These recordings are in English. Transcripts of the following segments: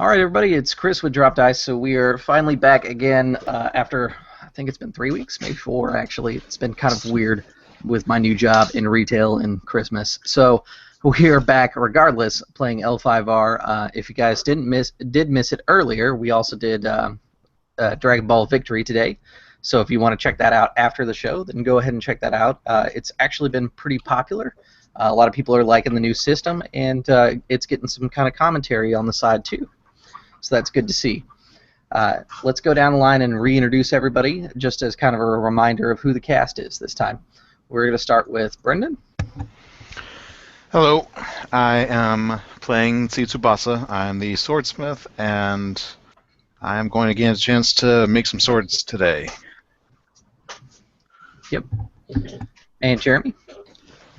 All right, everybody, it's Chris with Drop Dice. So we are finally back again after, I think it's been 3 weeks, maybe 4 actually. It's been kind of weird with my new job in retail and Christmas. So we are back regardless, playing L5R. If you guys did miss it earlier, we also did Dragon Ball Victory today. So if you want to check that out after the show, then go ahead and check that out. It's actually been pretty popular. A lot of people are liking the new system, and it's getting some kind of commentary on the side too. So that's good to see. Let's go down the line and reintroduce everybody, just as kind of a reminder of who the cast is this time. We're going to start with Brendan. Hello, I am playing Tsubasa. I'm the swordsmith, and I'm going to get a chance to make some swords today. Yep. And Jeremy?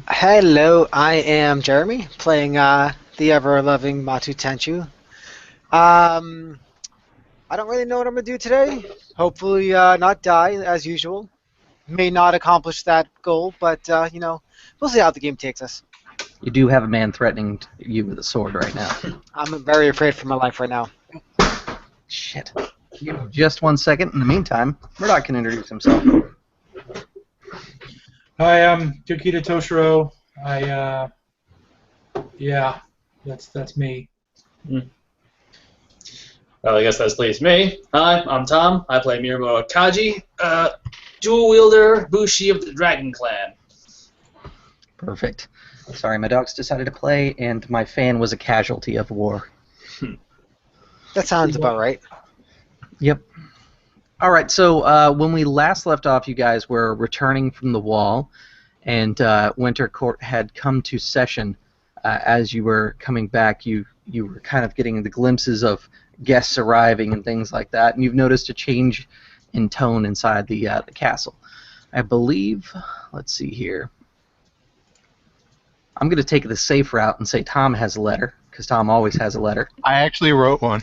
Hello, I am Jeremy, playing the ever-loving Matu Tenchu. I don't really know what I'm going to do today. Hopefully not die, as usual. May not accomplish that goal, but, we'll see how the game takes us. You do have a man threatening you with a sword right now. I'm very afraid for my life right now. Shit. Give me just 1 second. In the meantime, Murdoch can introduce himself. Hi, I'm Yukita Toshiro. That's me. Well, I guess that leaves me. Hi, I'm Tom. I play Mirumo Kaji, dual wielder Bushi of the Dragon Clan. Perfect. Sorry, my dogs decided to play, and my fan was a casualty of war. That sounds about right. Yep. All right, so when we last left off, you guys were returning from the wall, and Winter Court had come to session. As you were coming back, you were kind of getting the glimpses of guests arriving and things like that, and you've noticed a change in tone inside the castle. I believe, let's see here. I'm going to take the safe route and say Tom has a letter, because Tom always has a letter. I actually wrote one.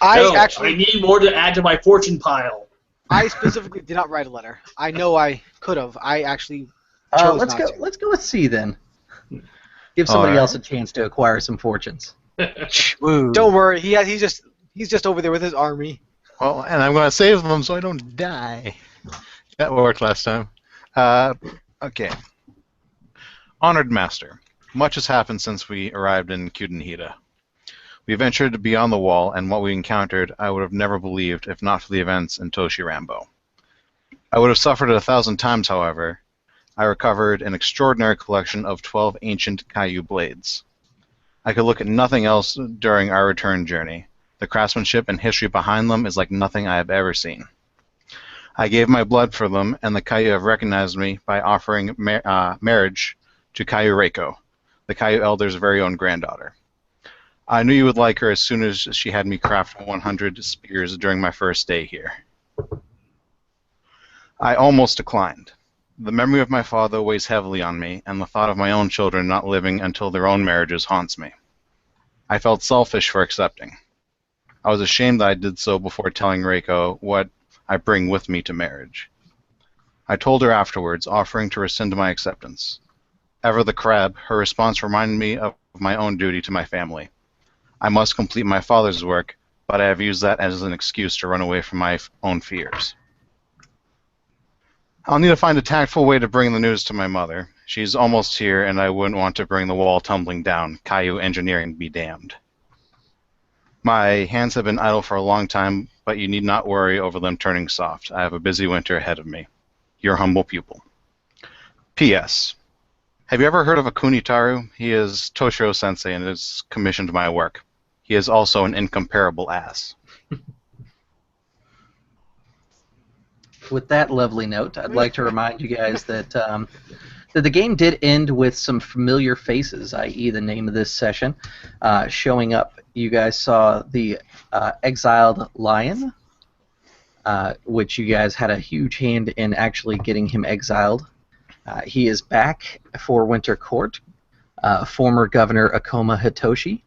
I need more to add to my fortune pile. I specifically did not write a letter. I know I could have. I actually chose let's not go. to. Let's go with C then. Give somebody else a chance to acquire some fortunes. Don't worry. He's just over there with his army. Well, and I'm going to save them so I don't die. That worked last time. Okay. Honored Master, much has happened since we arrived in Kyuden Hida. We ventured beyond the wall, and what we encountered I would have never believed if not for the events in Toshi Rambo. I would have suffered it 1,000 times, however. I recovered an extraordinary collection of 12 ancient Kaiyu blades. I could look at nothing else during our return journey. The craftsmanship and history behind them is like nothing I have ever seen. I gave my blood for them, and the Kaiyu have recognized me by offering marriage to Kaiyu Reiko, the Kaiyu Elder's very own granddaughter. I knew you would like her as soon as she had me craft 100 spears during my first day here. I almost declined. The memory of my father weighs heavily on me, and the thought of my own children not living until their own marriages haunts me. I felt selfish for accepting. I was ashamed that I did so before telling Reiko what I bring with me to marriage. I told her afterwards, offering to rescind my acceptance. Ever the crab, her response reminded me of my own duty to my family. I must complete my father's work, but I have used that as an excuse to run away from my own fears. I'll need to find a tactful way to bring the news to my mother. She's almost here, and I wouldn't want to bring the wall tumbling down. Kaiyu engineering be damned. My hands have been idle for a long time, but you need not worry over them turning soft. I have a busy winter ahead of me. Your humble pupil. P.S. Have you ever heard of a Kunitaru? He is Toshiro-sensei and has commissioned my work. He is also an incomparable ass. With that lovely note, I'd like to remind you guys that that the game did end with some familiar faces, i.e. the name of this session, showing up. You guys saw the exiled lion, which you guys had a huge hand in actually getting him exiled. He is back for Winter Court, former Governor Akoma Hitoshi,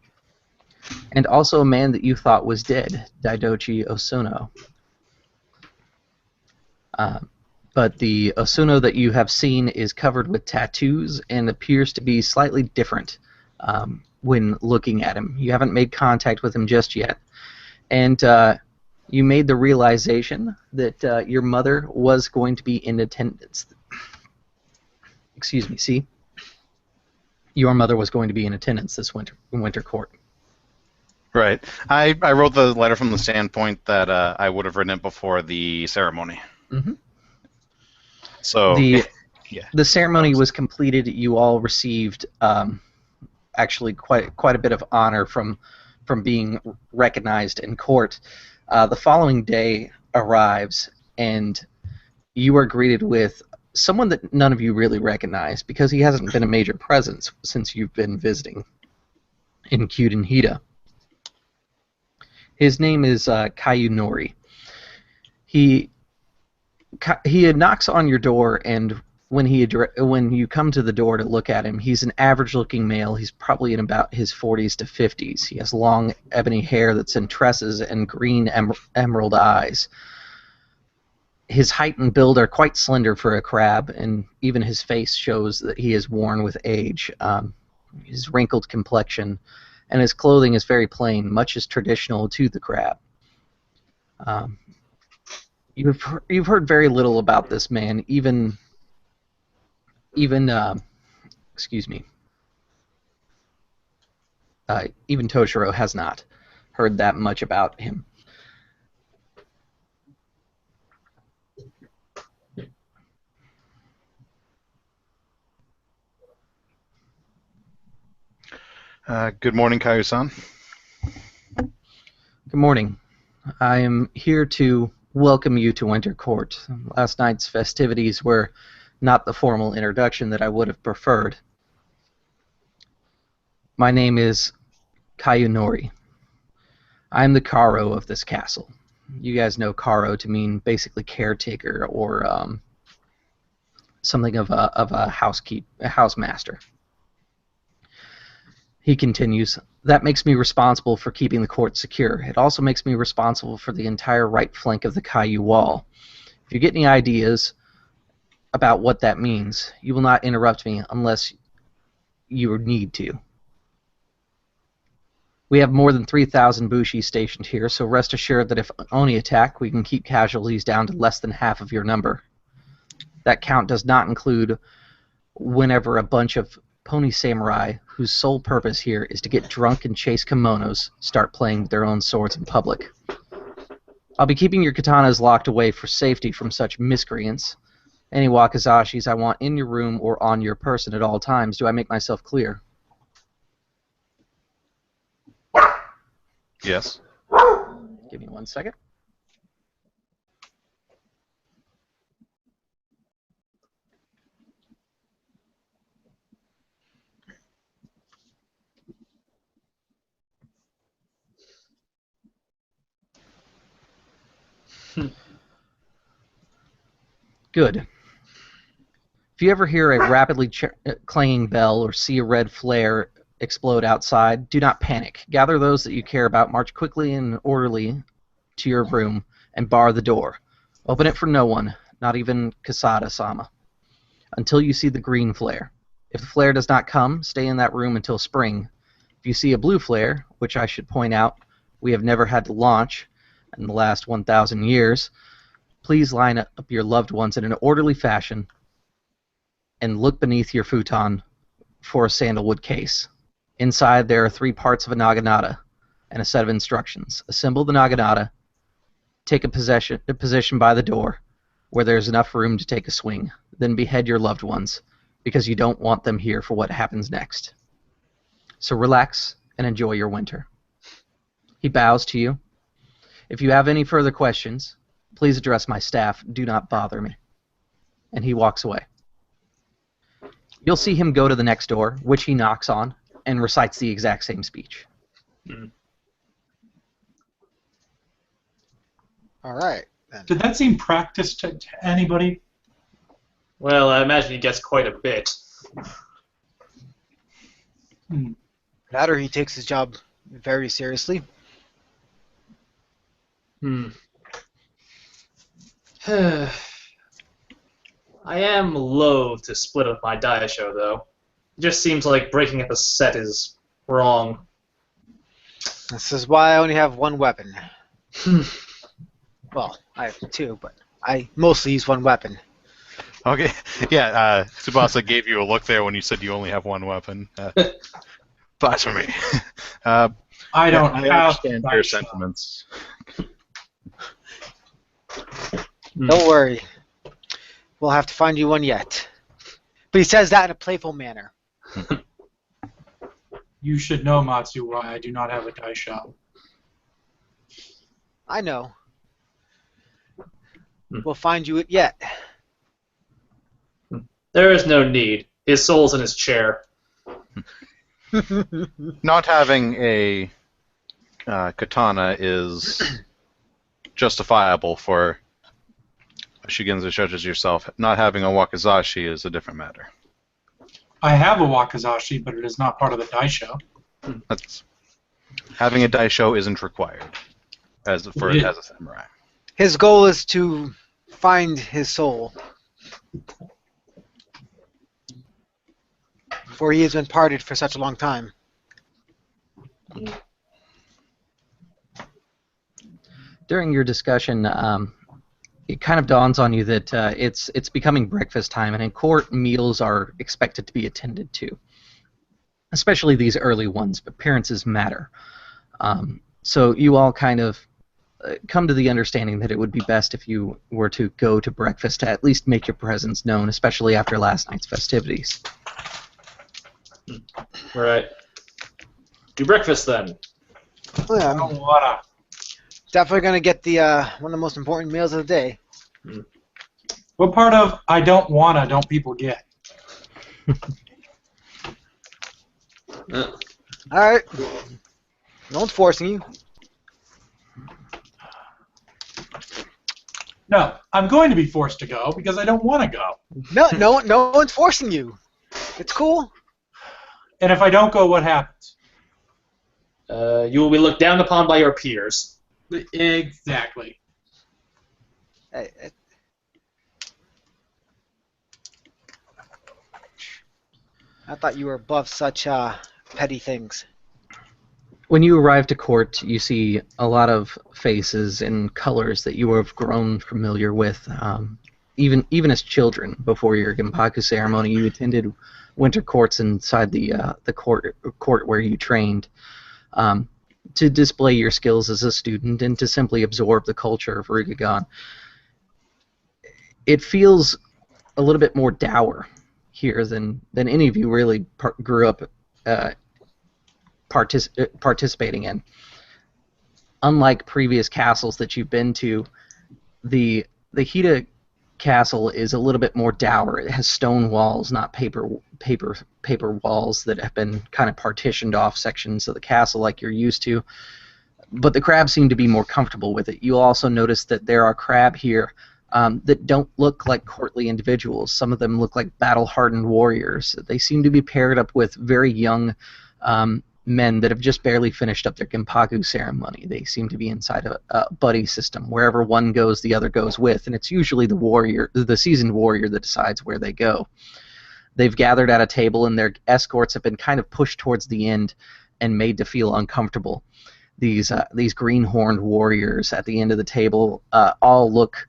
and also a man that you thought was dead, Daidochi Osuno. But the Osuno that you have seen is covered with tattoos and appears to be slightly different. when looking at him. You haven't made contact with him just yet. And you made the realization that your mother was going to be in attendance. Excuse me, see? Your mother was going to be in attendance this winter court. Right. I wrote the letter from the standpoint that I would have written it before the ceremony. Mm-hmm. So the ceremony was completed. You all received actually quite a bit of honor from being recognized in court. The following day arrives, and you are greeted with someone that none of you really recognize because he hasn't been a major presence since you've been visiting in Kyuden Hida. His name is Kyuden. He knocks on your door, and when you come to the door to look at him, he's an average-looking male. He's probably in about his 40s to 50s. He has long ebony hair that's in tresses and green emerald eyes. His height and build are quite slender for a crab, and even his face shows that he is worn with age. His wrinkled complexion and his clothing is very plain, much as traditional to the crab. You've heard very little about this man, even Toshiro has not heard that much about him. Good morning, Kayu-san. Good morning. I am here to welcome you to Winter Court. Last night's festivities were not the formal introduction that I would have preferred. My name is Kyuden. I am the Karo of this castle. You guys know Karo to mean basically caretaker or something of a housemaster. He continues, that makes me responsible for keeping the court secure. It also makes me responsible for the entire right flank of the Kaiyu wall. If you get any ideas about what that means, you will not interrupt me unless you need to. We have more than 3,000 Bushi stationed here, so rest assured that if Oni attack, we can keep casualties down to less than half of your number. That count does not include whenever a bunch of pony samurai whose sole purpose here is to get drunk and chase kimonos start playing with their own swords in public. I'll be keeping your katanas locked away for safety from such miscreants. Any wakizashis I want in your room or on your person at all times. Do I make myself clear? Yes. Give me 1 second. Good. If you ever hear a rapidly clanging bell or see a red flare explode outside, do not panic. Gather those that you care about, march quickly and orderly to your room, and bar the door. Open it for no one, not even Kasada-sama, until you see the green flare. If the flare does not come, stay in that room until spring. If you see a blue flare, which I should point out we have never had to launch in the last 1,000 years, please line up your loved ones in an orderly fashion and look beneath your futon for a sandalwood case. Inside there are 3 parts of a naginata and a set of instructions. Assemble the naginata, take a position by the door where there's enough room to take a swing, then behead your loved ones because you don't want them here for what happens next. So relax and enjoy your winter. He bows to you. If you have any further questions, please address my staff. Do not bother me. And he walks away. You'll see him go to the next door, which he knocks on, and recites the exact same speech. All right. Then. Did that seem practiced to anybody? Well, I imagine he gets quite a bit. That or he takes his job very seriously. I am loath to split up my Daisho, though. It just seems like breaking up a set is Wrong. This is why I only have one weapon. Well, I have two, but I mostly use one weapon. Okay, yeah, Tsubasa gave you a look there when you said you only have one weapon. Blasphemy. I don't I have understand your dice shot. sentiments. Don't worry. We'll have to find you one yet. But he says that in a playful manner. You should know, Matsu, why I do not have a dice shop. I know. We'll find you it yet. There is no need. His soul's in his chair. Not having a katana is justifiable for Shigenza such as yourself. Not having a wakizashi is a different matter. I have a wakizashi, but it is not part of the daisho. Having a daisho isn't required as a samurai. His goal is to find his soul. For he has been parted for such a long time. During your discussion, it kind of dawns on you that it's becoming breakfast time, and in court, meals are expected to be attended to, especially these early ones. Appearances matter. So you all kind of come to the understanding that it would be best if you were to go to breakfast to at least make your presence known, especially after last night's festivities. Right. Do breakfast then. Oh, I yeah. don't wanna. Definitely going to get the one of the most important meals of the day. What part of I don't wanna don't people get? All right. No one's forcing you. No, I'm going to be forced to go because I don't want to go. No one's forcing you. It's cool. And if I don't go, what happens? You will be looked down upon by your peers. Exactly. I thought you were above such petty things. When you arrive to court, you see a lot of faces and colors that you have grown familiar with. Even as children, before your Genpaku ceremony, you attended winter courts inside the court where you trained to display your skills as a student and to simply absorb the culture of Rugagon. It feels a little bit more dour here than any of you really grew up participating in. Unlike previous castles that you've been to, the Hida castle is a little bit more dour. It has stone walls, not paper walls that have been kind of partitioned off sections of the castle like you're used to. But the crabs seem to be more comfortable with it. You'll also notice that there are crab here that don't look like courtly individuals. Some of them look like battle-hardened warriors. They seem to be paired up with very young men that have just barely finished up their Genpaku ceremony. They seem to be inside a buddy system. Wherever one goes, the other goes with, and it's usually the seasoned warrior that decides where they go. They've gathered at a table, and their escorts have been kind of pushed towards the end and made to feel uncomfortable. These green-horned warriors at the end of the table all look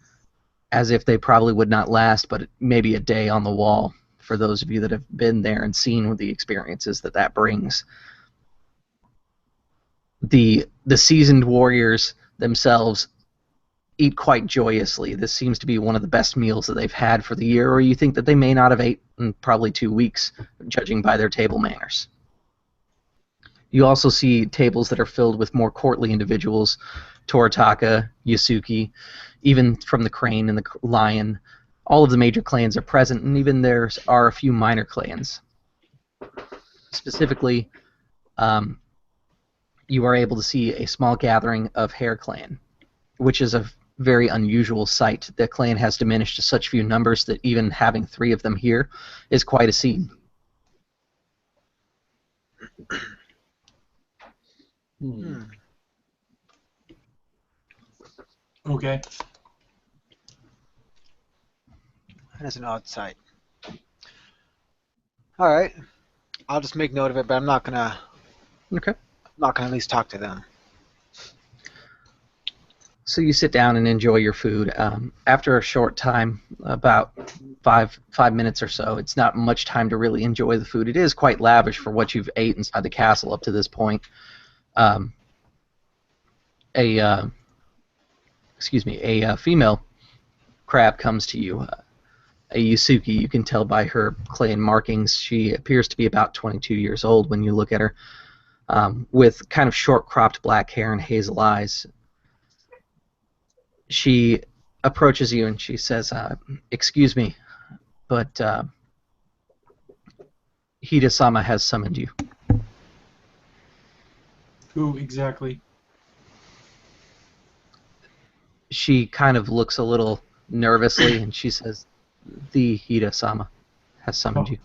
as if they probably would not last but maybe a day on the wall, for those of you that have been there and seen the experiences that brings. The seasoned warriors themselves eat quite joyously. This seems to be one of the best meals that they've had for the year, or you think that they may not have ate in probably 2 weeks, judging by their table manners. You also see tables that are filled with more courtly individuals, Toritaka, Yasuki, even from the Crane and the Lion. All of the major clans are present, and even there are a few minor clans. Specifically, you are able to see a small gathering of Hare Clan, which is a very unusual sight. The clan has diminished to such few numbers that even having 3 of them here is quite a scene. Okay. That is an odd sight. Alright. I'll just make note of it, but I'm not going to Okay. I'm not going to at least talk to them. So you sit down and enjoy your food. After a short time, about five minutes or so, it's not much time to really enjoy the food. It is quite lavish for what you've ate inside the castle up to this point. A female crab comes to you, a Yusuke. You can tell by her clay markings she appears to be about 22 years old when you look at her, with kind of short cropped black hair and hazel eyes. She approaches you and she says, excuse me, but Hida-sama has summoned you. Who exactly? She kind of looks a little nervously and she says, the Hida-sama has summoned you.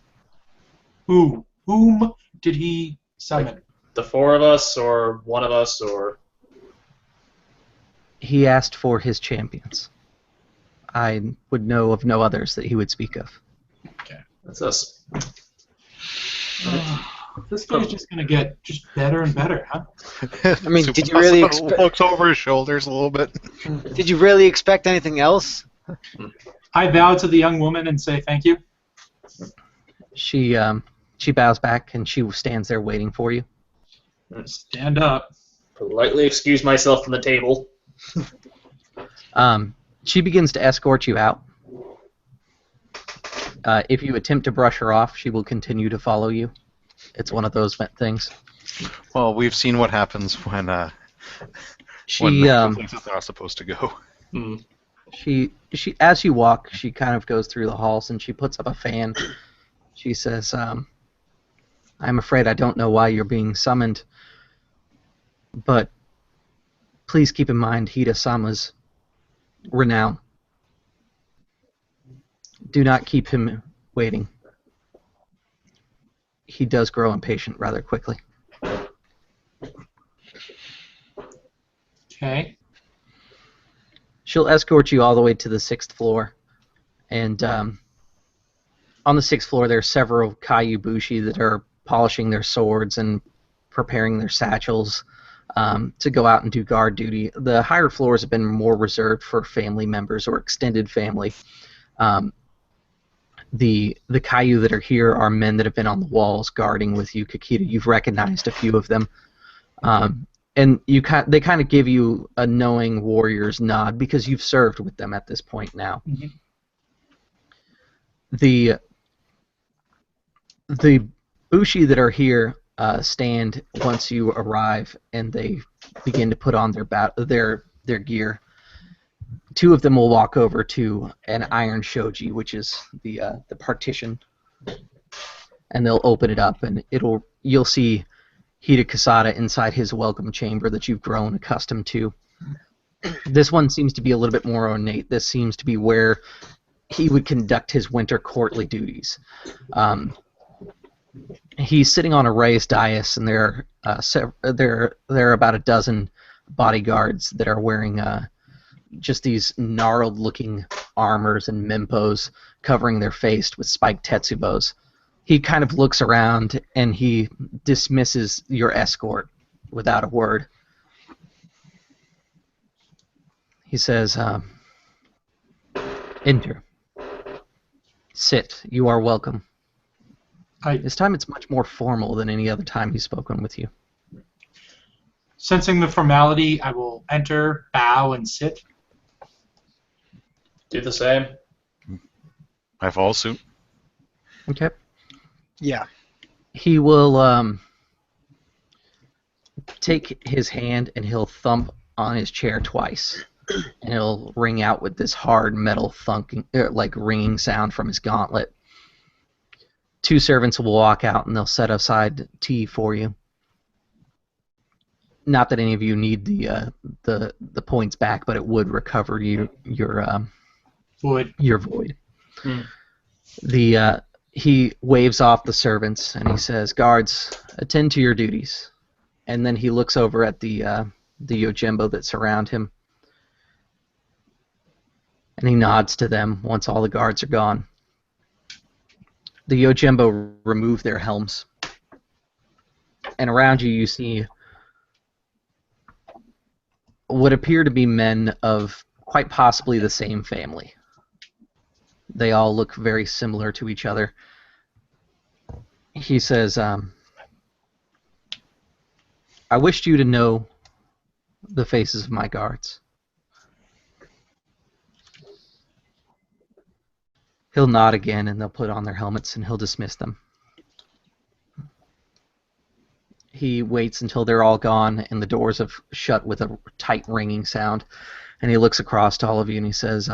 Who? Whom did he summon? The four of us, or one of us, or... He asked for his champions. I would know of no others that he would speak of. Okay. That's us. This guy's just gonna get just better and better, huh? I mean, did you really looks over his shoulders a little bit. Did you really expect anything else? I bow to the young woman and say thank you. She bows back and she stands there waiting for you. Stand up. Politely excuse myself from the table. She begins to escort you out. If you attempt to brush her off, she will continue to follow you. It's one of those things. Well, we've seen what happens when places they're not supposed to go. Mm. She as you walk, she kind of goes through the halls and she puts up a fan. She says, I'm afraid I don't know why you're being summoned, but please keep in mind Hida-sama's renown. Do not keep him waiting. He does grow impatient rather quickly. Okay. She'll escort you all the way to the 6th floor, and on the 6th floor there are several Kaiyu Bushi that are polishing their swords and preparing their satchels to go out and do guard duty. The higher floors have been more reserved for family members or extended family. The Kaiyu that are here are men that have been on the walls guarding with you, Kakita. You've recognized a few of them. And they kind of give you a knowing warrior's nod because you've served with them at this point now. Mm-hmm. The Bushi that are here stand once you arrive, and they begin to put on their gear. Two of them will walk over to an iron shoji, which is the partition, and they'll open it up, and you'll see Hida Kasada inside his welcome chamber that you've grown accustomed to. This one seems to be a little bit more ornate. This seems to be where he would conduct his winter courtly duties. He's sitting on a raised dais, and there are about a dozen bodyguards that are wearing just these gnarled-looking armors and mempos covering their face with spiked tetsubos. He kind of looks around, and he dismisses your escort without a word. He says, enter. Sit. You are welcome. This time it's much more formal than any other time he's spoken with you. Sensing the formality, I will enter, bow, and sit. Do the same. I follow suit. Okay. Yeah. He will take his hand and he'll thump on his chair twice, and it'll ring out with this hard metal thunking, like ringing sound from his gauntlet. Two servants will walk out and they'll set aside tea for you. Not that any of you need the points back, but it would recover your Void. Your void. Hmm. He waves off the servants and he says, "Guards, attend to your duties." And then he looks over at the Yojimbo that surround him, and he nods to them once all the guards are gone. The Yojimbo remove their helms, and around you see what appear to be men of quite possibly the same family. They all look very similar to each other. He says, I wished you to know the faces of my guards. He'll nod again, and they'll put on their helmets, and he'll dismiss them. He waits until they're all gone, and the doors have shut with a tight ringing sound, and he looks across to all of you, and he says,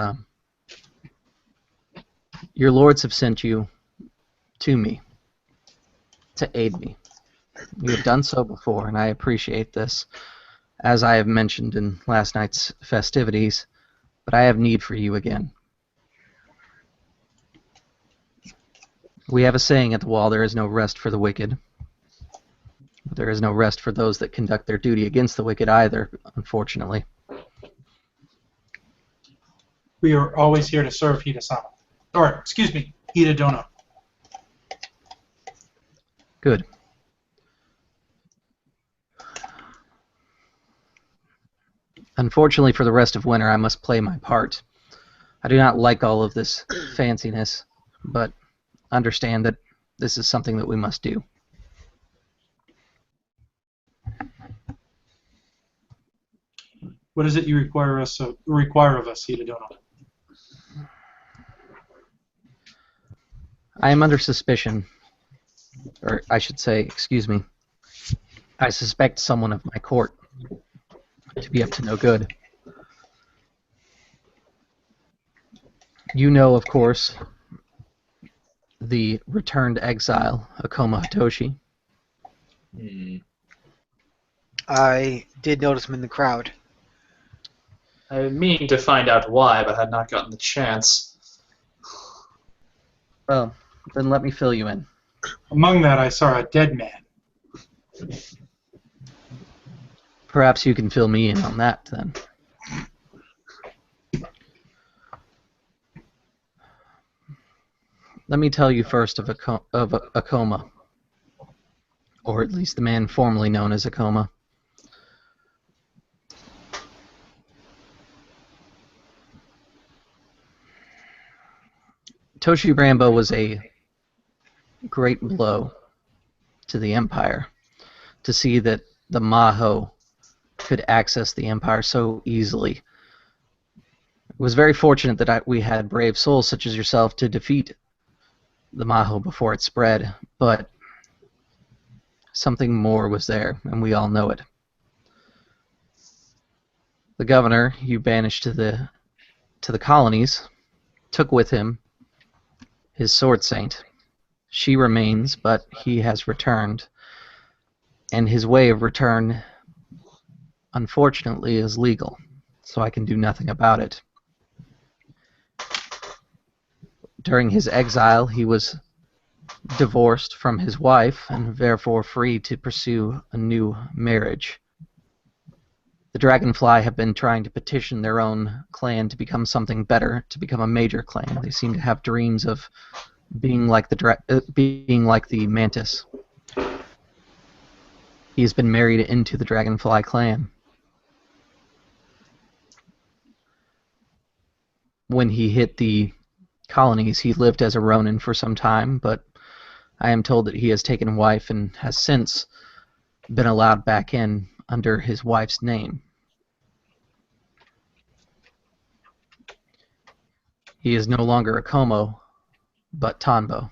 your lords have sent you to me to aid me. You have done so before, and I appreciate this, as I have mentioned in last night's festivities, but I have need for you again. We have a saying at the wall, there is no rest for the wicked. But there is no rest for those that conduct their duty against the wicked either, unfortunately. We are always here to serve Hida-sama. Or, excuse me, Hida Dono. Good. Unfortunately for the rest of winter, I must play my part. I do not like all of this fanciness, but understand that this is something that we must do. What is it you require of us, Hida Dono? I am under suspicion, or I should say, excuse me, I suspect someone of my court to be up to no good. You know, of course, the returned exile, Akoma Hitoshi. I did notice him in the crowd. I mean to find out why, but had not gotten the chance. Well, then let me fill you in. Among that, I saw a dead man. Perhaps you can fill me in on that, then. Let me tell you first of Akoma, or at least the man formerly known as Akoma. Toshi Rambo was a great blow to the Empire to see that the Maho could access the Empire so easily. It was very fortunate that we had brave souls such as yourself to defeat the Maho before it spread, but something more was there, and we all know it. The governor you banished to the colonies took with him his sword saint. She remains, but he has returned, and his way of return, unfortunately, is legal, so I can do nothing about it. During his exile, he was divorced from his wife and therefore free to pursue a new marriage. The Dragonfly have been trying to petition their own clan to become something better, to become a major clan. They seem to have dreams of being like the Mantis. He has been married into the Dragonfly clan. When he hit the colonies, he lived as a Ronin for some time, but I am told that he has taken a wife and has since been allowed back in under his wife's name. He is no longer a Como, but Tanbo.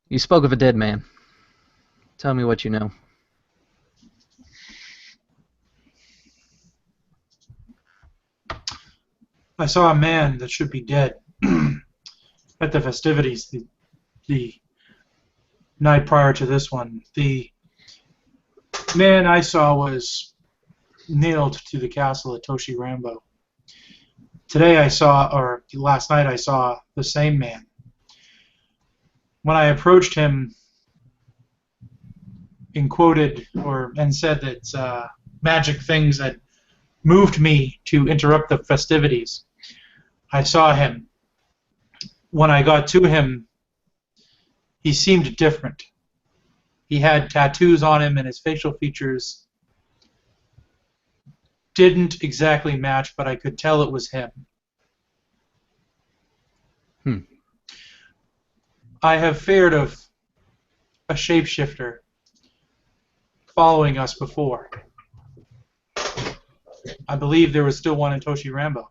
You spoke of a dead man. Tell me what you know. I saw a man that should be dead at the festivities the night prior to this one. The man I saw was nailed to the castle at Toshi Rambo. Today I saw, or last night I saw the same man. When I approached him and quoted and said that magic things had moved me to interrupt the festivities. I saw him. When I got to him, he seemed different. He had tattoos on him, and his facial features didn't exactly match, but I could tell it was him. I have feared of a shapeshifter following us before. I believe there was still one in Toshi Rambo.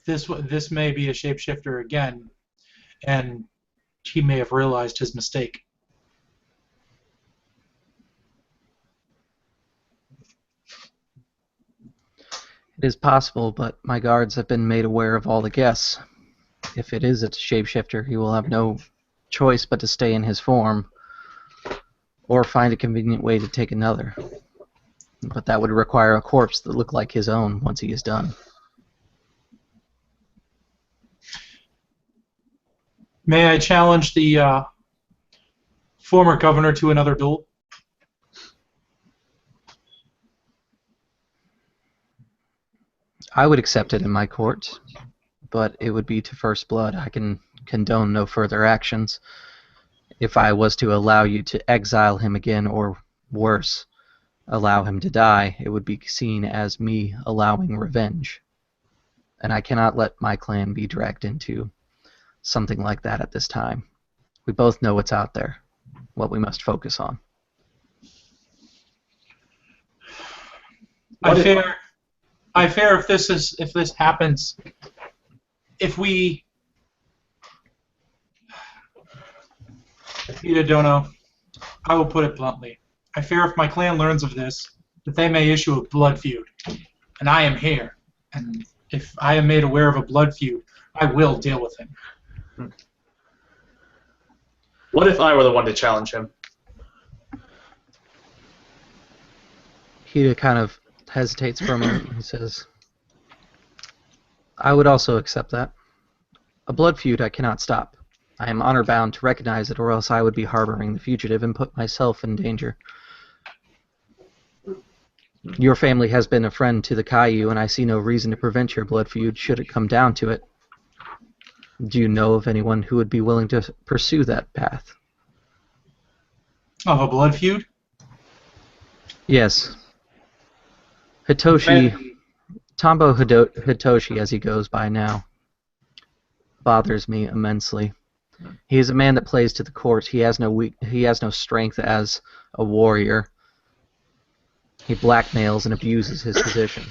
This may be a shapeshifter again, and he may have realized his mistake. It is possible, but my guards have been made aware of all the guests. If it is a shapeshifter, he will have no choice but to stay in his form, or find a convenient way to take another. But that would require a corpse that looked like his own once he is done. May I challenge the former governor to another duel? I would accept it in my court, but it would be to first blood. I can condone no further actions. If I was to allow you to exile him again, or worse, allow him to die, it would be seen as me allowing revenge. And I cannot let my clan be dragged into something like that at this time. We both know what's out there, what we must focus on. I fear if this happens, if we Hida Dono, I will put it bluntly. I fear if my clan learns of this, that they may issue a blood feud. And I am here. And if I am made aware of a blood feud, I will deal with him. What if I were the one to challenge him? Hida kind of hesitates for a moment. He says, I would also accept that. A blood feud I cannot stop. I am honor-bound to recognize it, or else I would be harboring the fugitive and put myself in danger. Your family has been a friend to the Kaiu, and I see no reason to prevent your blood feud should it come down to it. Do you know of anyone who would be willing to pursue that path? Of a blood feud? Yes. Hitoshi, Tombo Hitoshi, as he goes by now, bothers me immensely. He is a man that plays to the court. He has no strength as a warrior. He blackmails and abuses his position.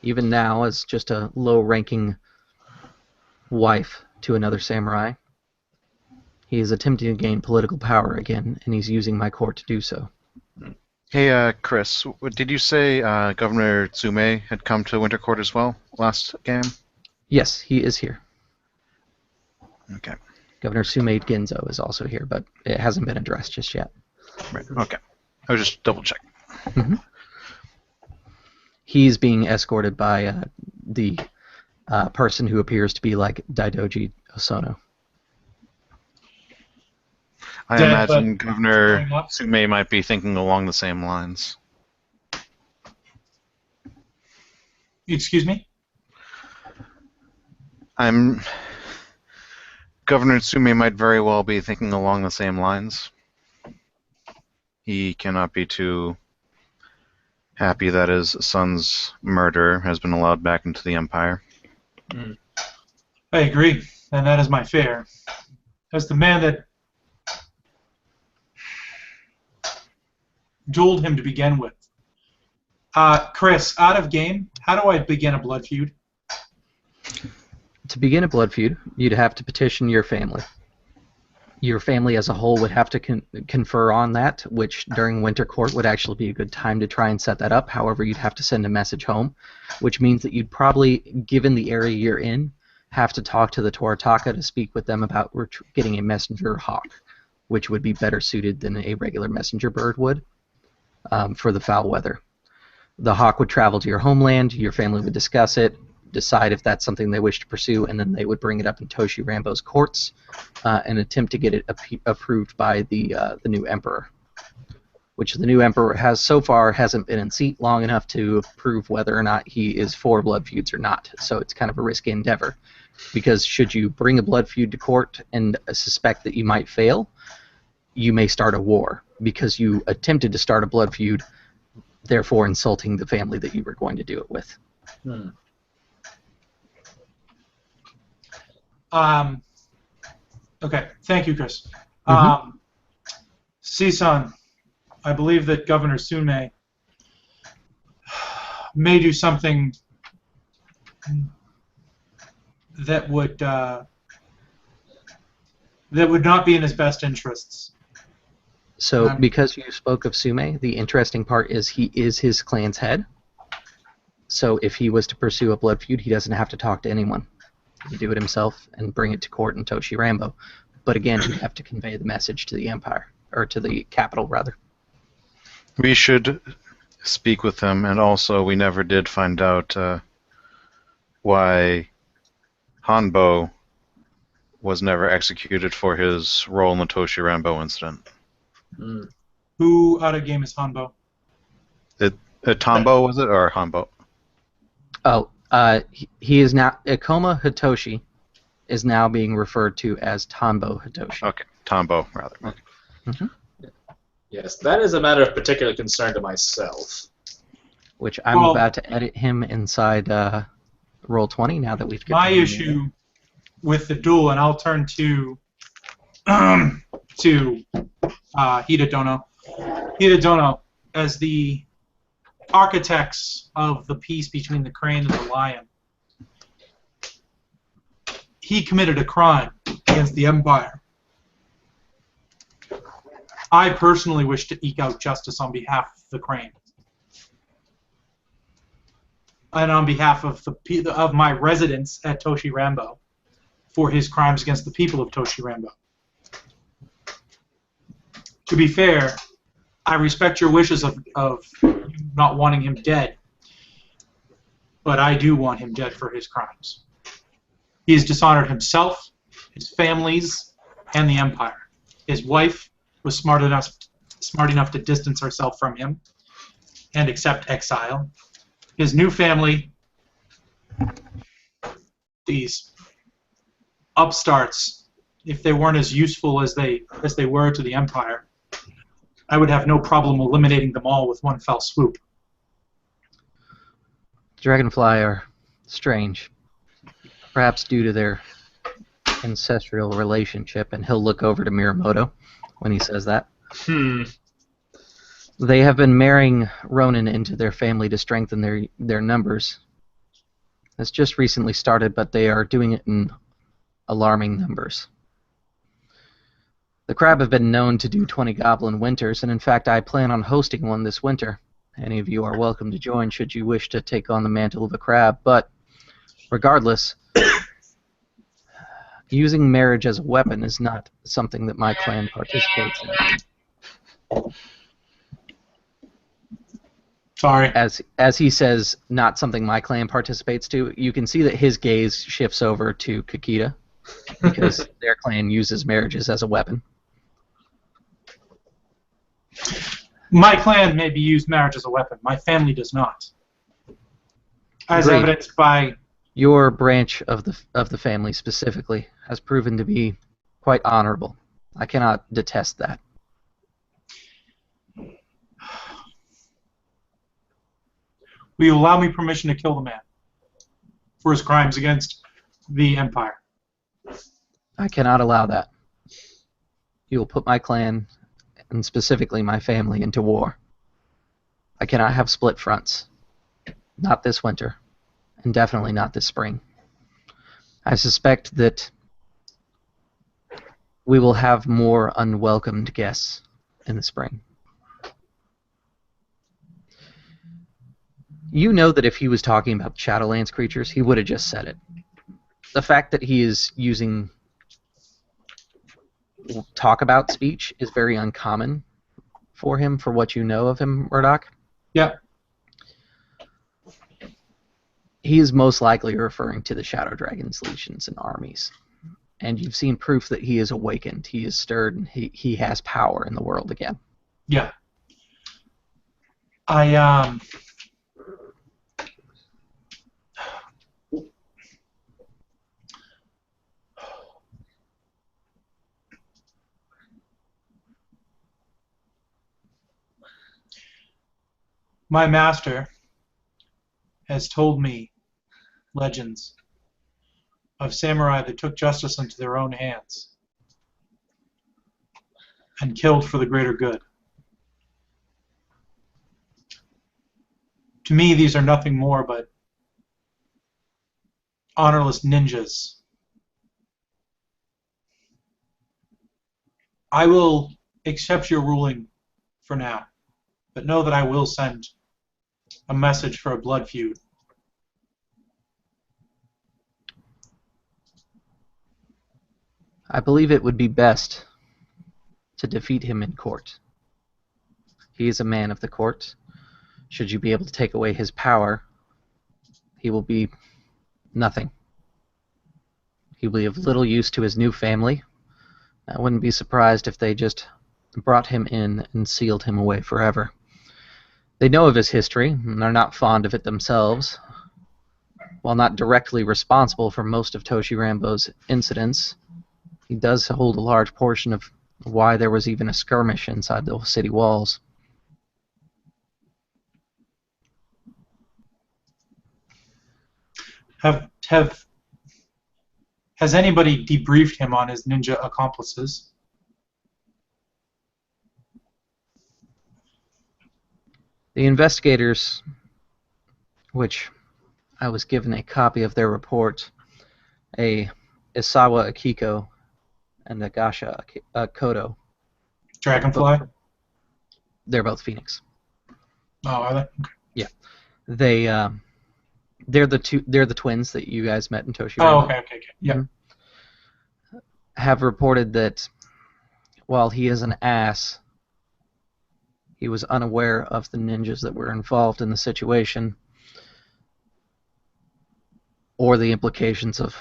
Even now, as just a low-ranking wife to another samurai, he is attempting to gain political power again, and he's using my court to do so. Hey, Chris, did you say Governor Tsume had come to Winter Court as well last game? Yes, he is here. Okay. Governor Tsume Ginzo is also here, but it hasn't been addressed just yet. Right. Okay. I was just double-checking. Mm-hmm. He's being escorted by the person who appears to be like Daidoji Osono. I imagine Governor Tsume might be thinking along the same lines. Excuse me? Governor Tsume might very well be thinking along the same lines. He cannot be too happy that his son's murderer has been allowed back into the Empire. I agree, and that is my fear. As the man that dueled him to begin with. Chris, out of game, how do I begin a blood feud? To begin a blood feud, you'd have to petition your family. Your family as a whole would have to confer on that, which during Winter Court would actually be a good time to try and set that up. However, you'd have to send a message home, which means that you'd probably, given the area you're in, have to talk to the Toritaka to speak with them about getting a messenger hawk, which would be better suited than a regular messenger bird would for the foul weather. The hawk would travel to your homeland, your family would discuss it, decide if that's something they wish to pursue, and then they would bring it up in Toshi Rambo's courts and attempt to get it approved by the new emperor, which the new emperor has so far hasn't been in seat long enough to prove whether or not he is for blood feuds or not. So it's kind of a risky endeavor, because should you bring a blood feud to court and suspect that you might fail, you may start a war because you attempted to start a blood feud, therefore insulting the family that you were going to do it with. Okay, thank you, Chris. Mhm. Sisan, I believe that Governor Sume may do something that would not be in his best interests. So because you spoke of Sume, the interesting part is he is his clan's head. So if he was to pursue a blood feud, he doesn't have to talk to anyone. He can do it himself and bring it to court in Toshi Rambo. But again, he'd have to convey the message to the Empire, or to the capital, rather. We should speak with him, and also we never did find out why Hanbo was never executed for his role in the Toshi Rambo incident. Who out of game is Hanbo? Tombo, was it, or Hanbo? Oh, he is now... Ikoma Hitoshi is now being referred to as Tanbo Hitoshi. Okay, Tombo, rather. Okay. Mm-hmm. Yes, that is a matter of particular concern to myself. Which I'm about to edit him inside Roll20 now that we've got my issue with the duel, and I'll turn to Hida Dono. Hida Dono, as the architects of the peace between the crane and the lion, he committed a crime against the Empire. I personally wish to eke out justice on behalf of the crane, and on behalf of my residents at Toshi Rambo for his crimes against the people of Toshi Rambo. To be fair, I respect your wishes of not wanting him dead, but I do want him dead for his crimes. He has dishonored himself, his families, and the Empire. His wife was smart enough to distance herself from him and accept exile. His new family, these upstarts, if they weren't as useful as they were to the Empire, I would have no problem eliminating them all with one fell swoop. Dragonfly are strange, perhaps due to their ancestral relationship, and he'll look over to Miyamoto when he says that. They have been marrying Ronin into their family to strengthen their numbers. It's just recently started, but they are doing it in alarming numbers. The Crab have been known to do 20 Goblin Winters, and in fact I plan on hosting one this winter. Any of you are welcome to join should you wish to take on the mantle of a crab, but regardless, using marriage as a weapon is not something that my clan participates in. Sorry. As he says, not something my clan participates to, you can see that his gaze shifts over to Kakita, because their clan uses marriages as a weapon. My clan maybe used marriage as a weapon. My family does not. As Agreed. evidenced by... Your branch of the family specifically has proven to be quite honorable. I cannot detest that. Will you allow me permission to kill the man for his crimes against the Empire? I cannot allow that. You will put my clan, and specifically my family, into war. I cannot have split fronts. Not this winter, and definitely not this spring. I suspect that we will have more unwelcomed guests in the spring. You know that if he was talking about Shadowlands creatures, he would have just said it. The fact that he is using talk about speech is very uncommon for him, for what you know of him, Murdoch. Yeah. He is most likely referring to the Shadow Dragon's legions and armies. And you've seen proof that he is awakened, he is stirred, and he has power in the world again. Yeah. I my master has told me legends of samurai that took justice into their own hands and killed for the greater good. To me, these are nothing more but honorless ninjas. I will accept your ruling for now, but know that I will send a message for a blood feud. I believe it would be best to defeat him in court. He is a man of the court. Should you be able to take away his power, he will be nothing. He will be of little use to his new family. I wouldn't be surprised if they just brought him in and sealed him away forever. They know of his history, and are not fond of it themselves. While not directly responsible for most of Toshi Rambo's incidents, he does hold a large portion of why there was even a skirmish inside the city walls. Has anybody debriefed him on his ninja accomplices? The investigators, which I was given a copy of their report, a Isawa Akiko and a Gasha Kodo. Dragonfly? They're both Phoenix. Oh, are they? Okay. Yeah, they're the twins that you guys met in Toshi Oh, Rambo. okay. Yeah. Have reported that while he is an ass, he was unaware of the ninjas that were involved in the situation or the implications of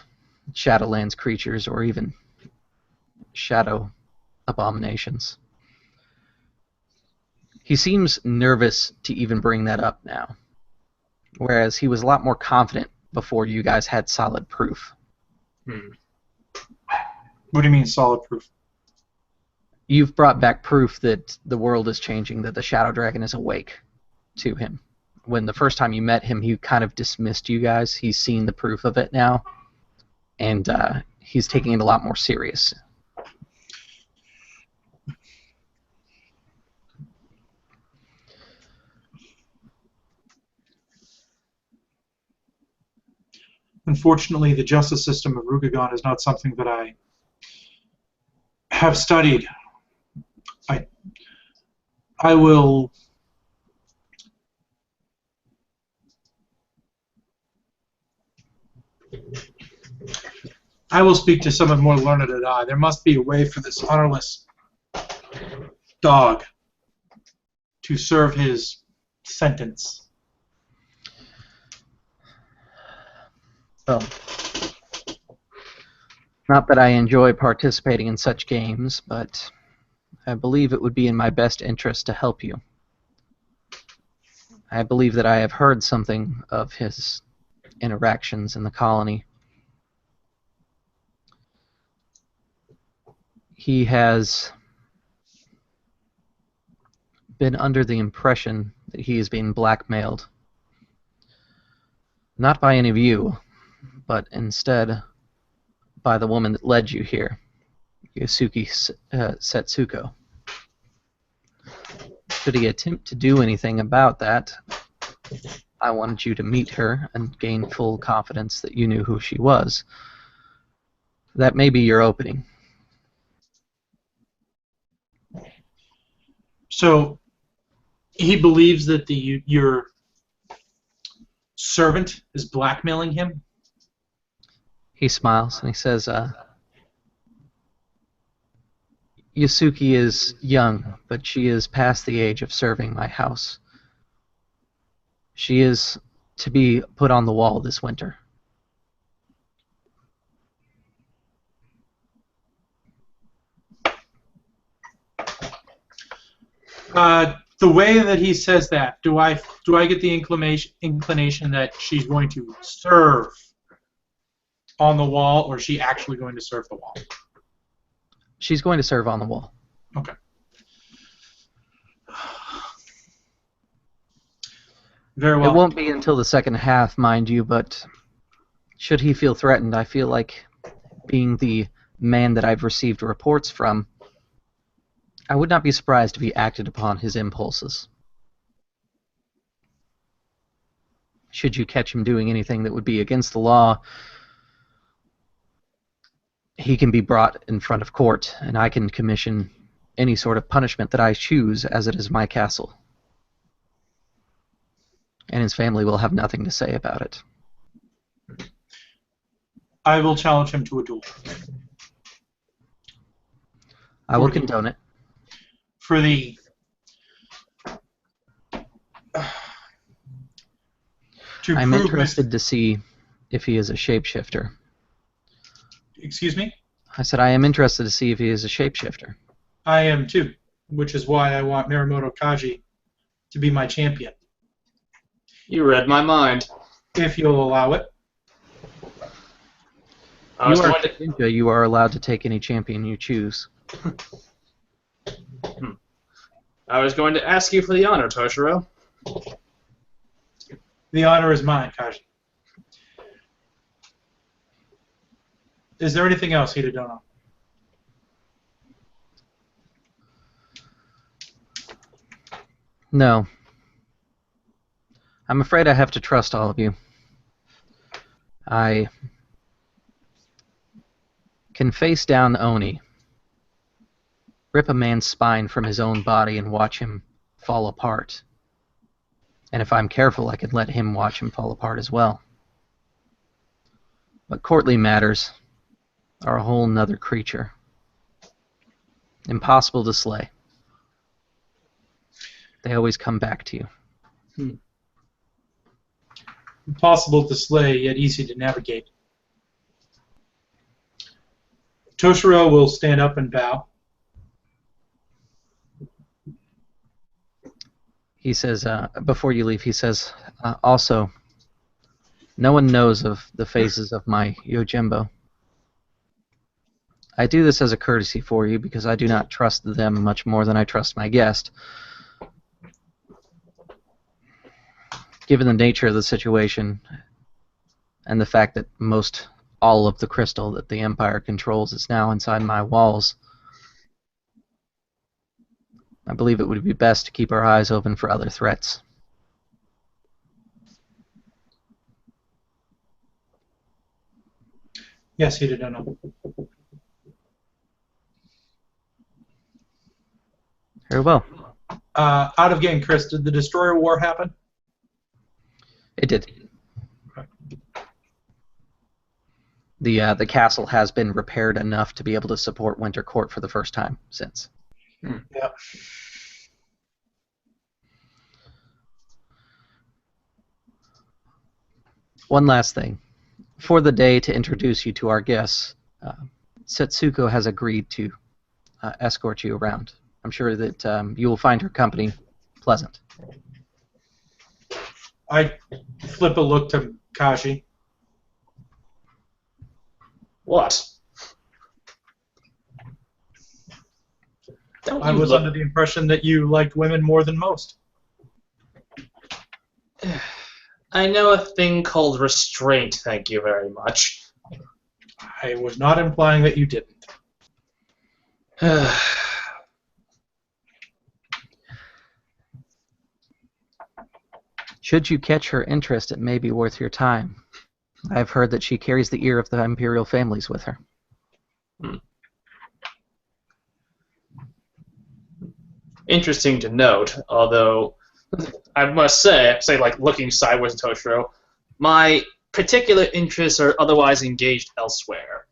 Shadowlands creatures or even shadow abominations. He seems nervous to even bring that up now, whereas he was a lot more confident before you guys had solid proof. What do you mean solid proof? You've brought back proof that the world is changing, that the Shadow Dragon is awake to him. When the first time you met him, he kind of dismissed you guys. He's seen the proof of it now, and he's taking it a lot more serious. Unfortunately, the justice system of Rugagon is not something that I have studied. I will speak to someone more learned than I. There must be a way for this honorless dog to serve his sentence. Well, not that I enjoy participating in such games, but I believe it would be in my best interest to help you. I believe that I have heard something of his interactions in the colony. He has been under the impression that he is being blackmailed. Not by any of you, but instead by the woman that led you here, Yasuki Setsuko. Should he attempt to do anything about that, I wanted you to meet her and gain full confidence that you knew who she was. That may be your opening. So he believes that your servant is blackmailing him? He smiles and he says, Yasuki is young, but she is past the age of serving my house. She is to be put on the wall this winter. The way that he says that, do I get the inclination that she's going to serve on the wall, or is she actually going to serve the wall? She's going to serve on the wall. Okay. Very well. It won't be until the second half, mind you, but should he feel threatened, I feel like being the man that I've received reports from, I would not be surprised if he acted upon his impulses. Should you catch him doing anything that would be against the law, he can be brought in front of court, and I can commission any sort of punishment that I choose, as it is my castle. And his family will have nothing to say about it. I will challenge him to a duel. I will condone it. For the I'm interested to see if he is a shapeshifter. Excuse me? I said I am interested to see if he is a shapeshifter. I am too, which is why I want Miyamoto Kaji to be my champion. You read my mind. If you'll allow it. You are allowed to take any champion you choose. I was going to ask you for the honor, Toshiro. The honor is mine, Kaji. Is there anything else, Hidedono? No. I'm afraid I have to trust all of you. I can face down Oni, rip a man's spine from his own body and watch him fall apart. And if I'm careful, I can let him watch him fall apart as well. But courtly matters are a whole nother creature. Impossible to slay. They always come back to you. Impossible to slay, yet easy to navigate. Toshiro will stand up and bow. He says, before you leave, he says, also, no one knows of the phases of my Yojimbo. I do this as a courtesy for you because I do not trust them much more than I trust my guest. Given the nature of the situation and the fact that all of the crystal that the Empire controls is now inside my walls, I believe it would be best to keep our eyes open for other threats. Yes, he did not know. Very well. Out of game, Chris, did the Destroyer War happen? It did. The castle has been repaired enough to be able to support Winter Court for the first time since. Yep. One last thing. For the day, to introduce you to our guests, Setsuko has agreed to escort you around. I'm sure that you will find her company pleasant. I flip a look to Kaji. What? I was under the impression that you liked women more than most. I know a thing called restraint, thank you very much. I was not implying that you didn't. Should you catch her interest, it may be worth your time. I have heard that she carries the ear of the imperial families with her. Interesting to note, although I must say, like looking sideways at Toshiro, my particular interests are otherwise engaged elsewhere.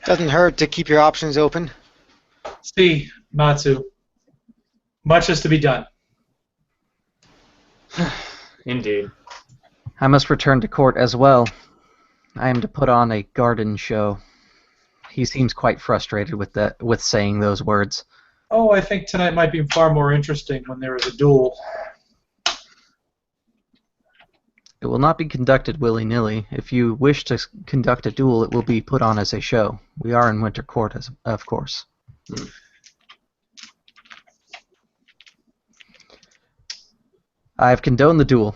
Doesn't hurt to keep your options open. See, Matsu, much is to be done. Indeed. I must return to court as well. I am to put on a garden show. He seems quite frustrated with saying those words. Oh, I think tonight might be far more interesting when there is a duel. It will not be conducted willy-nilly. If you wish to conduct a duel, it will be put on as a show. We are in Winter Court, of course. I have condoned the duel,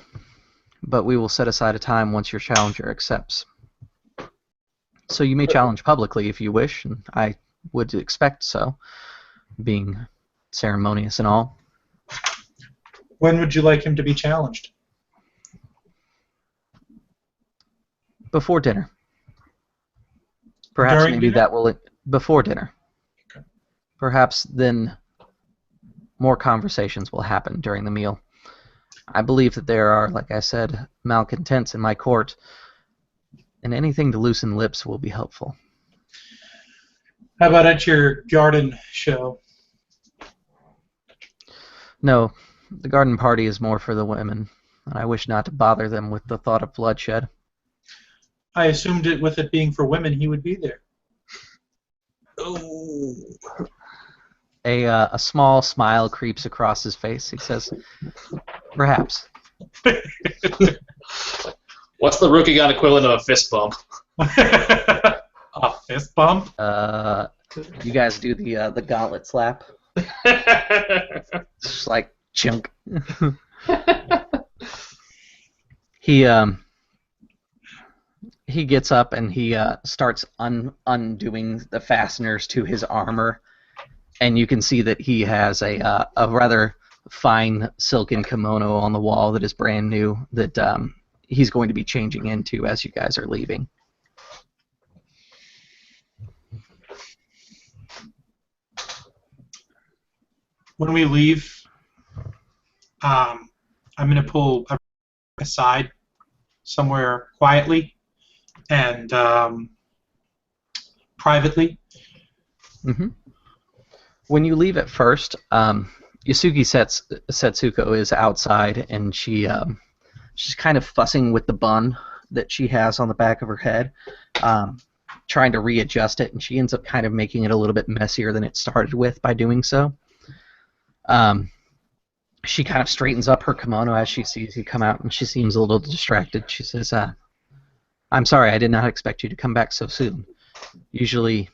but we will set aside a time once your challenger accepts. So you may challenge publicly if you wish, and I would expect so, being ceremonious and all. When would you like him to be challenged? Before dinner. Perhaps During maybe dinner? that will... Before dinner. Okay. Perhaps then more conversations will happen during the meal. I believe that there are, like I said, malcontents in my court, and anything to loosen lips will be helpful. How about at your garden show? No, the garden party is more for the women, and I wish not to bother them with the thought of bloodshed. I assumed it with it being for women, he would be there. Oh. A small smile creeps across his face. He says, perhaps. What's the rookie gun equivalent of a fist bump? A fist bump? You guys do the gauntlet slap. It's just like chunk. He gets up and he starts undoing the fasteners to his armor, and you can see that he has a rather fine silken kimono on the wall that is brand new that he's going to be changing into as you guys are leaving. When we leave, I'm going to pull aside somewhere quietly and privately. Mm-hmm. When you leave at first, Yasuki Setsuko is outside, and she's kind of fussing with the bun that she has on the back of her head, trying to readjust it, and she ends up kind of making it a little bit messier than it started with by doing so. She kind of straightens up her kimono as she sees you come out, and she seems a little distracted. She says, I'm sorry, I did not expect you to come back so soon. Usually,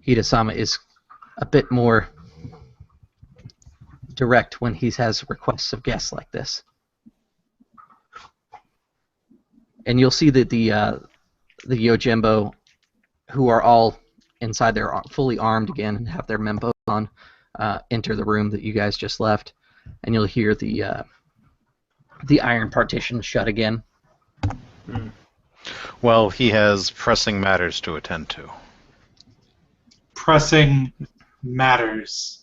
Hida-sama is a bit more direct when he has requests of guests like this. And you'll see that the Yojimbo, who are all inside, they're fully armed again and have their menpos on, enter the room that you guys just left, and you'll hear the iron partition shut again. Well, he has pressing matters to attend to. Pressing matters.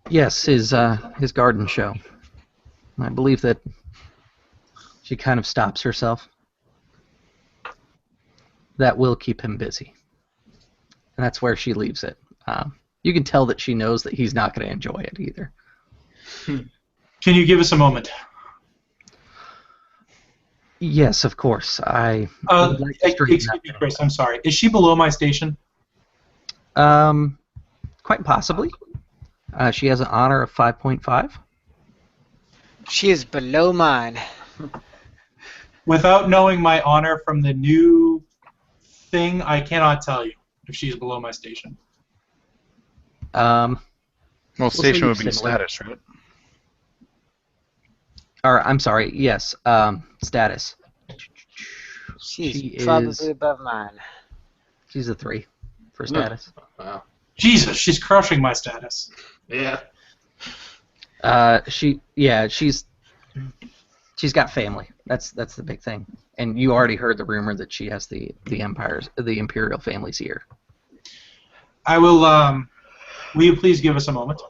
Yes, his garden show. I believe that she kind of stops herself. That will keep him busy. And that's where she leaves it. You can tell that she knows that he's not going to enjoy it either. Can you give us a moment? Yes, of course. I would like to straighten excuse me, Chris. I'm sorry. Is she below my station? Quite possibly. She has an honor of 5.5. She is below mine. Without knowing my honor from the new thing, I cannot tell you if she is below my station. Well, say station would be similar. status, right? Or I'm sorry. Yes. Status. She's She probably is- above mine. She's a 3 for status. Wow. Jesus, she's crushing my status. Yeah. She's got family. That's the big thing. And you already heard the rumor that she has the imperial family's ear. I will. Will you please give us a moment?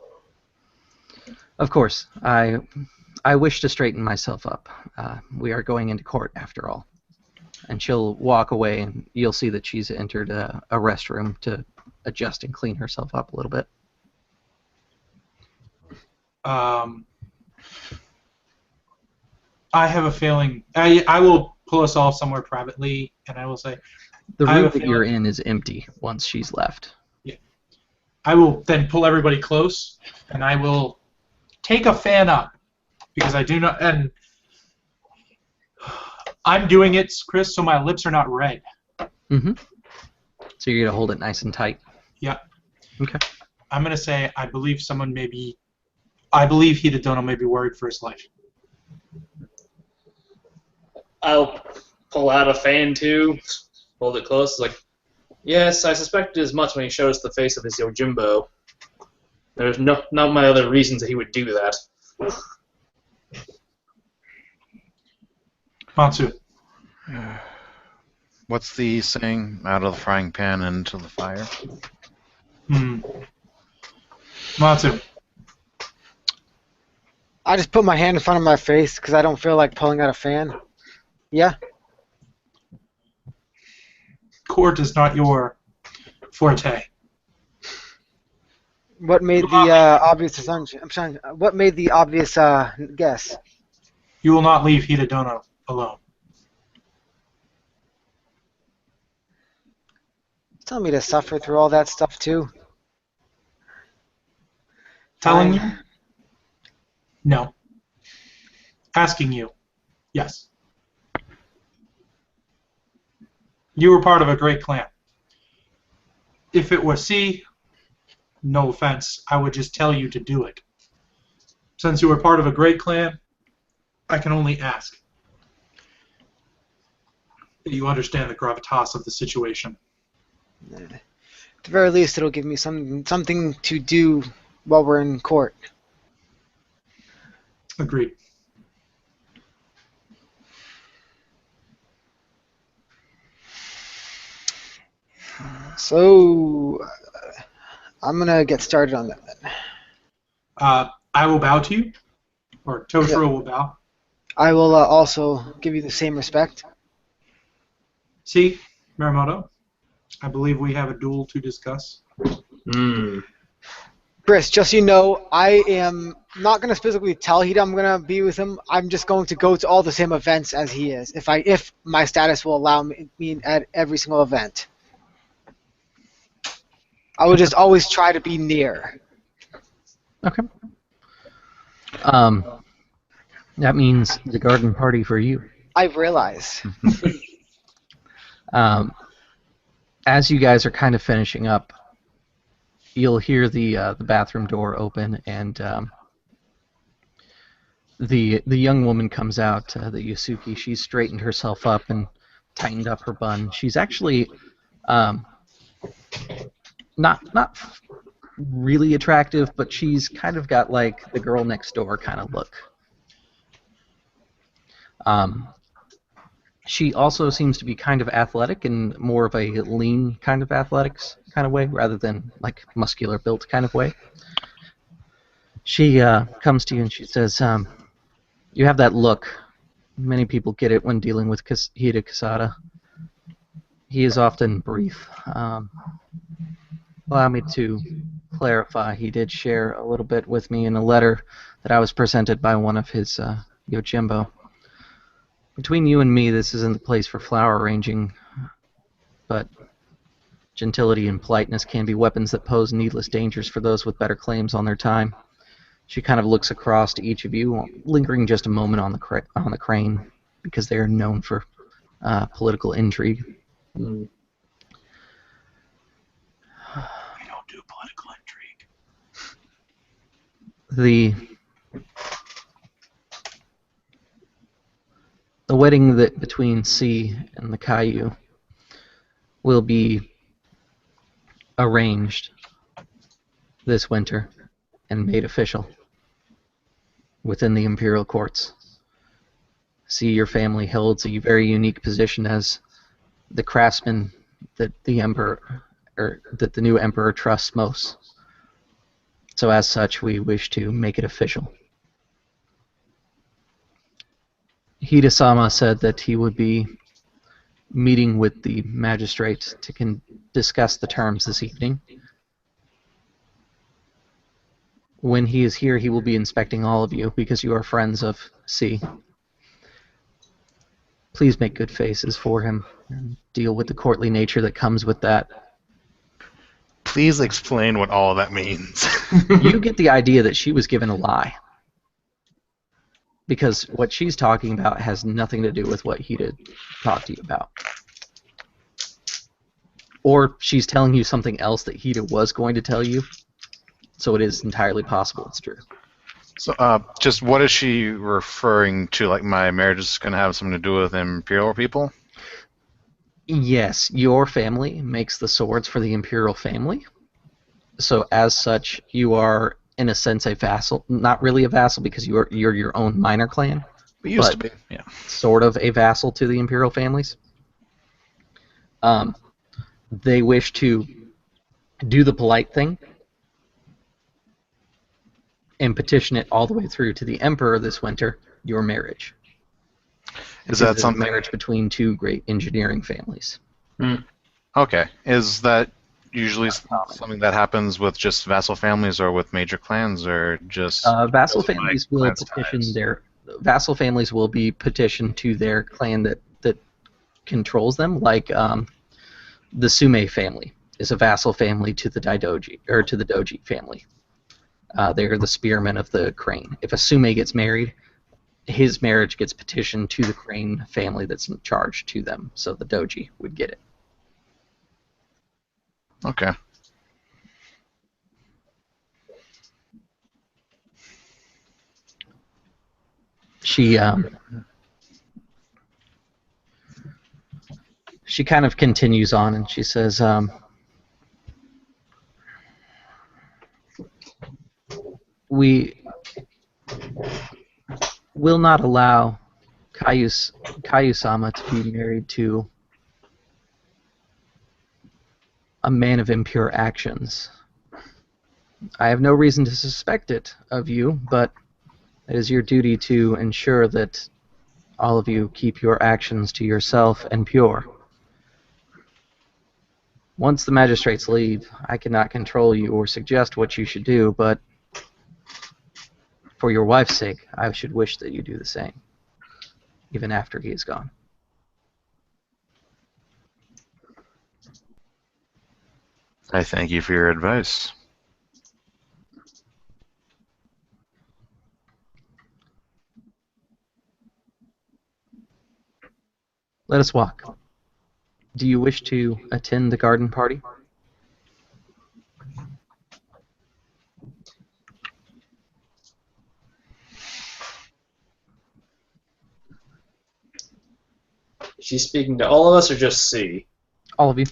Of course. I wish to straighten myself up. We are going into court after all. And she'll walk away, and you'll see that she's entered a restroom to adjust and clean herself up a little bit. I have a feeling. I will pull us all somewhere privately, and I will say, The I have room a that you're feeling- in is empty once she's left. I will then pull everybody close, and I will take a fan up because I do not. And I'm doing it, Chris, so my lips are not red. Mm-hmm. So you're gonna hold it nice and tight. Yeah. Okay. I'm gonna say I believe someone may be. I believe Hidadono may be worried for his life. I'll pull out a fan too, hold it close, like, yes, I suspected as much when he showed us the face of his Yojimbo. There's not my other reasons that he would do that. Matsu. What's the saying? Out of the frying pan and into the fire. Matsu. I just put my hand in front of my face because I don't feel like pulling out a fan. Yeah. Court is not your forte. What made the obvious assumption? I'm trying. What made the obvious guess? You will not leave Hidadono alone. Tell me to suffer through all that stuff too. Telling Fine. you? No. Asking you? Yes. You were part of a great clan. If it were C, no offense, I would just tell you to do it. Since you were part of a great clan, I can only ask that you understand the gravitas of the situation. At the very least, it'll give me something to do while we're in court. Agreed. So, I'm gonna get started on that then. I will bow to you, or Toshiro will bow. I will also give you the same respect. See, Miramoto, I believe we have a duel to discuss. Chris, just so you know, I am not gonna physically tell Hida I'm gonna be with him. I'm just going to go to all the same events as he is, if my status will allow me at every single event. I will just always try to be near. Okay. That means the garden party for you. I realize. As you guys are kind of finishing up, you'll hear the bathroom door open, and the young woman comes out, the Yusuke. She's straightened herself up and tightened up her bun. She's actually not really attractive, but she's kind of got like the girl next door kind of look. She also seems to be kind of athletic and more of a lean kind of athletics kind of way, rather than like muscular built kind of way. She comes to you and she says, "You have that look. Many people get it when dealing with Hida Kasada. He is often brief. Allow me to clarify. He did share a little bit with me in a letter that I was presented by one of his Yojimbo. Between you and me, this isn't the place for flower arranging, but gentility and politeness can be weapons that pose needless dangers for those with better claims on their time." She kind of looks across to each of you, lingering just a moment on the crane, because they are known for political intrigue. We don't do political intrigue. The wedding between C and the Caillou will be arranged this winter and made official within the imperial courts. See, your family holds a very unique position as the craftsman that the emperor, or that the new emperor trusts most. So as such, we wish to make it official. Hida-sama said that he would be meeting with the magistrate to discuss the terms this evening. When he is here, he will be inspecting all of you because you are friends of C. Please make good faces for him and deal with the courtly nature that comes with that. Please explain what all that means. You get the idea that she was given a lie. Because what she's talking about has nothing to do with what he did talk to you about. Or she's telling you something else that Hida was going to tell you. So it is entirely possible it's true. So, just what is she referring to? Like, my marriage is going to have something to do with Imperial people? Yes, your family makes the swords for the Imperial family. So as such, you are, in a sense, a vassal. Not really a vassal because you're your own minor clan. We used to be, yeah. Sort of a vassal to the Imperial families. They wish to do the polite thing and petition it all the way through to the Emperor this winter, your marriage. Is that something? Marriage between two great engineering families. Okay. Is that usually something that happens with just vassal families or with major clans, or just vassal families will petition their vassal families will be petitioned to their clan that controls them, like the Sume family is a vassal family to the Daidoji, or to the Doji family. They're the spearmen of the crane. If a Sume gets married, his marriage gets petitioned to the crane family that's in charge to them, so the Doji would get it. Okay. She kind of continues on, and she says, we will not allow Kayu-sama to be married to a man of impure actions. I have no reason to suspect it of you, but it is your duty to ensure that all of you keep your actions to yourself and pure. Once the magistrates leave, I cannot control you or suggest what you should do, but for your wife's sake, I should wish that you do the same, even after he is gone. I thank you for your advice. Let us walk. Do you wish to attend the garden party? Is she speaking to all of us or just C? All of you.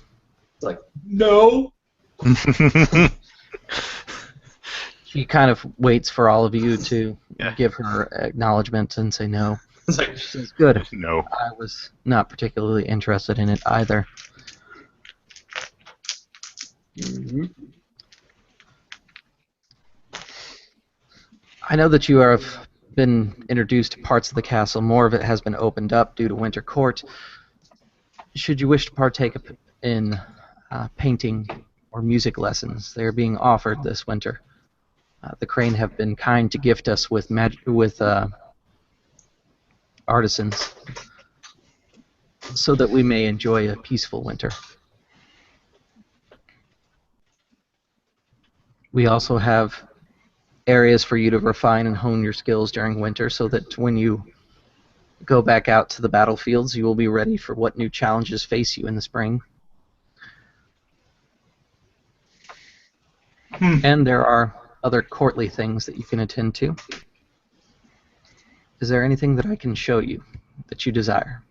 It's like, no. She kind of waits for all of you to Yeah. give her acknowledgement and say no. It's like, She says, good. No. I was not particularly interested in it either. I know that you have been introduced to parts of the castle. More of it has been opened up due to Winter Court. Should you wish to partake in painting or music lessons, they are being offered this winter. The Crane have been kind to gift us with artisans so that we may enjoy a peaceful winter. We also have areas for you to refine and hone your skills during winter so that when you go back out to the battlefields, you will be ready for what new challenges face you in the spring. And there are other courtly things that you can attend to. Is there anything that I can show you that you desire?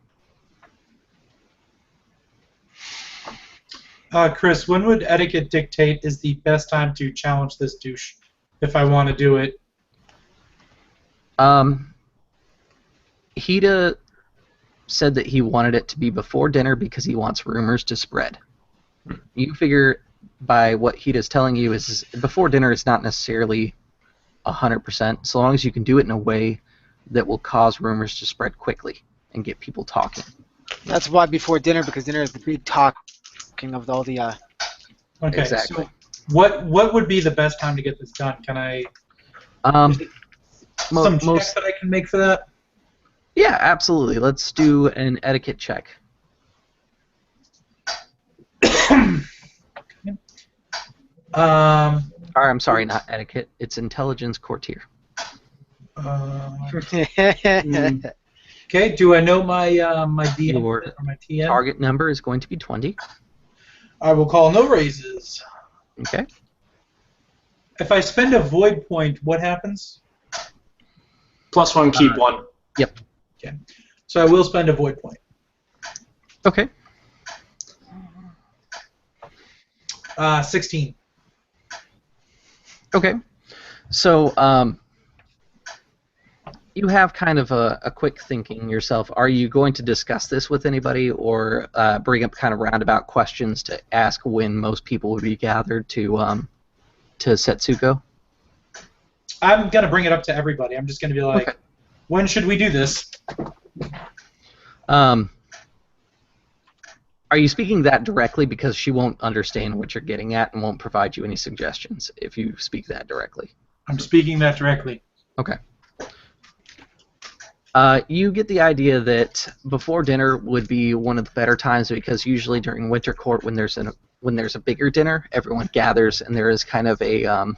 Chris, when would etiquette dictate is the best time to challenge this douche if I want to do it? Hida said that he wanted it to be before dinner because he wants rumors to spread. You figure by what Hida's telling you is before dinner is not necessarily 100%, so long as you can do it in a way that will cause rumors to spread quickly and get people talking. That's why before dinner, because dinner is the big talking of all the. Okay. Exactly. So what would be the best time to get this done? Can I? Some check that I can make for that? Yeah, absolutely. Let's do an etiquette check. Um, Or, I'm sorry, not etiquette. It's intelligence courtier. Okay, do I know my DM Your or my TM? target number is going to be 20. I will call no raises. Okay. If I spend a void point, what happens? +1, keep 1. Yep. Okay, so I will spend a void point. Okay. 16. Okay. So, you have kind of a quick thinking yourself. Are you going to discuss this with anybody, or bring up kind of roundabout questions to ask when most people would be gathered to Setsuko? I'm gonna bring it up to everybody. I'm just gonna be like, Okay. when should we do this? Are you speaking that directly, because she won't understand what you're getting at and won't provide you any suggestions if you speak that directly? I'm speaking that directly. Okay. You get the idea that before dinner would be one of the better times, because usually during Winter Court, when there's a bigger dinner, everyone gathers and there is kind of a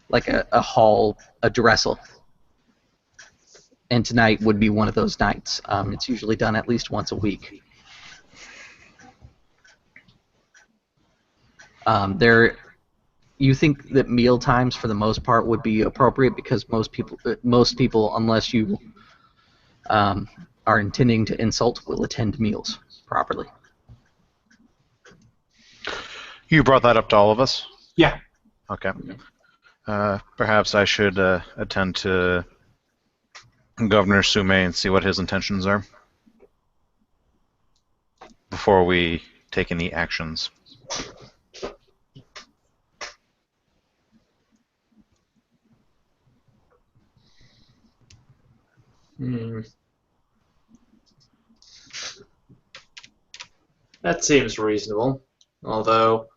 like a hall, a dressel. And tonight would be one of those nights. It's usually done at least once a week. You think that meal times for the most part would be appropriate, because most people, unless you are intending to insult, will attend meals properly. You brought that up to all of us? Yeah. Okay. Perhaps I should attend to Governor Sume and see what his intentions are before we take any actions. That seems reasonable. Although,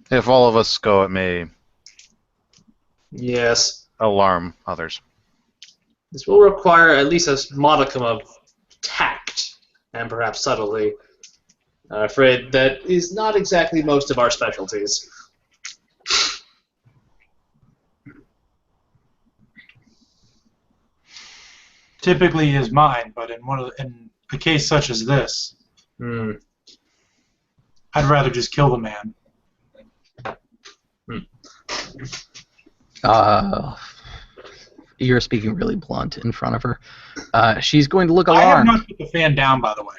If all of us go, it may yes, alarm others. this will require at least a modicum of tact and perhaps subtlety. I'm afraid that is not exactly most of our specialties. Typically is mine, but in a case such as this, I'd rather just kill the man. You're speaking really blunt in front of her. She's going to look I have alarmed. not put the fan down, by the way.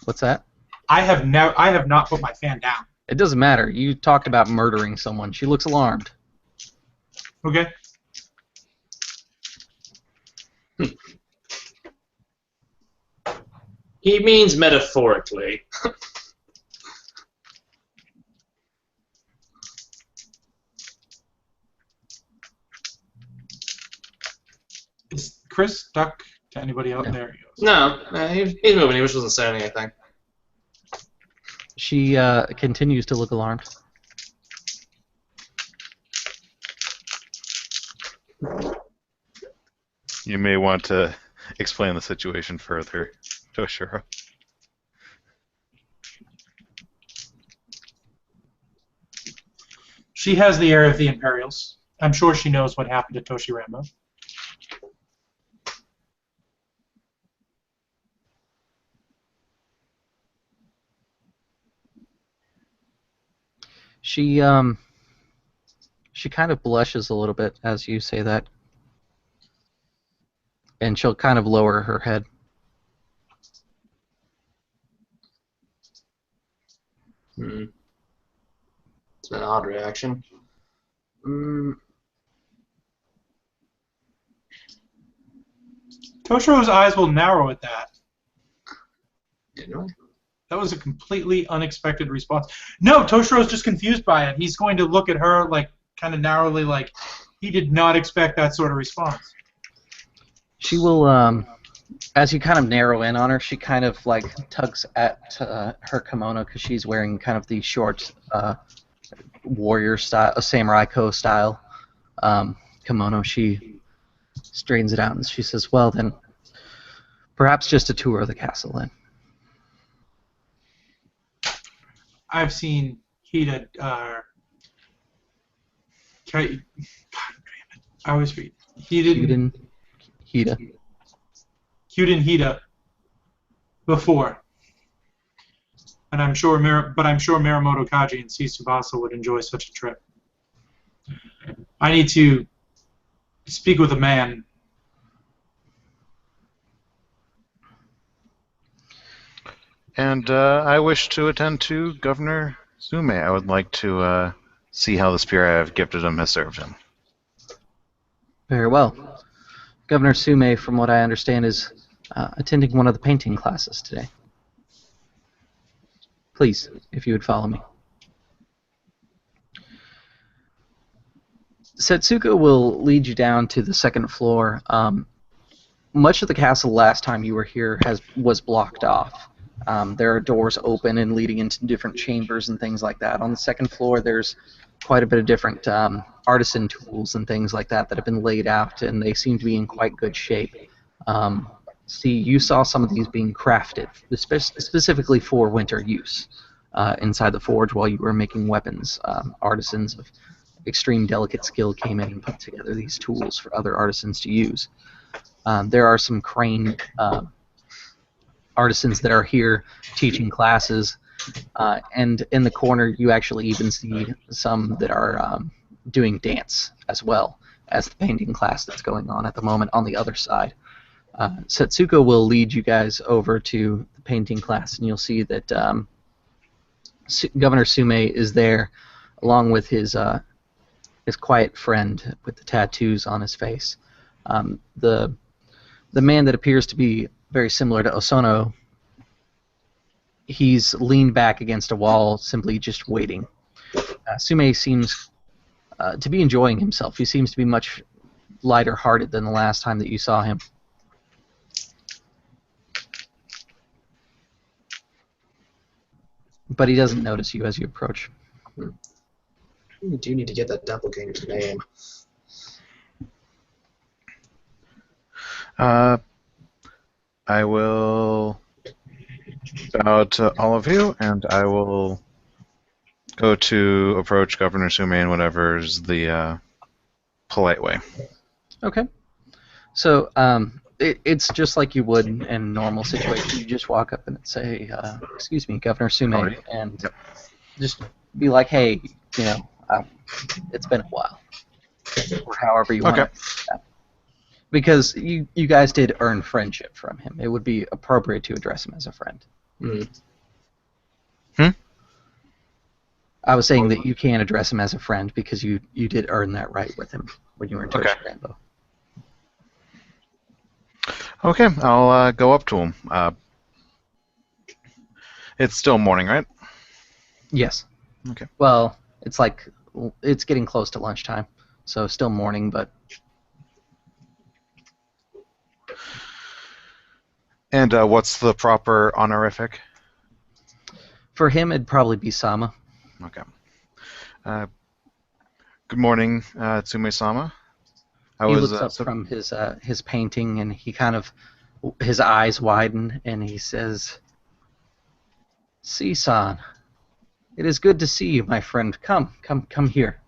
What's that? I have not put my fan down. It doesn't matter. You talked about murdering someone. She looks alarmed. Okay. He means metaphorically. Is Chris stuck to anybody out there? He goes. No, he's moving. He just wasn't saying anything. She continues to look alarmed. You may want to explain the situation further, Toshiro. She has the air of the Imperials. I'm sure she knows what happened to Toshi Rambo. She kind of blushes a little bit as you say that, and she'll kind of lower her head. It's an odd reaction. Toshiro's eyes will narrow at that. Anyway. That was a completely unexpected response. No, Toshiro's just confused by it. He's going to look at her like kind of narrowly, like he did not expect that sort of response. She will, as you kind of narrow in on her, she kind of like tugs at her kimono, because she's wearing kind of the short warrior style, samurai-ko style kimono. She straightens it out, and she says, "Well then, perhaps just a tour of the castle then." I've seen Hida. God damn it! I always forget. Kyuden Hida. Kyuden Hida before, and I'm sure Miramoto Kaji and C. Tsubasa would enjoy such a trip. I need to speak with a man. And I wish to attend to Governor Sume. I would like to see how the spear I have gifted him has served him. Very well. Governor Sume, from what I understand, is attending one of the painting classes today. Please, if you would follow me. Setsuko will lead you down to the second floor. Much of the castle last time you were here was blocked off. There are doors open and leading into different chambers and things like that. On the second floor, there's quite a bit of different artisan tools and things like that have been laid out, and they seem to be in quite good shape. See, you saw some of these being crafted, specifically for winter use, inside the forge while you were making weapons. Artisans of extreme delicate skill came in and put together these tools for other artisans to use. There are some crane artisans that are here teaching classes, and in the corner you actually even see some that are doing dance as well as the painting class that's going on at the moment on the other side. Setsuko will lead you guys over to the painting class, and you'll see that Governor Sume is there along with his quiet friend with the tattoos on his face. The man that appears to be very similar to Osono, he's leaned back against a wall, simply just waiting. Sume seems to be enjoying himself. He seems to be much lighter-hearted than the last time that you saw him. But he doesn't notice you as you approach. We do need to get that doppelganger's name. I will bow to all of you, and I will go to approach Governor Sume in whatever's the polite way. Okay. So it's just like you would in a normal situation. You just walk up and say, "Excuse me, Governor Sume," and just be like, "Hey, it's been a while," or however you want to. Because you guys did earn friendship from him. It would be appropriate to address him as a friend. I was saying that you can address him as a friend because you did earn that right with him when you were in Toshi Rambo. Okay, I'll go up to him. It's still morning, right? Yes. Okay. Well, it's getting close to lunchtime, so still morning, but... And what's the proper honorific? For him, it'd probably be Sama. Okay. Good morning, Tsume-sama. He looks up from his painting, and his eyes widen, and he says, "See-san, it is good to see you, my friend. Come here."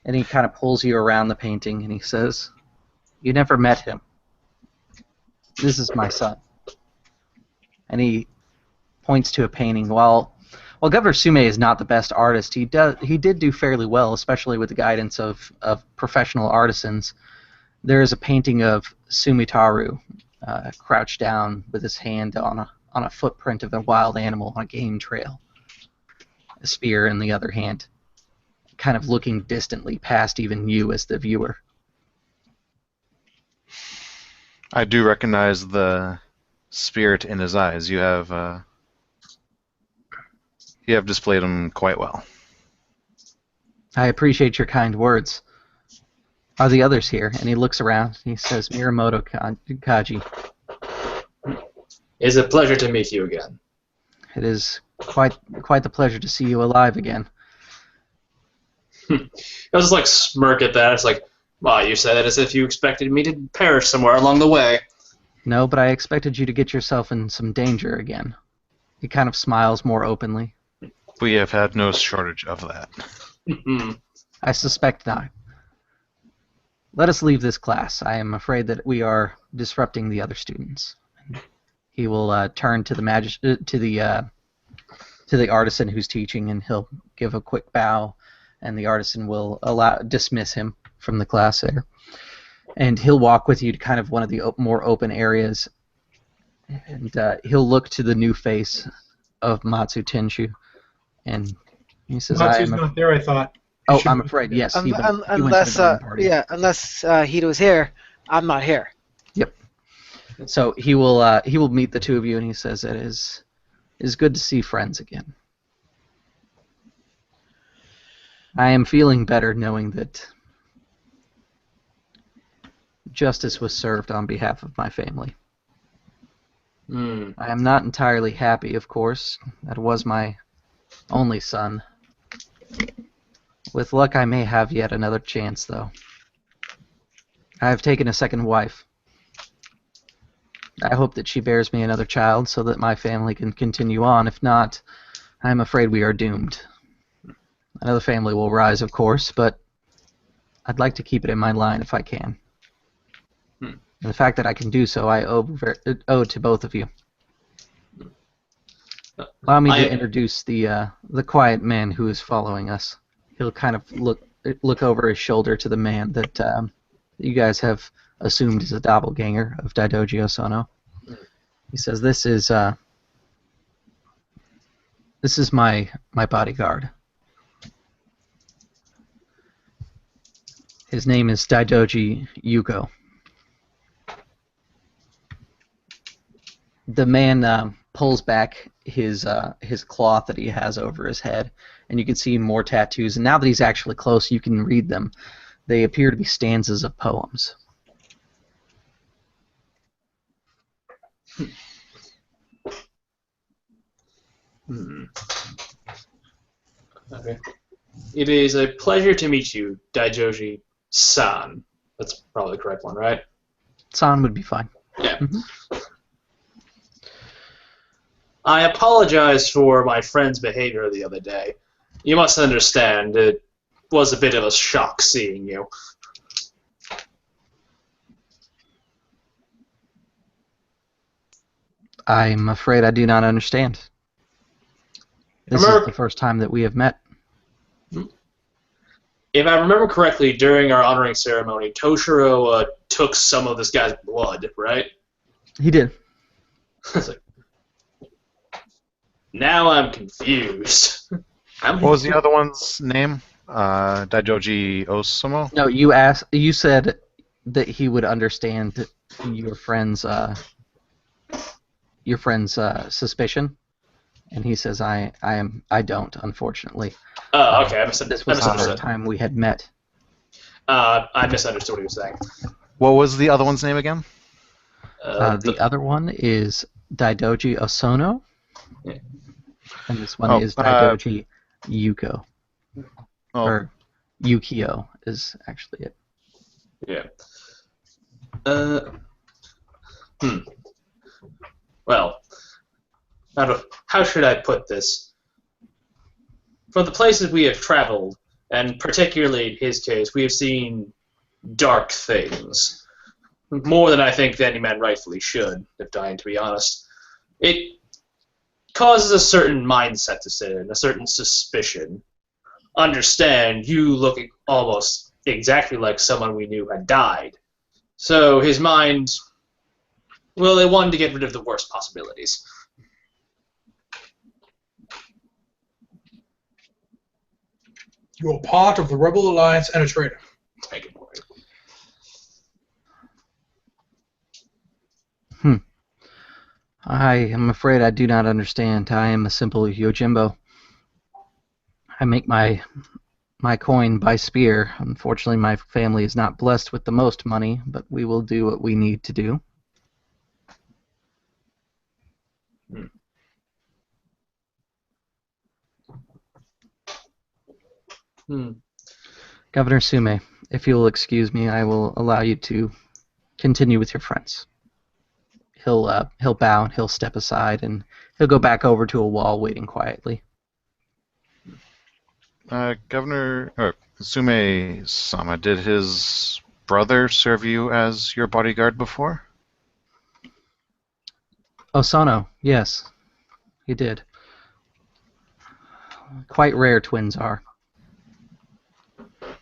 And he kind of pulls you around the painting, and he says, "You never met him. This is my son." And he points to a painting. While Governor Sume is not the best artist, he did do fairly well, especially with the guidance of professional artisans. There is a painting of Sumitaru crouched down with his hand on a footprint of a wild animal on a game trail, a spear in the other hand, kind of looking distantly past even you as the viewer. I do recognize the spirit in his eyes. You have displayed them quite well. I appreciate your kind words. Are the others here? And he looks around. And he says, "Miramoto Kaji." It's a pleasure to meet you again. It is quite the pleasure to see you alive again. I was just like smirk at that. It's like, Well, you said it as if you expected me to perish somewhere along the way. No, but I expected you to get yourself in some danger again. He kind of smiles more openly. We have had no shortage of that. I suspect not. Let us leave this class. I am afraid that we are disrupting the other students. He will turn to the artisan who's teaching, and he'll give a quick bow, and the artisan will dismiss him from the class there. And he'll walk with you to kind of one of the more open areas, and he'll look to the new face of Matsu Tenshu, and he says, Matsu's not there, I thought. Oh, I'm afraid, yes. He went to the garden party. Unless Hida here, I'm not here. Yep. So he will meet the two of you, and he says it is good to see friends again. I am feeling better knowing that justice was served on behalf of my family. I am not entirely happy, of course. That was my only son. With luck, I may have yet another chance, though. I have taken a second wife. I hope that she bears me another child so that my family can continue on. If not, I am afraid we are doomed. Another family will rise, of course, but I'd like to keep it in my line if I can. And the fact that I can do so, I owe to both of you. Allow me to introduce the quiet man who is following us. He'll kind of look over his shoulder to the man that you guys have assumed is a doppelganger of Daidoji Osono. He says, "This is my bodyguard. His name is Daidoji Yuko." The man pulls back his cloth that he has over his head, and you can see more tattoos. And now that he's actually close, you can read them. They appear to be stanzas of poems. Okay. It is a pleasure to meet you, Daijoji-san. That's probably the correct one, right? San would be fine. Yeah. I apologize for my friend's behavior the other day. You must understand, it was a bit of a shock seeing you. I'm afraid I do not understand. This is the first time that we have met. If I remember correctly, during our honoring ceremony, Toshiro took some of this guy's blood, right? He did. It's like, now I'm confused. What was the other one's name? Daijoji Osamu? No, you said that he would understand your friend's suspicion, and he says I don't, unfortunately. Oh, okay. This was the first time we had met. I misunderstood what he was saying. What was the other one's name again? The other one is Daidoji Osono, Yeah. and this one is Daidoji Yuko. Or Yukio is actually it. Yeah. Well, how should I put this? From the places we have traveled, and particularly in his case, we have seen dark things. More than I think any man rightfully should, if dying, to be honest. It causes a certain mindset to set in, a certain suspicion. Understand, you look almost exactly like someone we knew had died. So his mind, well, they wanted to get rid of the worst possibilities. You're part of the Rebel Alliance and a traitor. Take it away. I am afraid I do not understand. I am a simple Yojimbo. I make my coin by spear. Unfortunately, my family is not blessed with the most money, but we will do what we need to do. Governor Sume, If you'll excuse me, I will allow you to continue with your friends. He'll bow and he'll step aside and he'll go back over to a wall, waiting quietly. Governor, or Sume-sama, did his brother serve you as your bodyguard before? Osono, yes, he did. Quite rare twins are.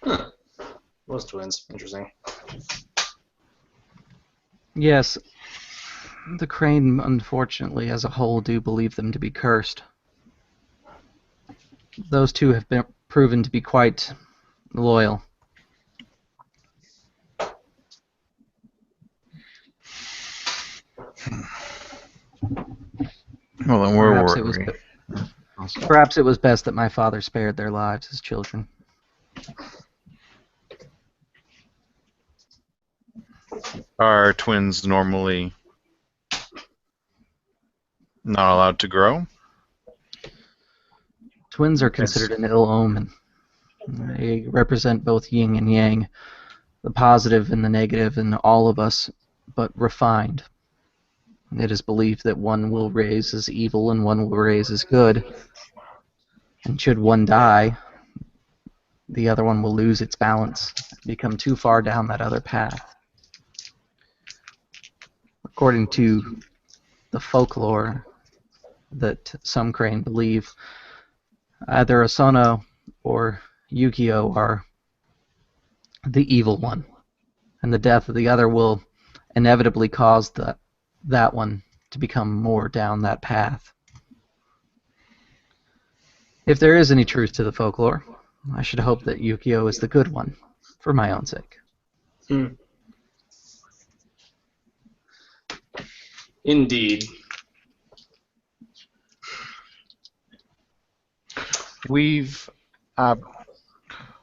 Huh. Those twins. Interesting. Yes, the Crane, unfortunately, as a whole, do believe them to be cursed. Those two have been proven to be quite loyal. Well, then where were we? Perhaps it was best that my father spared their lives as children. Are twins normally not allowed to grow? Twins are considered an ill omen. They represent both yin and yang, the positive and the negative in all of us, but refined. It is believed that one will raise as evil and one will raise as good. And should one die, the other one will lose its balance, become too far down that other path. According to the folklore that some Crane believe, either Osono or Yukio are the evil one, and the death of the other will inevitably cause that one to become more down that path. If there is any truth to the folklore, I should hope that Yukio is the good one, for my own sake. Indeed. We've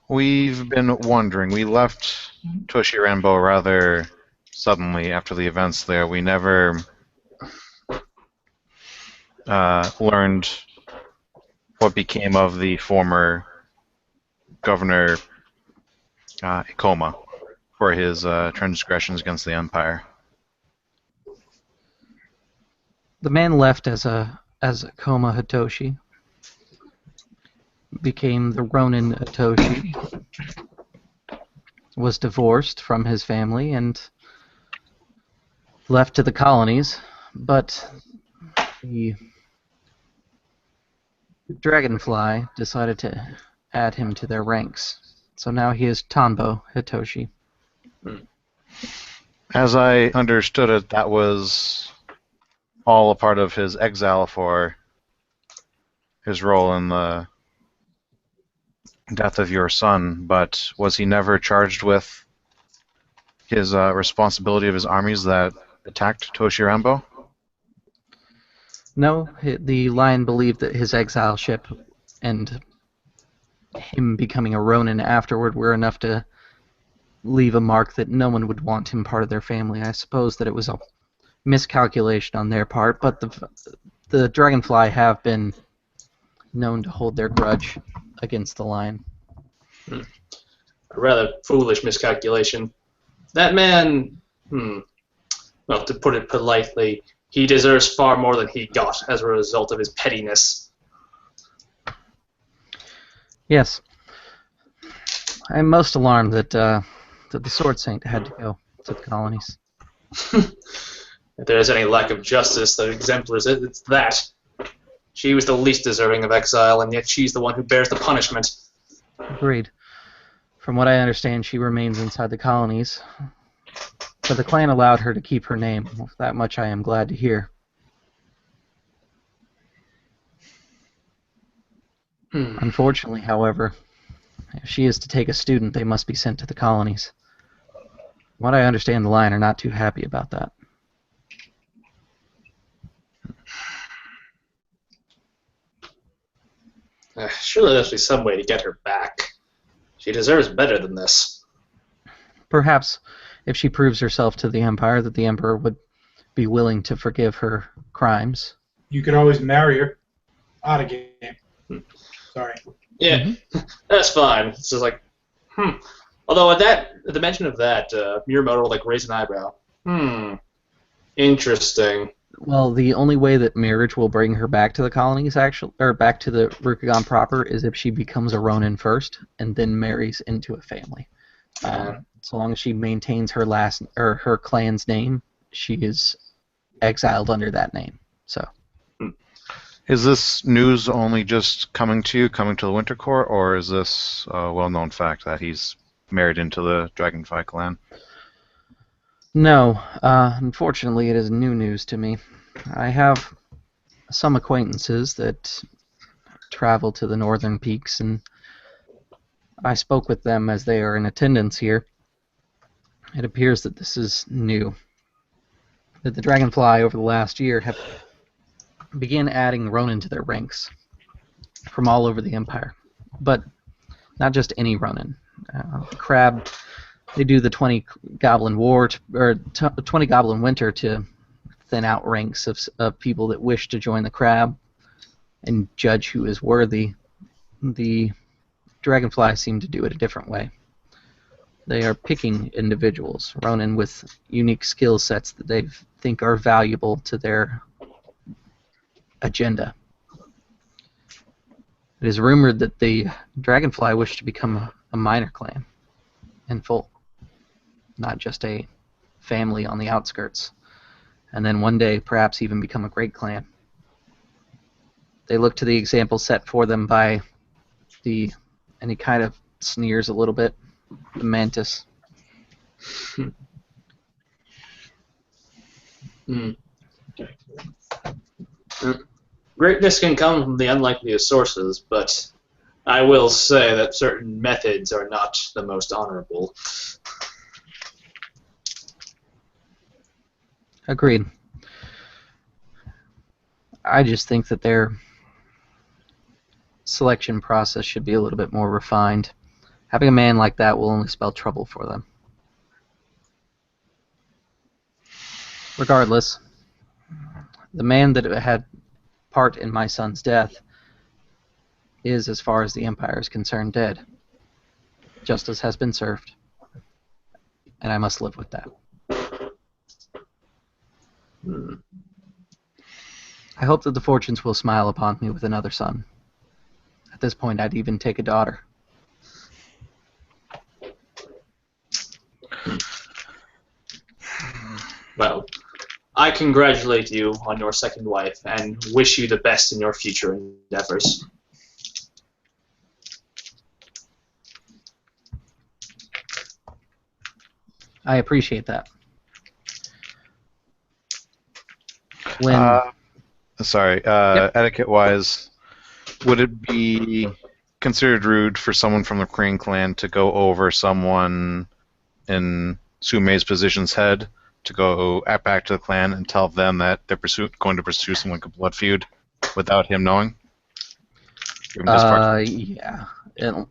been wondering. We left Toshirambo rather suddenly after the events there. We never learned what became of the former Governor Ikoma for his transgressions against the Empire. The man left as Koma Hitoshi, became the Ronin Hitoshi, was divorced from his family and left to the colonies, but the Dragonfly decided to add him to their ranks. So now he is Tanbo Hitoshi. As I understood it, that was all a part of his exile for his role in the death of your son, but was he never charged with his responsibility of his armies that attacked Toshirambo? No, the Lion believed that his exile ship and him becoming a Ronin afterward were enough to leave a mark that no one would want him part of their family. I suppose that it was a miscalculation on their part, but the Dragonfly have been known to hold their grudge against the Lion. A rather foolish miscalculation. That man, well, to put it politely, he deserves far more than he got as a result of his pettiness. Yes. I'm most alarmed that the Sword Saint had to go to the colonies. If there is any lack of justice that exemplars it, it's that. She was the least deserving of exile, and yet she's the one who bears the punishment. Agreed. From what I understand, she remains inside the colonies. But the clan allowed her to keep her name. That much I am glad to hear. Unfortunately, however, if she is to take a student, they must be sent to the colonies. From what I understand, the Lion are not too happy about that. Surely there must be some way to get her back. She deserves better than this. Perhaps, if she proves herself to the Empire, that the Emperor would be willing to forgive her crimes. You could always marry her. Out of game. Sorry. Yeah, that's fine. It's just like, Although at the mention of that, Miyamoto will like raise an eyebrow. Interesting. Well, the only way that marriage will bring her back to the colonies, actually, or back to the Rukugan proper, is if she becomes a Ronin first and then marries into a family. So long as she maintains her her clan's name, she is exiled under that name. So. Is this news only just coming to the Winter Court, or is this a well-known fact that he's married into the Dragonfly clan? No, unfortunately, it is new news to me. I have some acquaintances that travel to the northern peaks, and I spoke with them as they are in attendance here. It appears that this is new. That the Dragonfly over the last year have began adding Ronin to their ranks from all over the Empire. But not just any Ronin. Crab, they do the 20 Goblin War, 20 Goblin Winter to thin out ranks of people that wish to join the Crab and judge who is worthy. The Dragonfly seem to do it a different way. They are picking individuals, Ronin with unique skill sets that they think are valuable to their agenda. It is rumored that the Dragonfly wish to become a minor clan in full, not just a family on the outskirts, and then one day perhaps even become a great clan. They look to the example set for them by and he kind of sneers a little bit, the Mantis. Greatness can come from the unlikeliest sources, but I will say that certain methods are not the most honorable. Agreed. I just think that their selection process should be a little bit more refined. Having a man like that will only spell trouble for them. Regardless, the man that had part in my son's death is, as far as the Empire is concerned, dead. Justice has been served, and I must live with that. I hope that the fortunes will smile upon me with another son. At this point, I'd even take a daughter. Well, I congratulate you on your second wife and wish you the best in your future endeavors. I appreciate that. When Sorry, etiquette-wise, would it be considered rude for someone from the Crane clan to go over someone in Sumei's position's head to go back to the clan and tell them that they're going to pursue someone like a blood feud without him knowing? Yeah.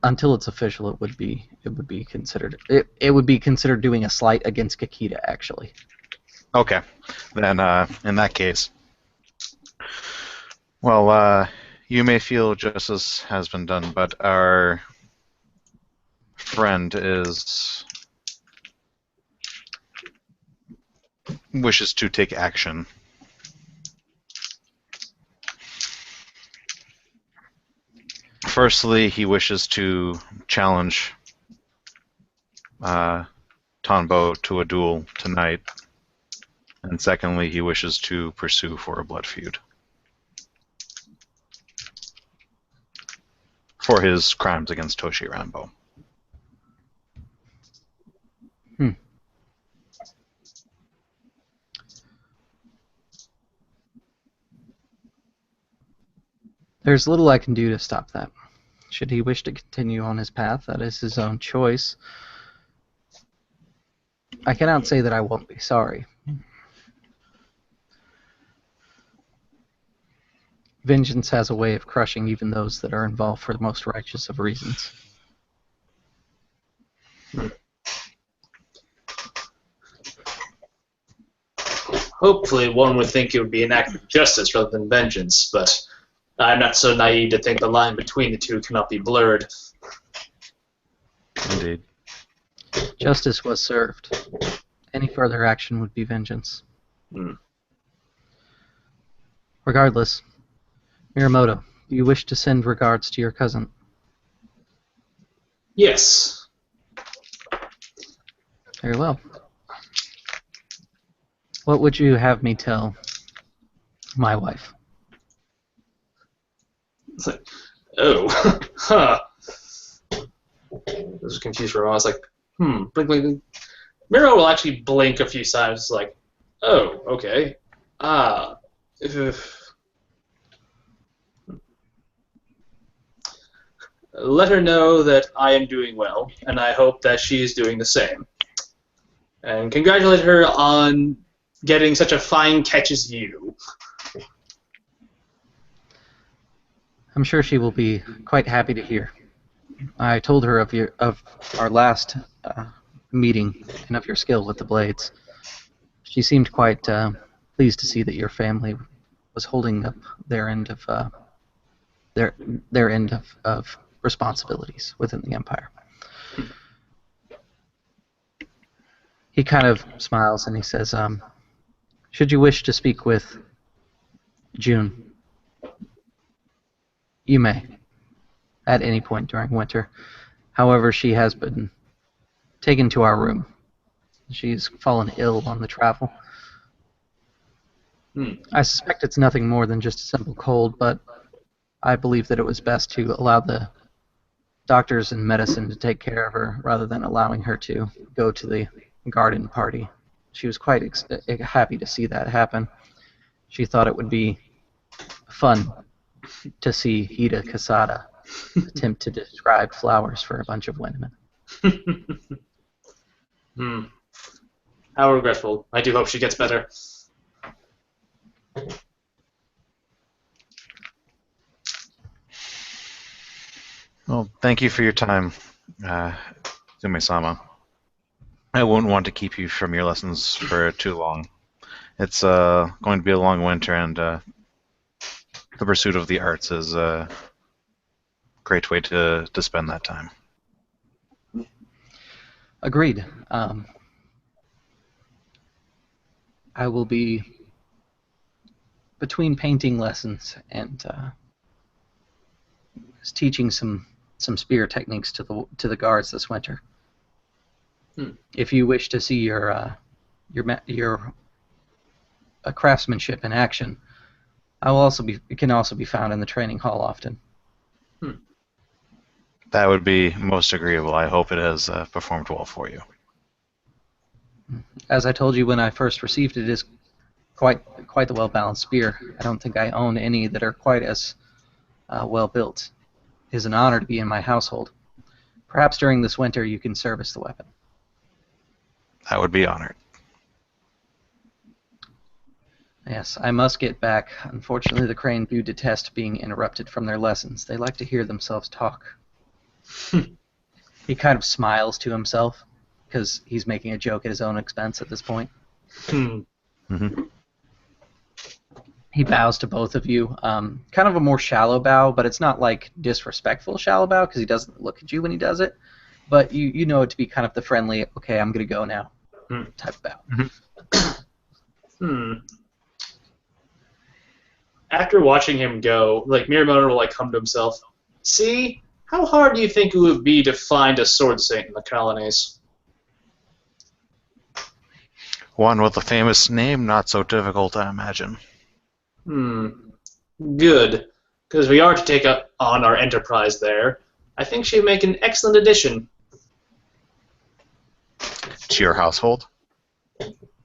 Until it's official, it would be considered doing a slight against Kakita, actually. Okay, then in that case, well, you may feel justice has been done, but our friend wishes to take action. Firstly, he wishes to challenge Tonbo to a duel tonight. And secondly, he wishes to pursue for a blood feud. For his crimes against Toshi Rambo. There's little I can do to stop that. Should he wish to continue on his path, that is his own choice. I cannot say that I won't be sorry. Vengeance has a way of crushing even those that are involved for the most righteous of reasons. Hopefully, one would think it would be an act of justice rather than vengeance, but I'm not so naive to think the line between the two cannot be blurred. Indeed. Justice was served. Any further action would be vengeance. Regardless, Miramoto, do you wish to send regards to your cousin? Yes. Very well. What would you have me tell my wife? It's like, oh, huh. I was confused for a while. I was like, blink, blink, blink. Miro will actually blink a few times, like, oh, okay. Let her know that I am doing well, and I hope that she is doing the same. And congratulate her on getting such a fine catch as you. I'm sure she will be quite happy to hear. I told her of our last meeting and of your skill with the blades. She seemed quite pleased to see that your family was holding up their end of their end of responsibilities within the Empire. He kind of smiles and he says, should you wish to speak with June, you may, at any point during winter. However, she has been taken to our room. She's fallen ill on the travel. I suspect it's nothing more than just a simple cold, but I believe that it was best to allow the doctors and medicine to take care of her rather than allowing her to go to the garden party. She was quite happy to see that happen. She thought it would be fun to see Hida Kasada attempt to describe flowers for a bunch of women. How regretful. I do hope she gets better. Well, thank you for your time, Zume-sama. I wouldn't want to keep you from your lessons for too long. It's going to be a long winter, and the pursuit of the arts is a great way to spend that time. Agreed. I will be between painting lessons and teaching some spear techniques to the guards this winter. If you wish to see your craftsmanship in action, it can also be found in the training hall often. That would be most agreeable. I hope it has performed well for you. As I told you when I first received it, it is quite the well-balanced spear. I don't think I own any that are quite as well-built. It is an honor to be in my household. Perhaps during this winter you can service the weapon. I would be honored. Yes, I must get back. Unfortunately, the Crane do detest being interrupted from their lessons. They like to hear themselves talk. He kind of smiles to himself because he's making a joke at his own expense at this point. He bows to both of you. Kind of a more shallow bow, but it's not like disrespectful shallow bow because he doesn't look at you when he does it. But you know it to be kind of the friendly, okay, I'm going to go now type of bow. After watching him go, like Miyamoto will like come to himself. See, how hard do you think it would be to find a sword saint in the colonies? One with a famous name, not so difficult, I imagine. Good, because we are to take up on our enterprise there. I think she'd make an excellent addition. To your household?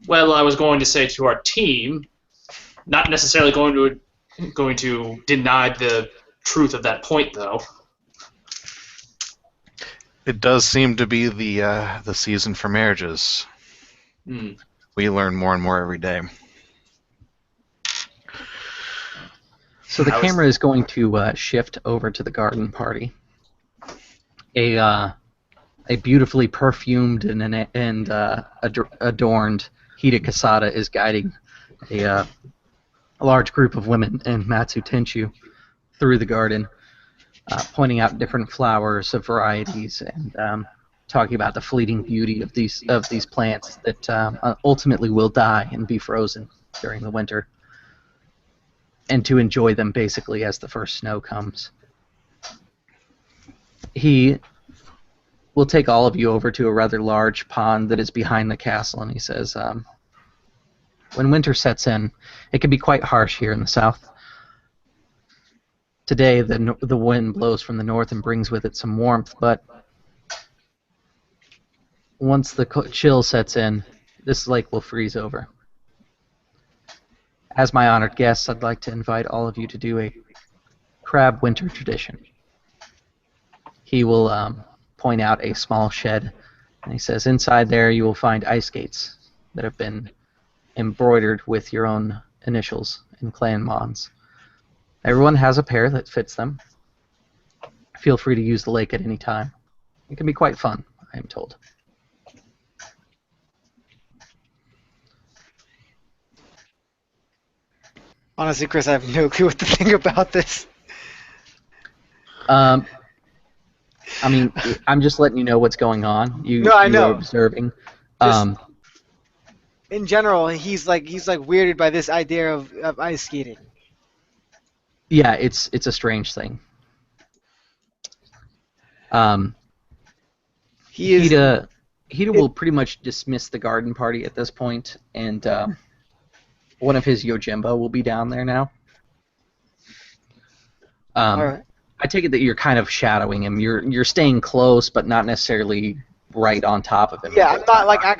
Well, I was going to say to our team, not necessarily going to deny the truth of that point, though. It does seem to be the season for marriages. We learn more and more every day. So the camera is going to shift over to the garden party. A beautifully perfumed and adorned Hida Kasada is guiding a large group of women and Matsu Tenchu through the garden, pointing out different flowers of varieties and talking about the fleeting beauty of these plants that ultimately will die and be frozen during the winter, and to enjoy them basically as the first snow comes. He will take all of you over to a rather large pond that is behind the castle, and he says, when winter sets in, it can be quite harsh here in the south. Today, the wind blows from the north and brings with it some warmth, but once the chill sets in, this lake will freeze over. As my honored guests, I'd like to invite all of you to do a crab winter tradition. He will point out a small shed, and he says, inside there you will find ice skates that have been embroidered with your own initials and clan mons. Everyone has a pair that fits them. Feel free to use the lake at any time. It can be quite fun, I am told. Honestly, Chris, I have no clue what to think about this. I mean, I'm just letting you know what's going on. No, I know. Are observing. In general, he's like weirded by this idea of ice skating. Yeah, it's a strange thing. Hida will pretty much dismiss the garden party at this point, and one of his Yojimbo will be down there now. All right. I take it that you're kind of shadowing him. You're staying close, but not necessarily right on top of him. Yeah,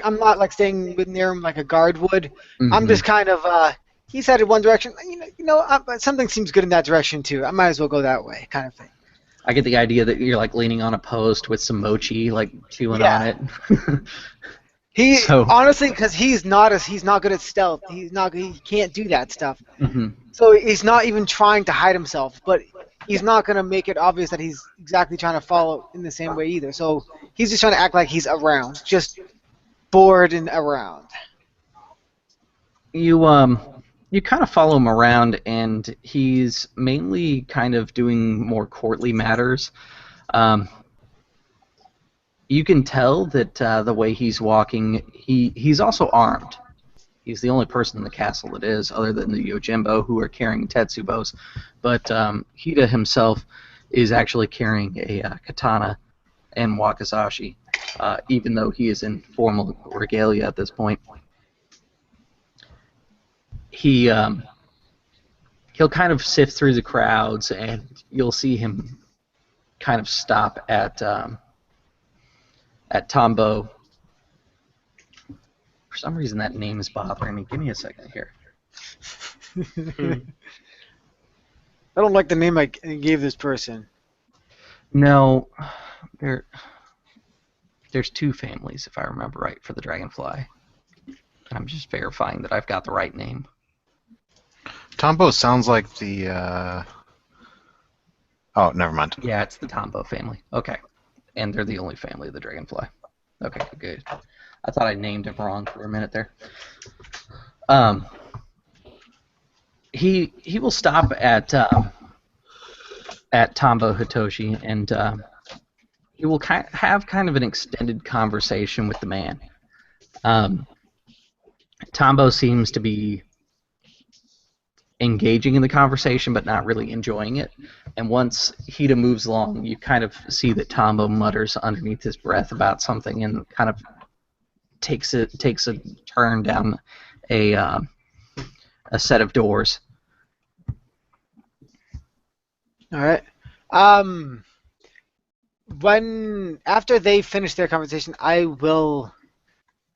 I'm not like staying near him like a guard would. Mm-hmm. I'm just kind of he's headed one direction. Something seems good in that direction too. I might as well go that way, kind of thing. I get the idea that you're like leaning on a post with some mochi, like chewing on it. Honestly, because he's not good at stealth. He can't do that stuff. Mm-hmm. So he's not even trying to hide himself, but he's not gonna make it obvious that he's exactly trying to follow in the same way either. So he's just trying to act like he's around, just bored and around. You kind of follow him around, and he's mainly kind of doing more courtly matters. You can tell that the way he's walking, he's also armed. He's the only person in the castle that is, other than the Yojimbo, who are carrying Tetsubos. But Hida himself is actually carrying a katana and wakizashi, even though he is in formal regalia at this point. He'll kind of sift through the crowds, and you'll see him kind of stop at Tombo. For some reason, that name is bothering me. Give me a second here. I don't like the name I gave this person. No, there's two families, if I remember right, for the dragonfly. I'm just verifying that I've got the right name. Tombo sounds like the. Oh, never mind. Yeah, it's the Tombo family. Okay, and they're the only family of the dragonfly. Okay, good. I thought I named him wrong for a minute there. He will stop at Tombo Hitoshi, and he will have kind of an extended conversation with the man. Tombo seems to be engaging in the conversation, but not really enjoying it. And once Hida moves along, you kind of see that Tombo mutters underneath his breath about something, and kind of takes a turn down a set of doors. All right. After they finish their conversation, I will,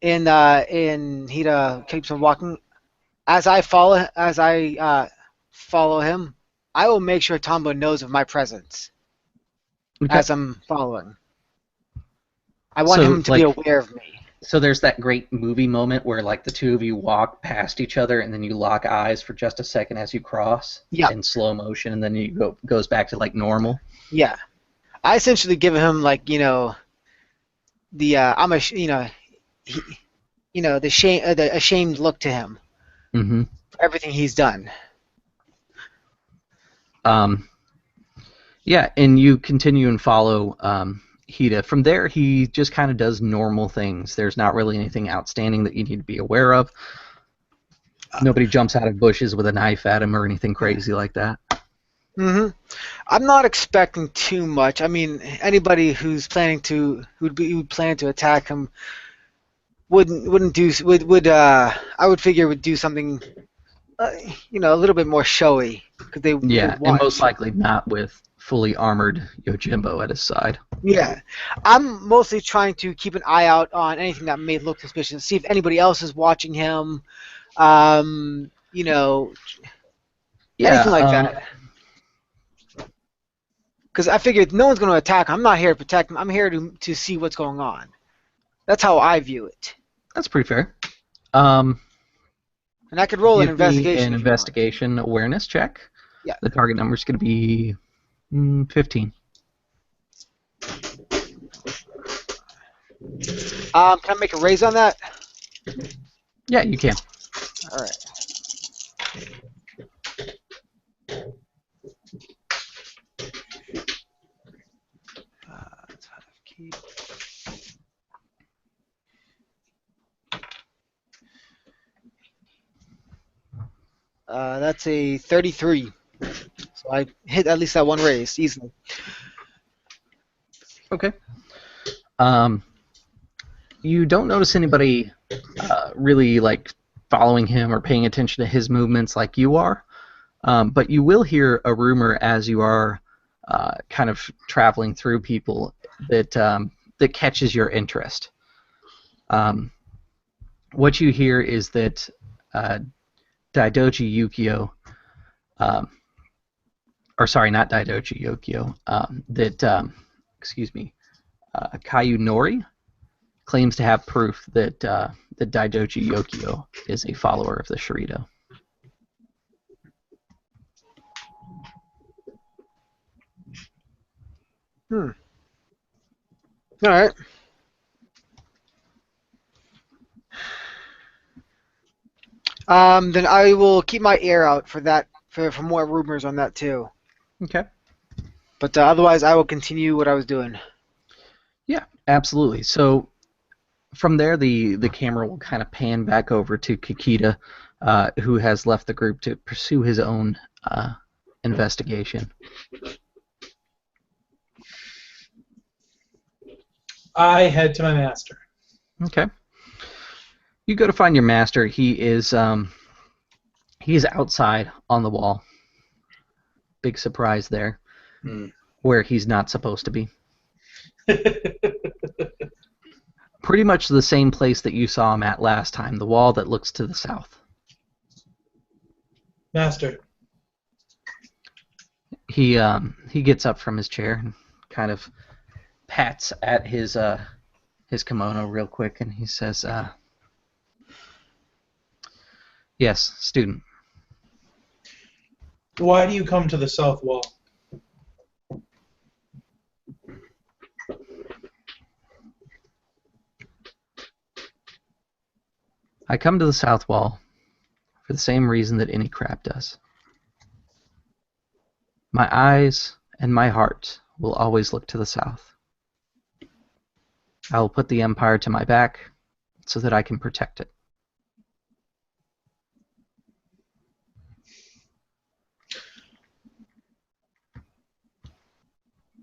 in Hida keeps on walking. As I follow him, I will make sure Tombo knows of my presence as I'm following. I want him to be aware of me. So there's that great movie moment where like the two of you walk past each other, and then you lock eyes for just a second as you cross in slow motion, and then you goes back to like normal. Yeah, I essentially give him like the the ashamed look to him. Mm-hmm. For everything he's done. Yeah, and you continue and follow Hida. From there, he just kind of does normal things. There's not really anything outstanding that you need to be aware of. Nobody jumps out of bushes with a knife at him or anything crazy like that. Hmm. I'm not expecting too much. I mean, anybody who's planning to who'd plan to attack him wouldn't do would I would figure would do something a little bit more showy because they Yeah, would and watch. most likely not with fully armored Yojimbo at his side. Yeah, I'm mostly trying to keep an eye out on anything that may look suspicious. See if anybody else is watching him. You know, anything like that. Because I figured no one's going to attack him. I'm not here to protect him. I'm here to see what's going on. That's how I view it. That's pretty fair. And I could roll an Give me investigation. an if you want. investigation awareness check. Yeah. The target number is going to be 15. Can I make a raise on that? Yeah, you can. All right. Let's have keep. That's a 33. So I hit at least that one raise easily. Okay. You don't notice anybody really like following him or paying attention to his movements like you are, but you will hear a rumor as you are kind of traveling through people that that catches your interest. What you hear is that Daidoji Yukio, or sorry, not Daidoji Yukio, Kayu Nori claims to have proof that that Daidoji Yukio is a follower of the Shirito. All right. Then I will keep my ear out for that for more rumors on that too. Okay. But otherwise, I will continue what I was doing. Yeah, absolutely. So from there, the camera will kind of pan back over to Kikita, who has left the group to pursue his own investigation. I head to my master. Okay. You go to find your master. He is outside on the wall. Big surprise there, where he's not supposed to be. Pretty much the same place that you saw him at last time, the wall that looks to the south. Master. He gets up from his chair and kind of pats at his kimono real quick, and he says, "Yes, student. Why do you come to the south wall? I come to the south wall for the same reason that any crab does. My eyes and my heart will always look to the south. I will put the Empire to my back so that I can protect it."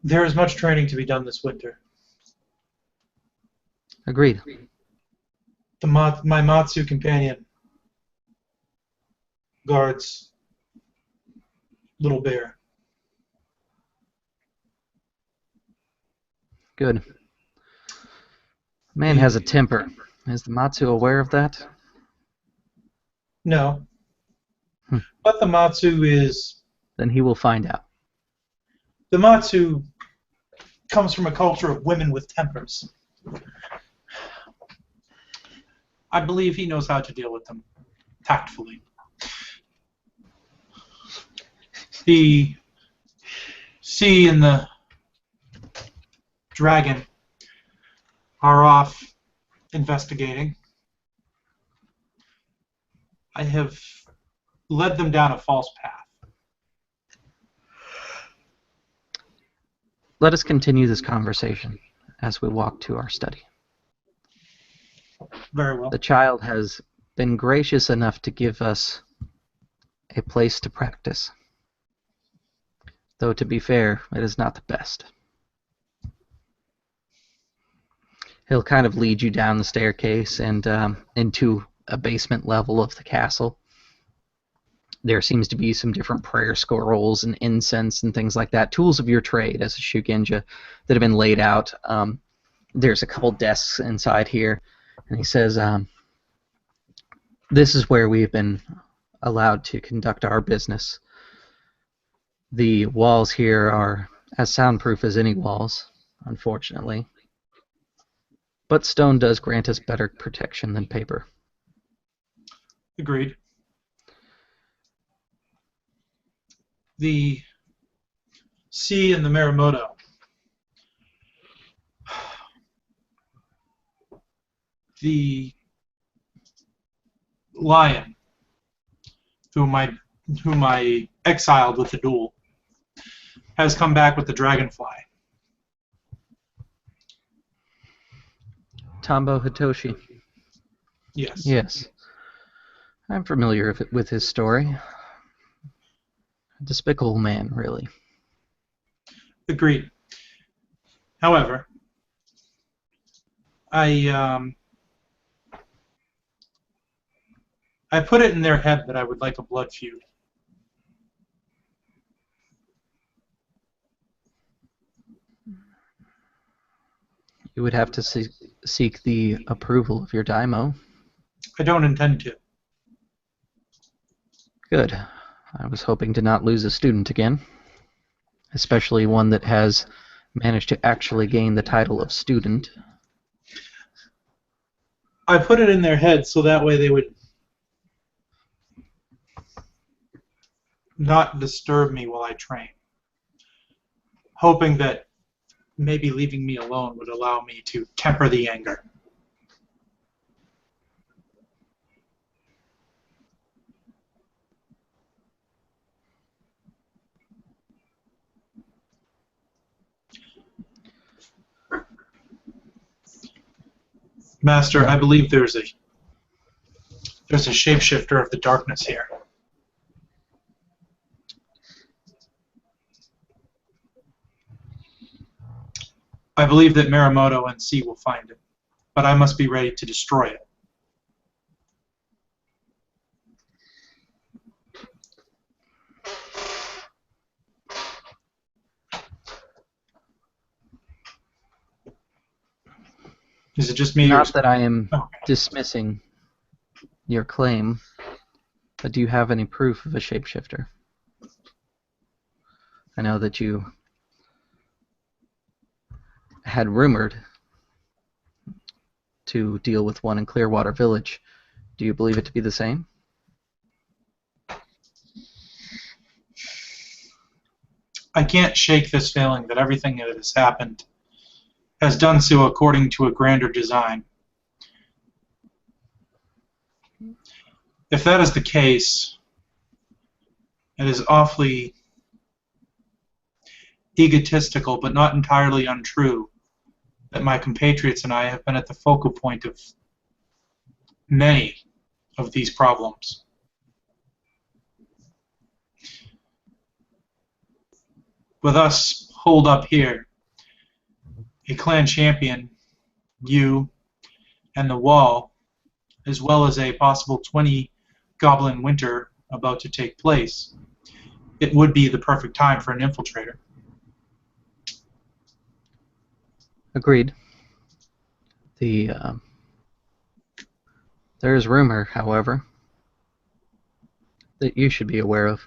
There is much training to be done this winter. Agreed. My Matsu companion guards Little Bear. Good. Man has a temper. Is the Matsu aware of that? No. But the Matsu is... Then he will find out. The Matsu comes from a culture of women with tempers. I believe he knows how to deal with them tactfully. The sea and the dragon are off investigating. I have led them down a false path. Let us continue this conversation as we walk to our study. Very well. The child has been gracious enough to give us a place to practice. Though, to be fair, it is not the best. He'll kind of lead you down the staircase and into a basement level of the castle. There seems to be some different prayer scrolls and incense and things like that, tools of your trade as a Shugenja that have been laid out. There's a couple desks inside here, and he says, this is where we've been allowed to conduct our business. The walls here are as soundproof as any walls, unfortunately. But stone does grant us better protection than paper. Agreed. The sea and the Marimoto. The lion, whom I exiled with the duel, has come back with the dragonfly. Tambo Hitoshi. Yes. Yes. I'm familiar with his story. A despicable man, really. Agreed. However, I put it in their head that I would like a blood feud. You would have to seek the approval of your daimyo. I don't intend to. Good. I was hoping to not lose a student again, especially one that has managed to actually gain the title of student. I put it in their head so that way they would not disturb me while I train, hoping that maybe leaving me alone would allow me to temper the anger. Master, I believe there's a shapeshifter of the darkness here. I believe that Marimoto and C will find it, but I must be ready to destroy it. Is it just me? Not that I am Okay. dismissing your claim, but do you have any proof of a shapeshifter? I know that you had rumored to deal with one in Clearwater Village. Do you believe it to be the same? I can't shake this feeling that everything that has happened has done so according to a grander design. If that is the case, it is awfully egotistical, but not entirely untrue, that my compatriots and I have been at the focal point of many of these problems. With us holed up here, a clan champion, you, and the wall, as well as a possible 20 goblin winter about to take place, it would be the perfect time for an infiltrator. Agreed. There is rumor, however, that you should be aware of.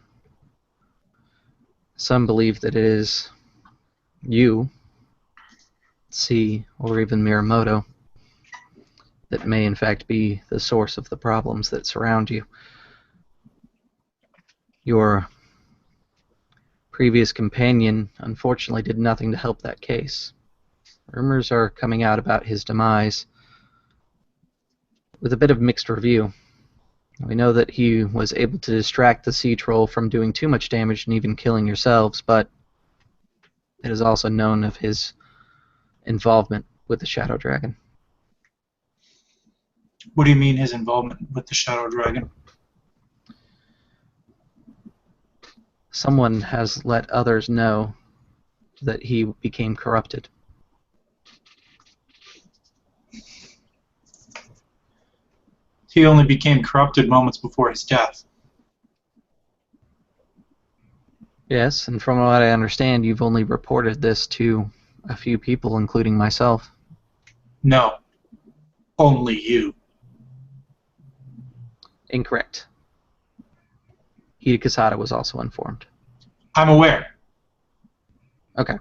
Some believe that it is you, C, or even Miramoto, that may in fact be the source of the problems that surround you. Your previous companion unfortunately did nothing to help that case. Rumors are coming out about his demise with a bit of mixed review. We know that he was able to distract the sea troll from doing too much damage and even killing yourselves, but it is also known of his involvement with the Shadow Dragon. What do you mean his involvement with the Shadow Dragon? Someone has let others know that he became corrupted. He only became corrupted moments before his death. Yes, and from what I understand, you've only reported this to a few people, including myself. No. Only you. Incorrect. Hida Kasada was also informed. I'm aware. Okay.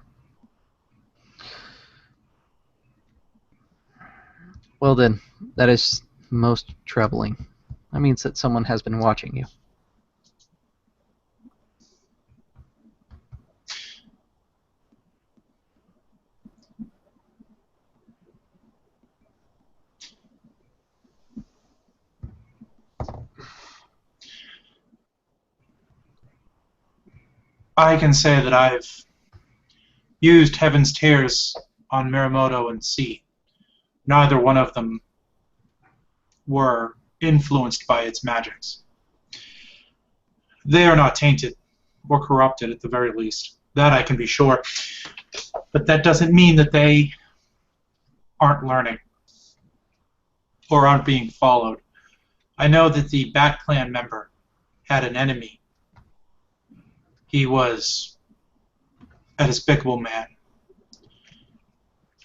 Well then, that is most troubling. That means that someone has been watching you. I can say that I've used Heaven's Tears on Miramoto and C. Neither one of them were influenced by its magics. They are not tainted or corrupted at the very least. That I can be sure. But that doesn't mean that they aren't learning or aren't being followed. I know that the Bat Clan member had an enemy. He was a despicable man.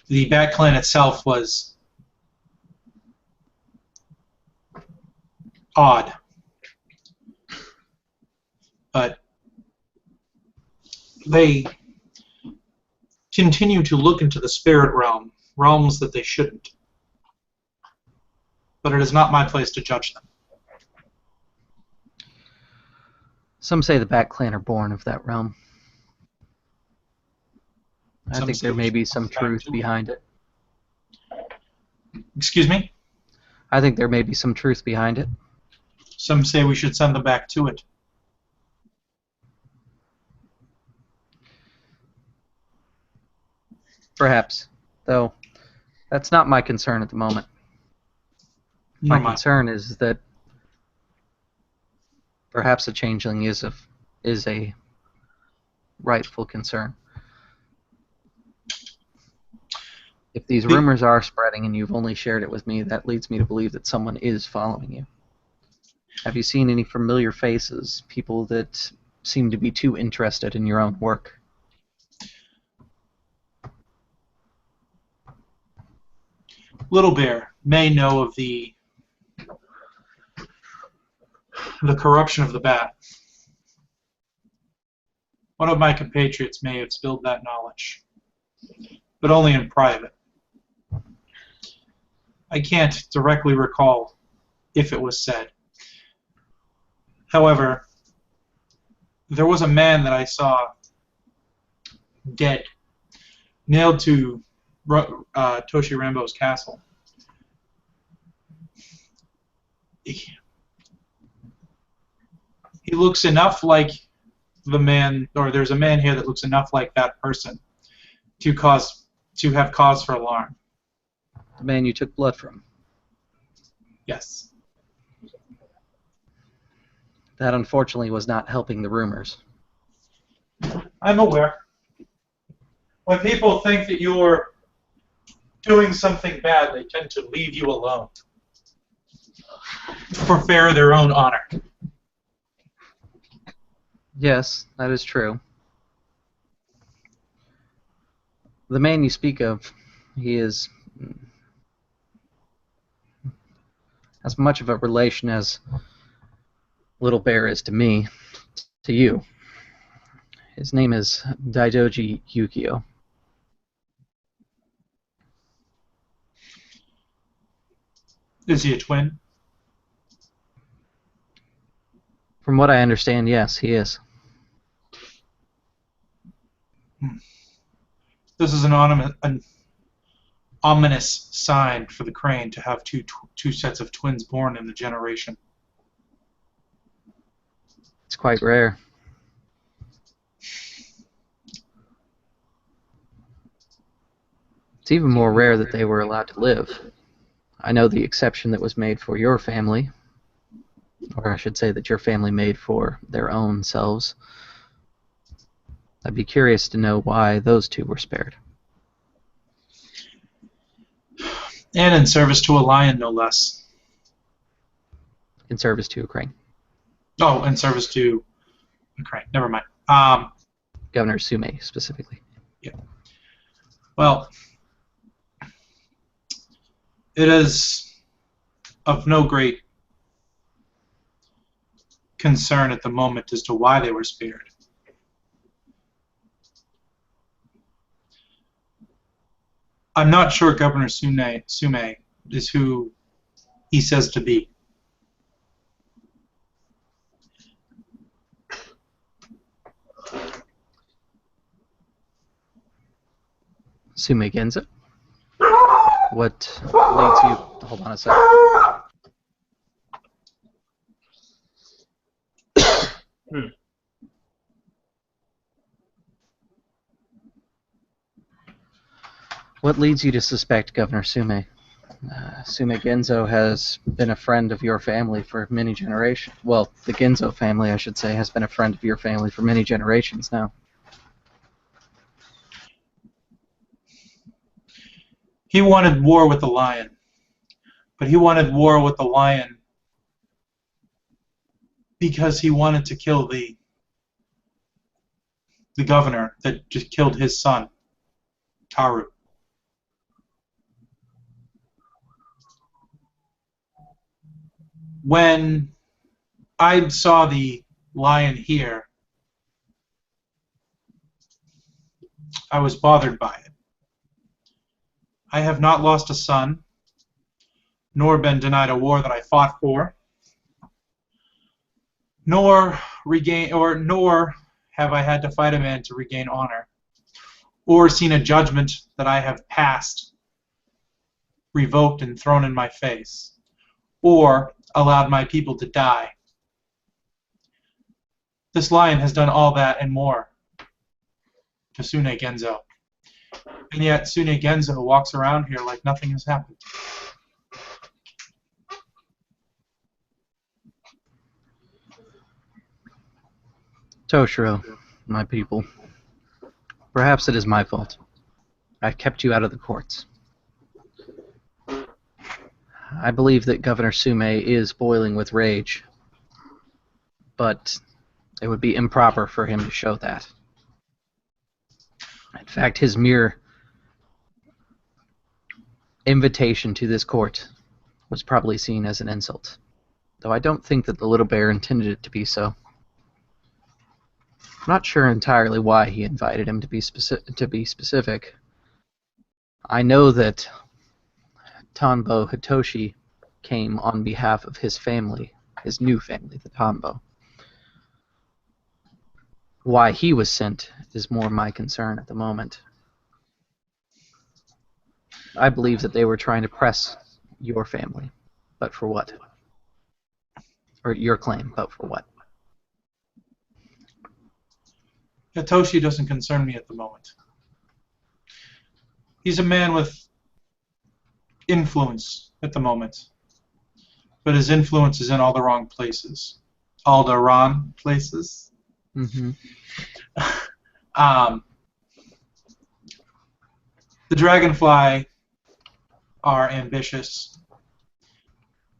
The Bat Clan itself was odd. But they continue to look into the spirit realm, realms that they shouldn't. But it is not my place to judge them. Some say the Bat Clan are born of that realm. I Some think say there we may should be send some them back truth to it. behind it. Excuse me? I think there may be some truth behind it. Some say we should send them back to it. Perhaps. Though, that's not my concern at the moment. My Nor mine. concern is that perhaps a changeling is a rightful concern. If these rumors are spreading and you've only shared it with me, that leads me to believe that someone is following you. Have you seen any familiar faces, people that seem to be too interested in your own work? Little Bear may know of the corruption of the bat. One of my compatriots may have spilled that knowledge, but only in private. I can't directly recall if it was said. However, there was a man that I saw dead, nailed to Toshi Rambo's castle. He looks enough like the man, or there's a man here that looks enough like that person to have cause for alarm. The man you took blood from. Yes. That unfortunately was not helping the rumors. I'm aware. When people think that you're doing something bad, they tend to leave you alone for fear of their own honor. Yes, that is true. The man you speak of, he is as much of a relation as Little Bear is to me, to you. His name is Daidoji Yukio. Is he a twin? From what I understand, yes, he is. This is an ominous sign for the crane to have two sets of twins born in the generation. It's quite rare. It's even more rare that they were allowed to live. I know the exception that was made for your family, or I should say that your family made for their own selves. I'd be curious to know why those two were spared. And in service to a lion, no less. In service to Ukraine. Oh, in service to Ukraine. Never mind. Governor Sume, specifically. Yeah. Well, it is of no great concern at the moment as to why they were spared. I'm not sure Governor Sume is who he says to be. Sume Genzo? What leads you... Hold on a second. What leads you to suspect Governor Sume? Sume Genzo has been a friend of your family for many generations. Well, the Genzo family, I should say, has been a friend of your family for many generations now. He wanted war with the lion, but he wanted war with the lion because he wanted to kill the governor that just killed his son, Taru. When I saw the lion here, I was bothered by it. I have not lost a son, nor been denied a war that I fought for, nor have I had to fight a man to regain honor, or seen a judgment that I have passed revoked and thrown in my face, or allowed my people to die. This lion has done all that and more to Sune Genzo. And yet Sune Genzo walks around here like nothing has happened. Toshiro, my people, perhaps it is my fault. I kept you out of the courts. I believe that Governor Sume is boiling with rage, but it would be improper for him to show that. In fact, his mere invitation to this court was probably seen as an insult, though I don't think that the little bear intended it to be so. I'm not sure entirely why he invited him to be specific. I know that Tanbo Hitoshi came on behalf of his family, his new family, the Tanbo. Why he was sent is more my concern at the moment. I believe that they were trying to press your family, but for what? Or your claim, but for what? Hitoshi doesn't concern me at the moment. He's a man with influence at the moment, but his influence is in all the wrong places. All the wrong places. Mm-hmm. The Dragonfly are ambitious.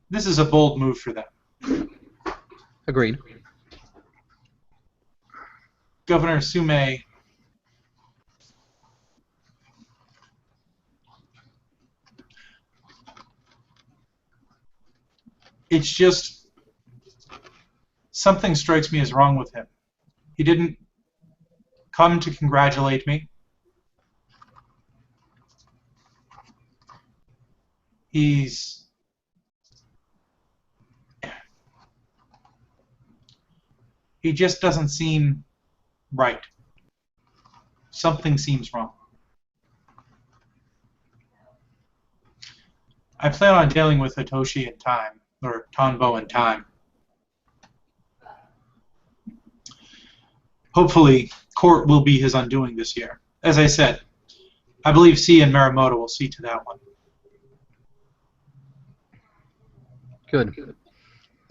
This is a bold move for them. Agreed. Governor Sume it's just something strikes me as wrong with him. He didn't come to congratulate me. He just doesn't seem right. Something seems wrong. I plan on dealing with Hitoshi in time, or Tanbo in time. Hopefully, court will be his undoing this year. As I said, I believe C and Marimoto will see to that one. Good.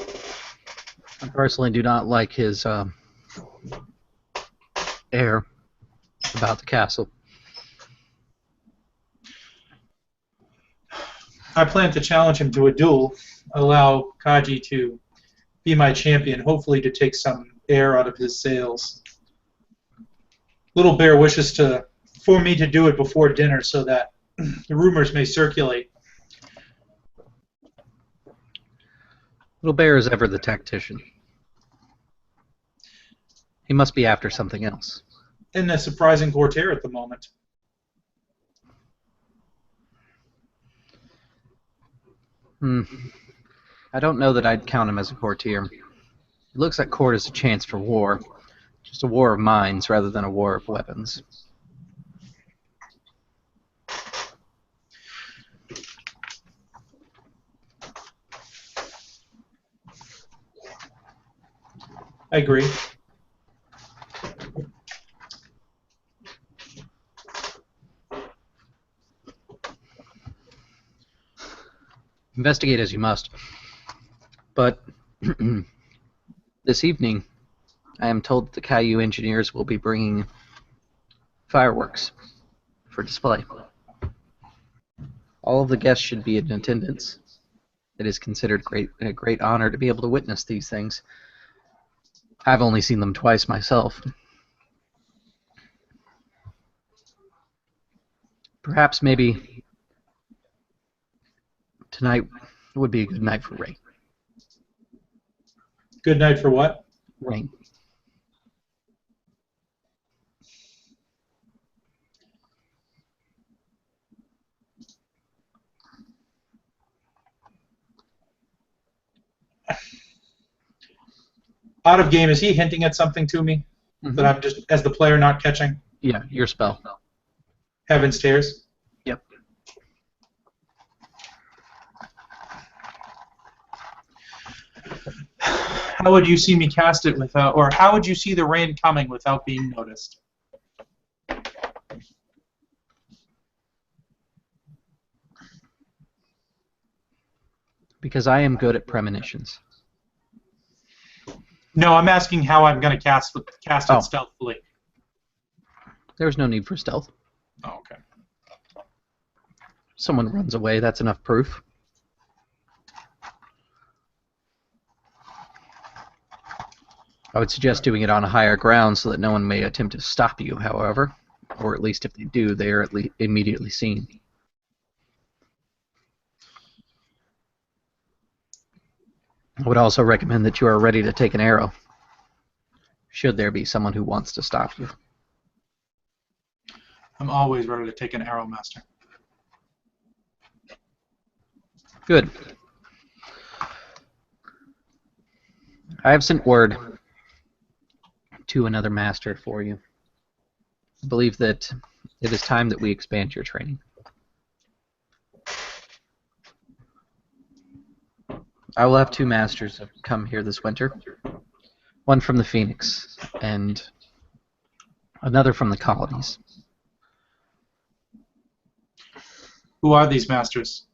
I personally do not like his air about the castle. I plan to challenge him to a duel, allow Kaji to be my champion, hopefully to take some air out of his sails. Little Bear wishes for me to do it before dinner so that the rumors may circulate. Little Bear is ever the tactician. He must be after something else. In a surprising courtier at the moment. I don't know that I'd count him as a courtier. It looks like court is a chance for war. Just a war of minds rather than a war of weapons. I agree. Investigate as you must. But this evening, I am told that the Caillou engineers will be bringing fireworks for display. All of the guests should be in attendance. It is considered a great honor to be able to witness these things. I've only seen them twice myself. Perhaps maybe tonight would be a good night for rain. Good night for what? Rain. Out of game, is he hinting at something to me that I'm just, as the player, not catching? Yeah, your spell. Heaven's Tears? Yep. How would you see me cast it without, or how would you see the rain coming without being noticed? Because I am good at premonitions. No, I'm asking how I'm going to cast it stealthily. There's no need for stealth. Oh, okay. Someone runs away, that's enough proof. I would suggest doing it on a higher ground so that no one may attempt to stop you, however. Or at least if they do, they are immediately seen. I would also recommend that you are ready to take an arrow, should there be someone who wants to stop you. I'm always ready to take an arrow, Master. Good. I have sent word to another master for you. I believe that it is time that we expand your training. I will have 2 masters come here this winter. One from the Phoenix and another from the colonies. Who are these masters?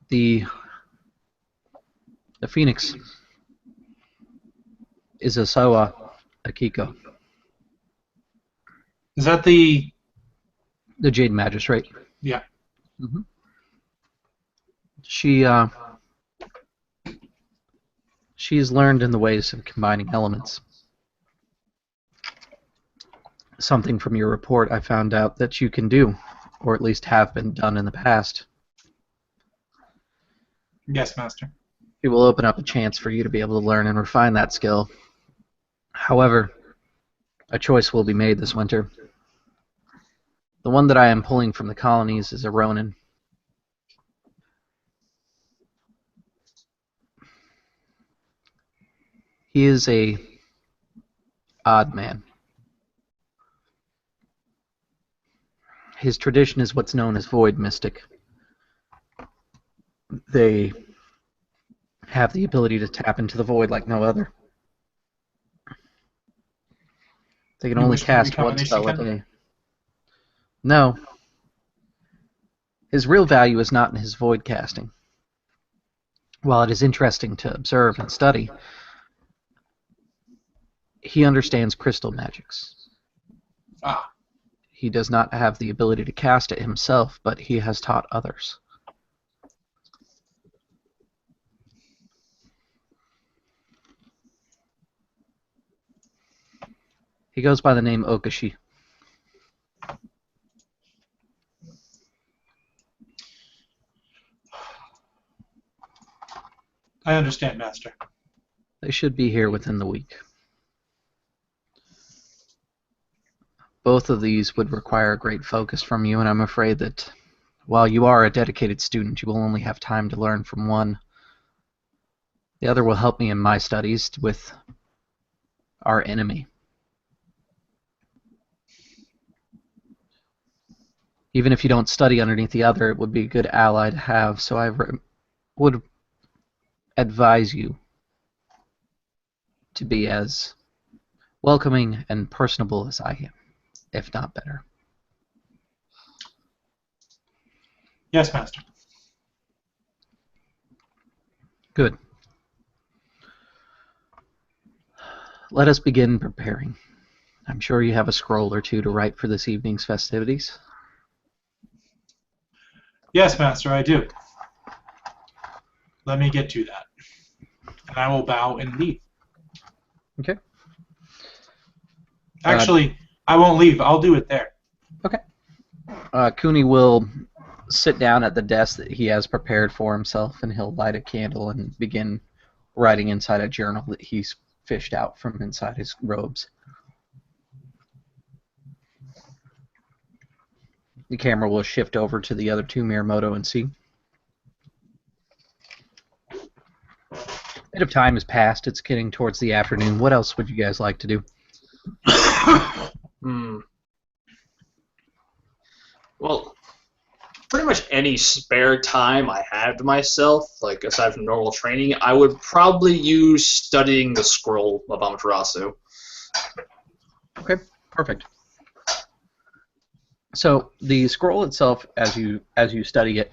The Phoenix is Asawa Akiko, Is that the... the Jade Magistrate. Yeah. Mm-hmm. She's learned in the ways of combining elements. Something from your report I found out that you can do, or at least have been done in the past. Yes, Master. It will open up a chance for you to be able to learn and refine that skill. However, a choice will be made this winter. The one that I am pulling from the colonies is a Ronin. He is a odd man. His tradition is what's known as Void Mystic. They have the ability to tap into the void like no other. They can You only wish to cast become one an spell a Ishiken? day. No. His real value is not in his void casting. While it is interesting to observe and study, he understands crystal magics. Ah, He does not have the ability to cast it himself, but he has taught others. He goes by the name Okashi. I understand, Master. They should be here within the week. Both of these would require great focus from you, and I'm afraid that while you are a dedicated student, you will only have time to learn from one. The other will help me in my studies with our enemy. Even if you don't study underneath the other, it would be a good ally to have, so I would advise you to be as welcoming and personable as I am, if not better. Yes, Master. Good. Let us begin preparing. I'm sure you have a scroll or two to write for this evening's festivities. Yes, Master, I do. Let me get to that. And I will bow and leave. Okay. Actually, I won't leave. I'll do it there. Okay. Cooney will sit down at the desk that he has prepared for himself, and he'll light a candle and begin writing inside a journal that he's fished out from inside his robes. The camera will shift over to the other two, Miyamoto and C. A bit of time has passed. It's getting towards the afternoon. What else would you guys like to do? Well, pretty much any spare time I have to myself, like aside from normal training, I would probably use studying the scroll of Amaterasu. Okay, perfect. So the scroll itself, as you study it,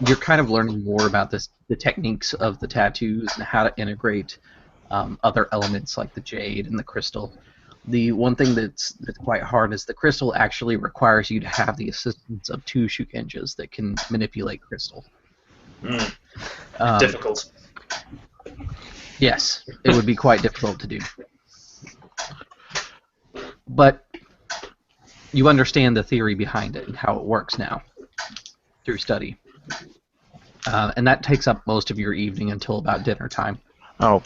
you're kind of learning more about the techniques of the tattoos and how to integrate other elements like the jade and the crystal. The one thing that's quite hard is the crystal actually requires you to have the assistance of two shukenjas that can manipulate crystal. Difficult. Yes, it would be quite difficult to do. But you understand the theory behind it and how it works now through study. And that takes up most of your evening until about dinner time. Oh,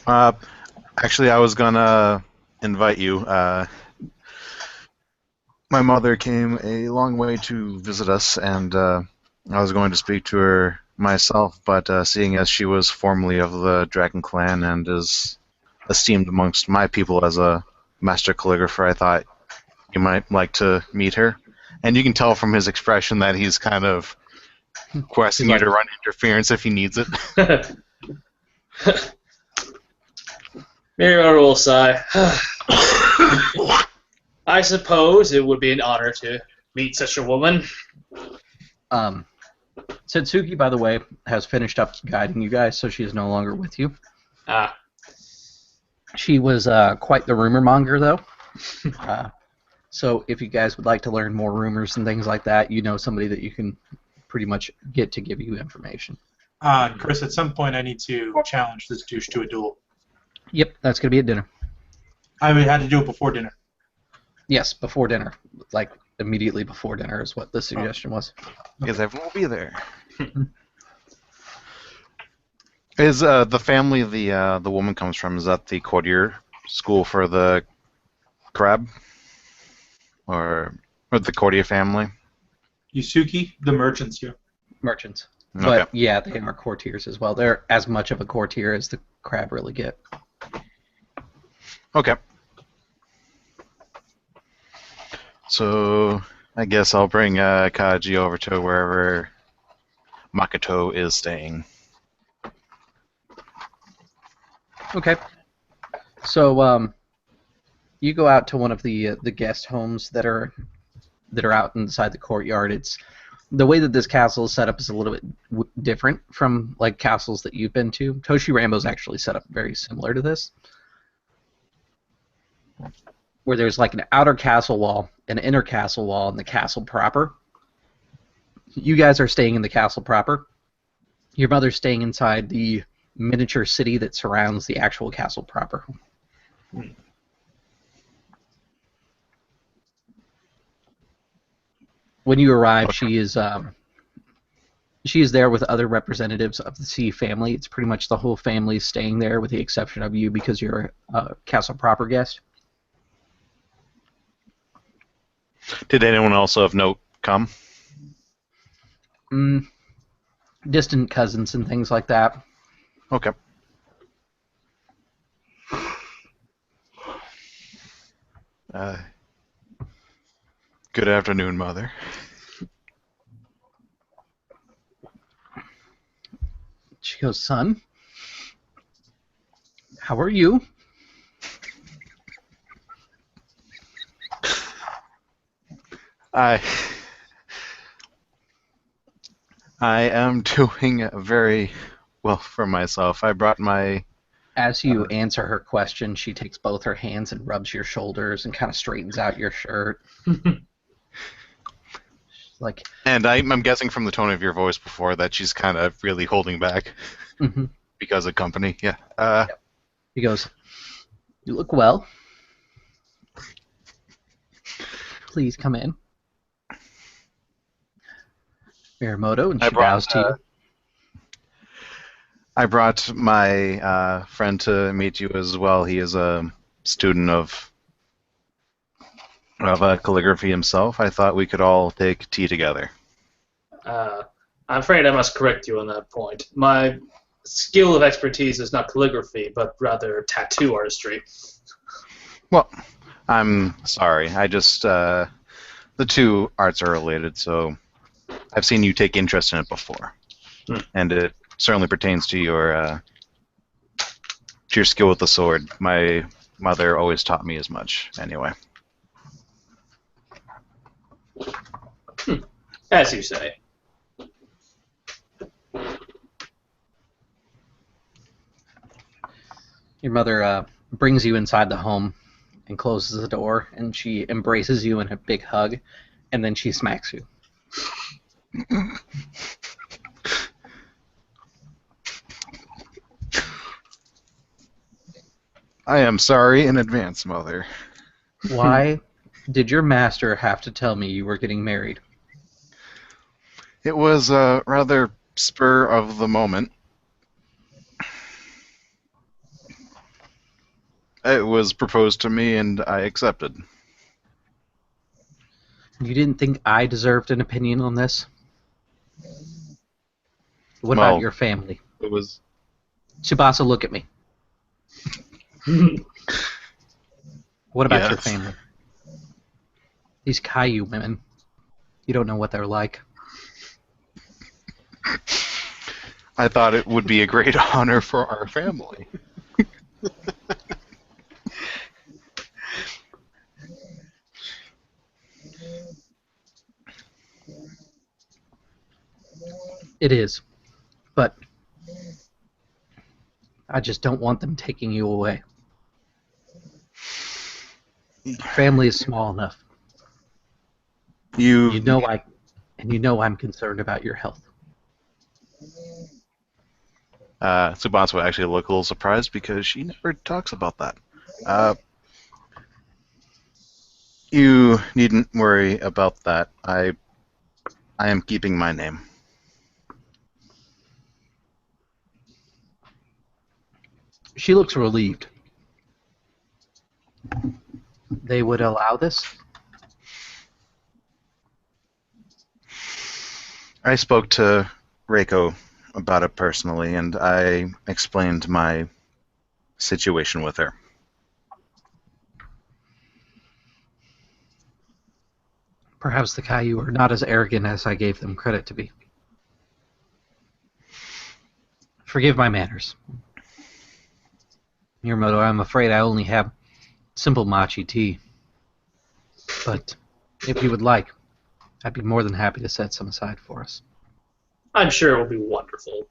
actually, I was gonna invite you. My mother came a long way to visit us, and I was going to speak to her myself, but seeing as she was formerly of the Dragon Clan and is esteemed amongst my people as a master calligrapher, I thought you might like to meet her. And you can tell from his expression that he's kind of requesting you to run interference if he needs it. Miyamoto will sigh. I suppose it would be an honor to meet such a woman. Setsuki, by the way, has finished up guiding you guys, so she is no longer with you. She was quite the rumor monger, though. So if you guys would like to learn more rumors and things like that, you know somebody that you can pretty much get to give you information. Chris, at some point I need to challenge this douche to a duel. Yep, that's going to be at dinner. I would have to do it before dinner. Yes, before dinner. Like, immediately before dinner is what the suggestion was. Because everyone will be there. Is the family the woman comes from, is that the courtier school for the crab? Or the courtier family? Yusuke, the merchants here. Merchants. Okay. But, yeah, they are courtiers as well. They're as much of a courtier as the crab really get. Okay. So, I guess I'll bring Kaji over to wherever Makoto is staying. Okay. So, You go out to one of the guest homes that are out inside the courtyard. It's the way that this castle is set up is a little bit different from like castles that you've been to. Toshi Rambo's actually set up very similar to this, where there's like an outer castle wall, an inner castle wall, and the castle proper. You guys are staying in the castle proper. Your mother's staying inside the miniature city that surrounds the actual castle proper. When you arrive, she is there with other representatives of the Sea family. It's pretty much the whole family staying there, with the exception of you because you're a castle proper guest. Did anyone else of note come? Distant cousins and things like that. Okay. Good afternoon, Mother. She goes, son, how are you? I am doing very well for myself. I brought my... As you answer her question, she takes both her hands and rubs your shoulders and kind of straightens out your shirt. Like, and I'm guessing from the tone of your voice before that she's kind of really holding back because of company. Yeah. Yep. He goes, you look well. Please come in. Miramoto, and she bows to you. I brought my friend to meet you as well. He is a student of calligraphy himself. I thought we could all take tea together. I'm afraid I must correct you on that point. My skill of expertise is not calligraphy, but rather tattoo artistry. Well, I'm sorry. I just the two arts are related, so I've seen you take interest in it before, and it certainly pertains to your skill with the sword. My mother always taught me as much. Anyway. As you say. Your mother brings you inside the home and closes the door, and she embraces you in a big hug, and then she smacks you. I am sorry in advance, Mother. Why did your master have to tell me you were getting married? It was a rather spur of the moment. It was proposed to me, and I accepted. You didn't think I deserved an opinion on this? What about your family? It was... Tsubasa, look at me. What about your family? These Caillou women. You don't know what they're like. I thought it would be a great honor for our family. It is. But I just don't want them taking you away. Family is small enough. You know I'm concerned about your health. Tsubasa would actually look a little surprised because she never talks about that. You needn't worry about that. I am keeping my name. She looks relieved. They would allow this? I spoke to Reiko about it personally, and I explained my situation with her. Perhaps the Caillou are not as arrogant as I gave them credit to be. Forgive my manners. Miramoto, I'm afraid I only have simple matcha tea. But if you would like, I'd be more than happy to set some aside for us. I'm sure it will be wonderful.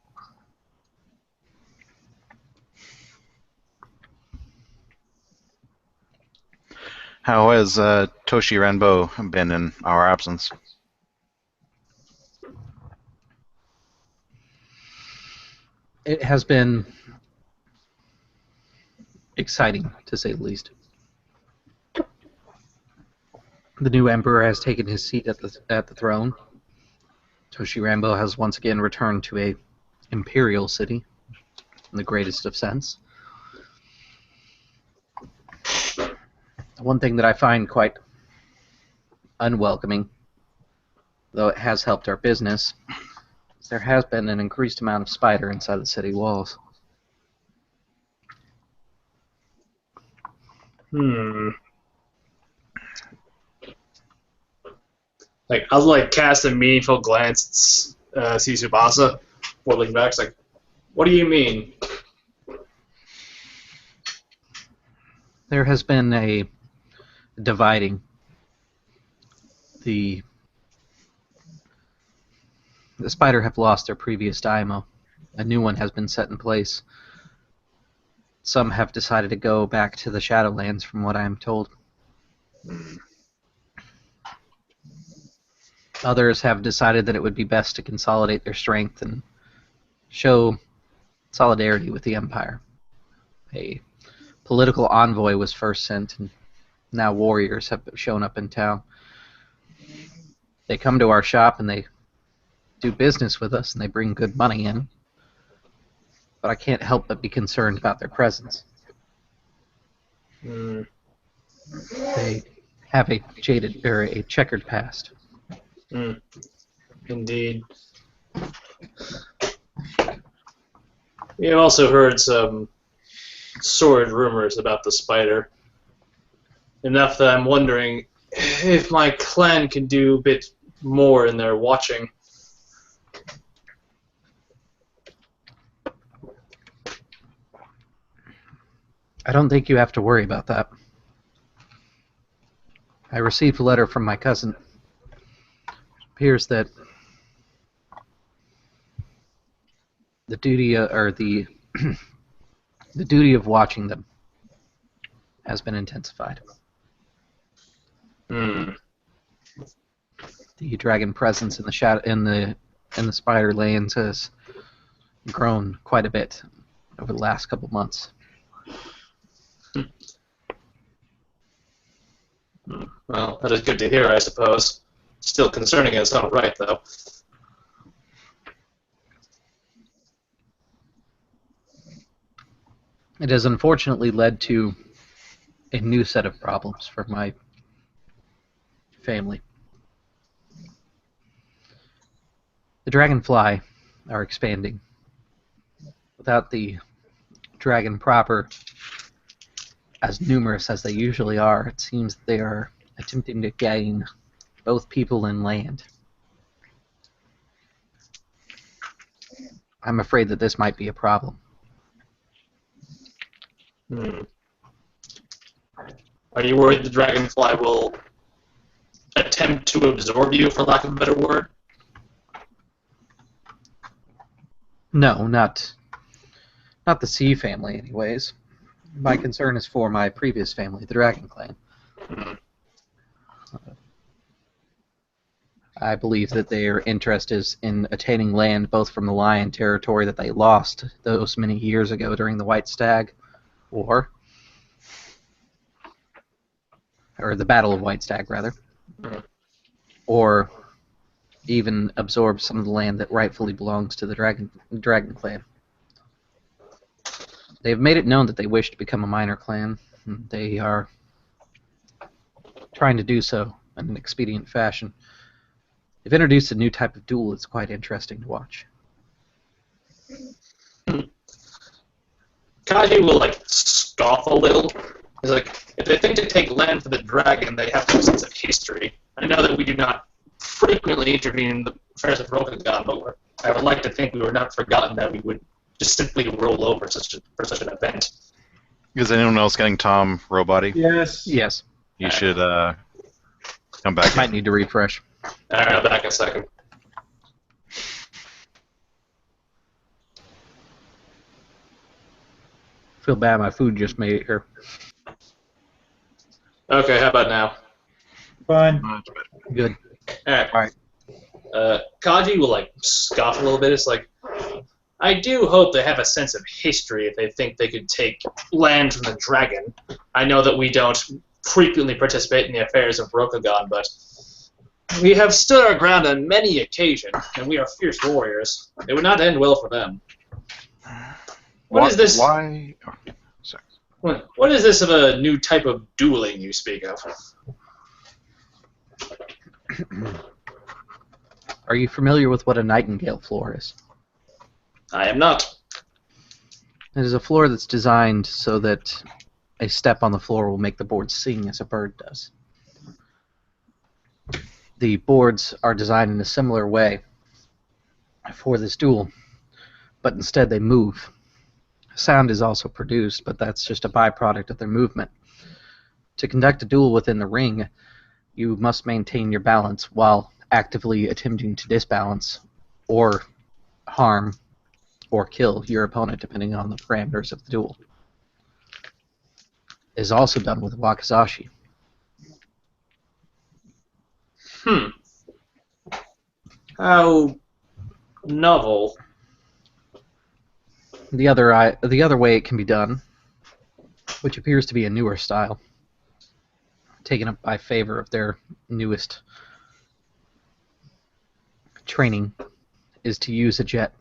How has Toshi Renbo been in our absence? It has been exciting, to say the least. The new emperor has taken his seat at the throne. Toshi Rambo has once again returned to a imperial city, in the greatest of sense. One thing that I find quite unwelcoming, though it has helped our business, is there has been an increased amount of spider inside the city walls. Like, I was like cast a meaningful glance at Tsubasa, whirling back. It's like, what do you mean? There has been a dividing. The spider have lost their previous daimyo. A new one has been set in place. Some have decided to go back to the Shadowlands, from what I am told. Others have decided that it would be best to consolidate their strength and show solidarity with the Empire. A political envoy was first sent, and now warriors have shown up in town. They come to our shop and they do business with us and they bring good money in, but I can't help but be concerned about their presence. They have a jaded or a checkered past. Indeed. We have also heard some sordid rumors about the spider. Enough that I'm wondering if my clan can do a bit more in their watching. I don't think you have to worry about that. I received a letter from my cousin. It appears that the duty the duty of watching them has been intensified. The dragon presence in the spider lanes has grown quite a bit over the last couple months. Well, that is good to hear, I suppose. Still concerning in its own right, though. It has unfortunately led to a new set of problems for my family. The dragonfly are expanding. Without the dragon proper, as numerous as they usually are, it seems that they are attempting to gain both people and land. I'm afraid that this might be a problem. Are you worried the dragonfly will attempt to absorb you, for lack of a better word? No, not the Sea family, anyways. My concern is for my previous family, the Dragon Clan. I believe that their interest is in attaining land both from the Lion territory that they lost those many years ago during the White Stag War, or the Battle of White Stag, rather, or even absorb some of the land that rightfully belongs to the Dragon Clan. They have made it known that they wish to become a minor clan. They are trying to do so in an expedient fashion. They've introduced a new type of duel that's quite interesting to watch. Kaji will, scoff a little. He's like, if they think to take land for the dragon, they have some sense of history. I know that we do not frequently intervene in the affairs of Rokugan, but I would like to think we were not forgotten that we would just simply roll over for such an event. Is anyone else getting Tom Robody? Yes. Yes. You should come back. Might need to refresh. Alright, I'll be back in a second. Feel bad, my food just made it here. Okay, how about now? Fine. Much better. Good. Alright. Kaji will, like, scoff a little bit. It's like, I do hope they have a sense of history if they think they could take land from the dragon. I know that we don't frequently participate in the affairs of Rokugan, but we have stood our ground on many occasions, and we are fierce warriors. It would not end well for them. What is this? Why? Oh, sorry. What is this of a new type of dueling you speak of? Are you familiar with what a nightingale floor is? I am not. It is a floor that's designed so that a step on the floor will make the board sing as a bird does. The boards are designed in a similar way for this duel, but instead they move. Sound is also produced, but that's just a byproduct of their movement. To conduct a duel within the ring, you must maintain your balance while actively attempting to disbalance or harm or kill your opponent, depending on the parameters of the duel. It is also done with wakizashi. How novel. The other way it can be done, which appears to be a newer style, taken up by favor of their newest training, is to use a jet,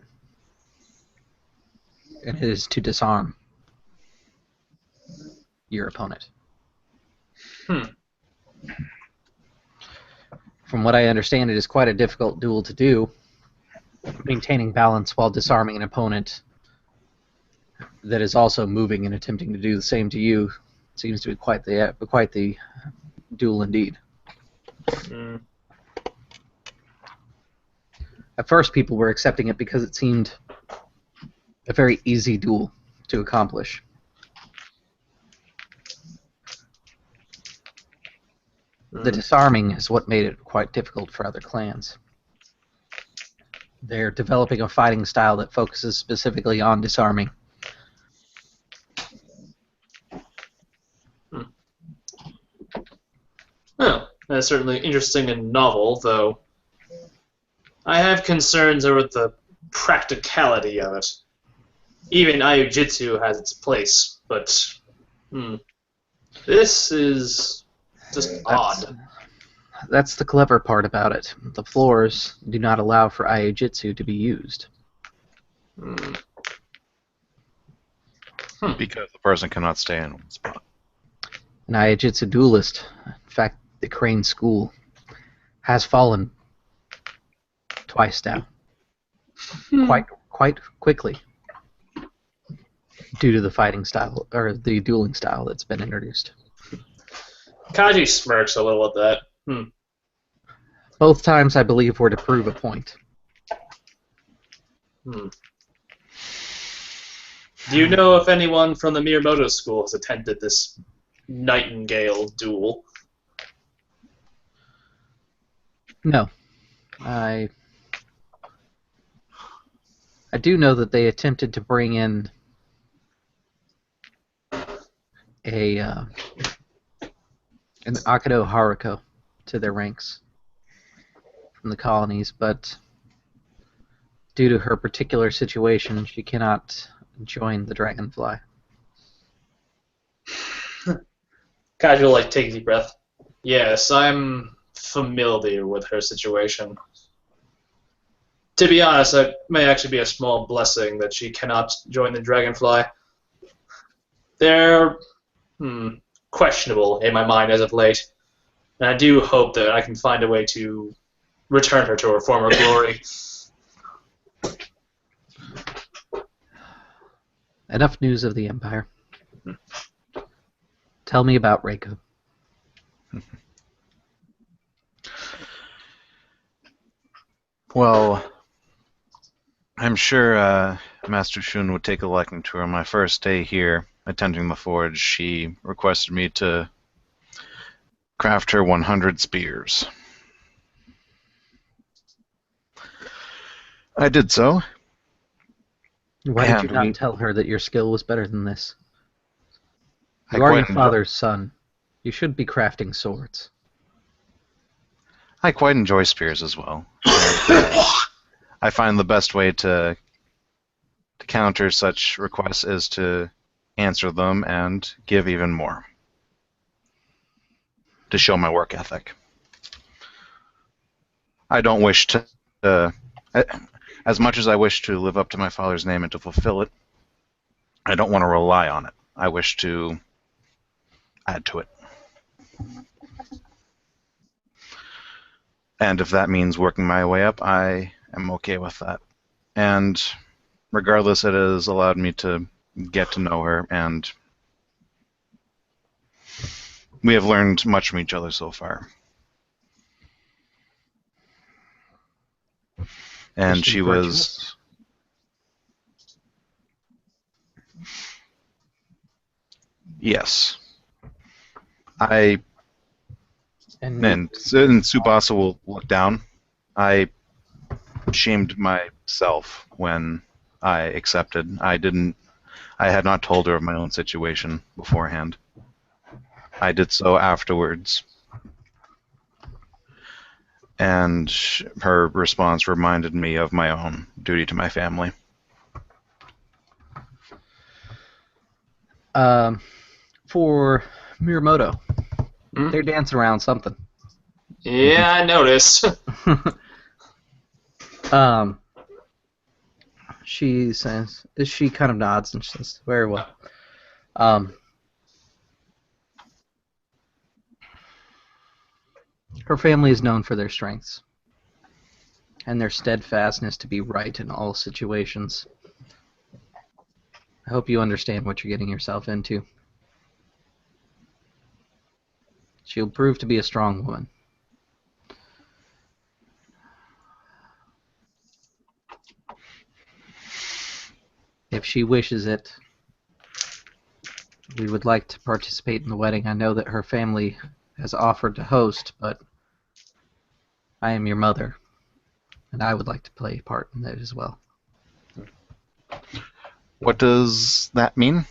and it is to disarm your opponent. From what I understand, it is quite a difficult duel to do, maintaining balance while disarming an opponent that is also moving and attempting to do the same to you. Seems to be quite the duel indeed. At first, people were accepting it because it seemed a very easy duel to accomplish. The disarming is what made it quite difficult for other clans. They're developing a fighting style that focuses specifically on disarming. Well, that's certainly interesting and novel, though I have concerns over the practicality of it. Even Aiujitsu has its place, but this is just odd. That's the clever part about it. The floors do not allow for Aiujitsu to be used. Because the person cannot stay in one spot. An Aiujitsu duelist, in fact, the Crane School, has fallen twice now. Quite quickly. Due to the fighting style, or the dueling style that's been introduced. Kaji smirks a little at that. Both times, I believe, were to prove a point. Do you know if anyone from the Miyamoto school has attended this Nightingale duel? No. I do know that they attempted to bring in an Akado Haruko to their ranks from the colonies, but due to her particular situation, she cannot join the Dragonfly. Kaji will take a deep breath. Yes, I'm familiar with her situation. To be honest, it may actually be a small blessing that she cannot join the Dragonfly. They're questionable in my mind as of late, and I do hope that I can find a way to return her to her former glory. Enough news of the Empire. Tell me about Reiko. Well, I'm sure Master Shun would take a liking to her. My first day here, attending the forge, she requested me to craft her 100 spears. I did so. Why did you And not tell her that your skill was better than this? I You are quite your enjoy- father's son. You should be crafting swords. I quite enjoy spears as well. And, I find the best way to counter such requests is to answer them and give even more. To show my work ethic. I don't wish to, as much as I wish to live up to my father's name and to fulfill it, I don't want to rely on it. I wish to add to it. And if that means working my way up, I am okay with that. And regardless, it has allowed me to get to know her, and we have learned much from each other so far. And Is she she was... Yes. And Tsubasa will look down. I shamed myself when I accepted. I had not told her of my own situation beforehand. I did so afterwards. And her response reminded me of my own duty to my family. For Miyamoto, they're dancing around something. Yeah, I noticed. She says, she kind of nods and says, very well. Her family is known for their strengths and their steadfastness to be right in all situations. I hope you understand what you're getting yourself into. She'll prove to be a strong woman. If she wishes it, we would like to participate in the wedding. I know that her family has offered to host, but I am your mother, and I would like to play a part in that as well. What does that mean?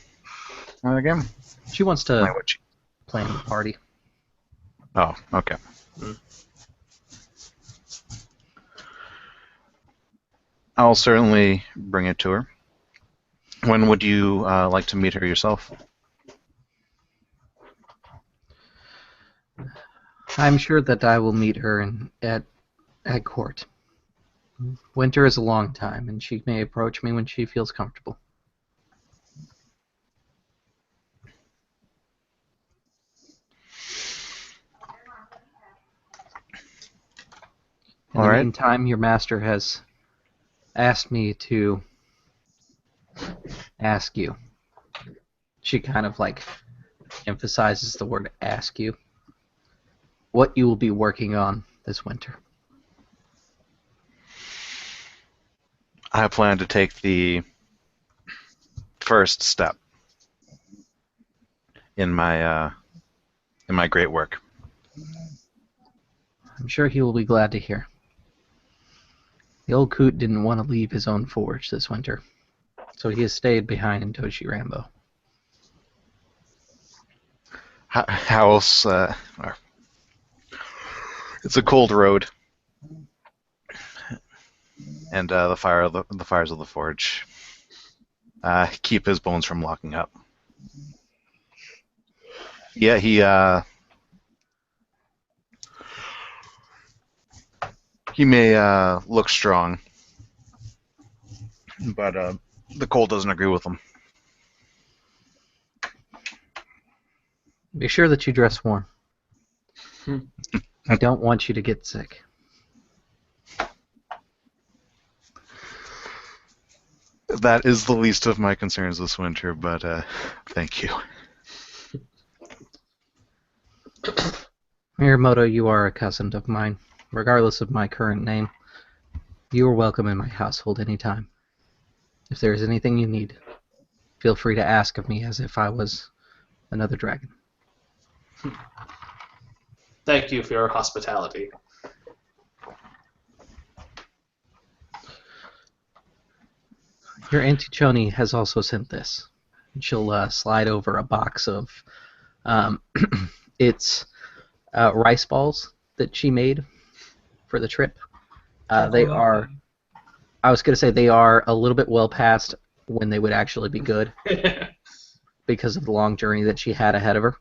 Again? She wants to plan the party. Oh, okay. I'll certainly bring it to her. When would you like to meet her yourself? I'm sure that I will meet her at court. Winter is a long time, and she may approach me when she feels comfortable. In the meantime, your master has asked me to ask you. She kind of like emphasizes the word ask you. What you will be working on this winter. I plan to take the first step in my great work. I'm sure he will be glad to hear. The old coot didn't want to leave his own forge this winter, so he has stayed behind in Toshi Rambo. How else? It's a cold road, and the fires of the forge keep his bones from locking up. Yeah, he may look strong, but the cold doesn't agree with him. Be sure that you dress warm. I don't want you to get sick. That is the least of my concerns this winter, but thank you. Miyamoto, you are a cousin of mine. Regardless of my current name, you are welcome in my household anytime. If there is anything you need, feel free to ask of me as if I was another dragon. Thank you for your hospitality. Your Auntie Choni has also sent this. She'll slide over a box of it's rice balls that she made for the trip. They are, I was going to say they are a little bit well past when they would actually be good because of the long journey that she had ahead of her.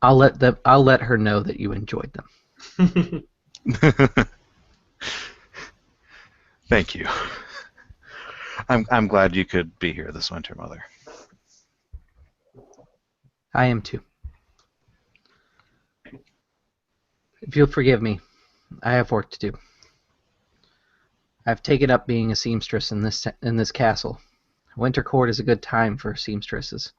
I'll let her know that you enjoyed them. Thank you. I'm glad you could be here this winter, Mother. I am too. If you'll forgive me, I have work to do. I've taken up being a seamstress in this castle. Winter court is a good time for seamstresses.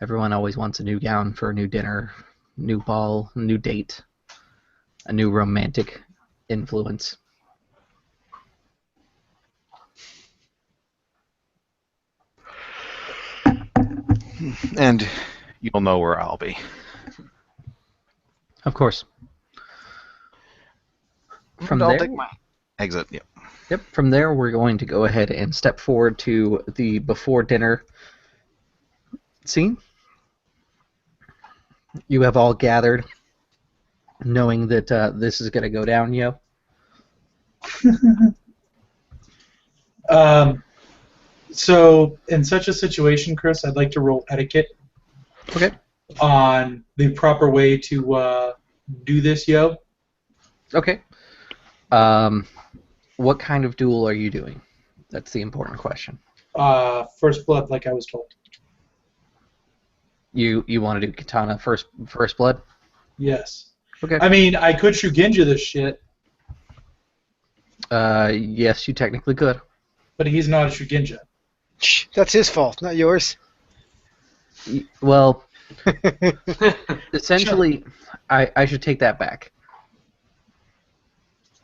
Everyone always wants a new gown for a new dinner, new ball, a new date, a new romantic influence. And you'll know where I'll be. Of course. From I'll there, take my exit. Yep. Yep. From there, we're going to go ahead and step forward to the before dinner scene. You have all gathered, knowing that this is going to go down, yo. So, in such a situation, Chris, I'd like to roll etiquette. Okay. On the proper way to do this, yo. Okay. What kind of duel are you doing? That's the important question. First blood, like I was told. You want to do katana first blood? Yes. Okay. I mean, I could Shugenja this shit. Yes, you technically could. But he's not a Shugenja. Shh, that's his fault, not yours. Well, essentially, I should take that back.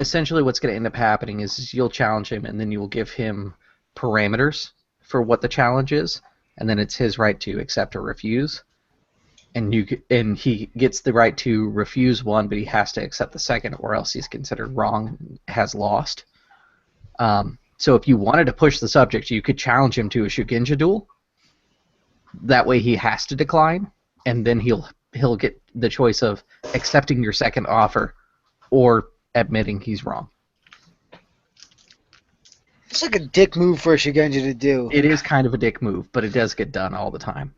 Essentially, what's going to end up happening is you'll challenge him, and then you will give him parameters for what the challenge is, and then it's his right to accept or refuse. And he gets the right to refuse one, but he has to accept the second, or else he's considered wrong, has lost. So if you wanted to push the subject, you could challenge him to a Shugenja duel. That way he has to decline, and then he'll get the choice of accepting your second offer or admitting he's wrong. It's like a dick move for a Shugenja to do. It is kind of a dick move, but it does get done all the time.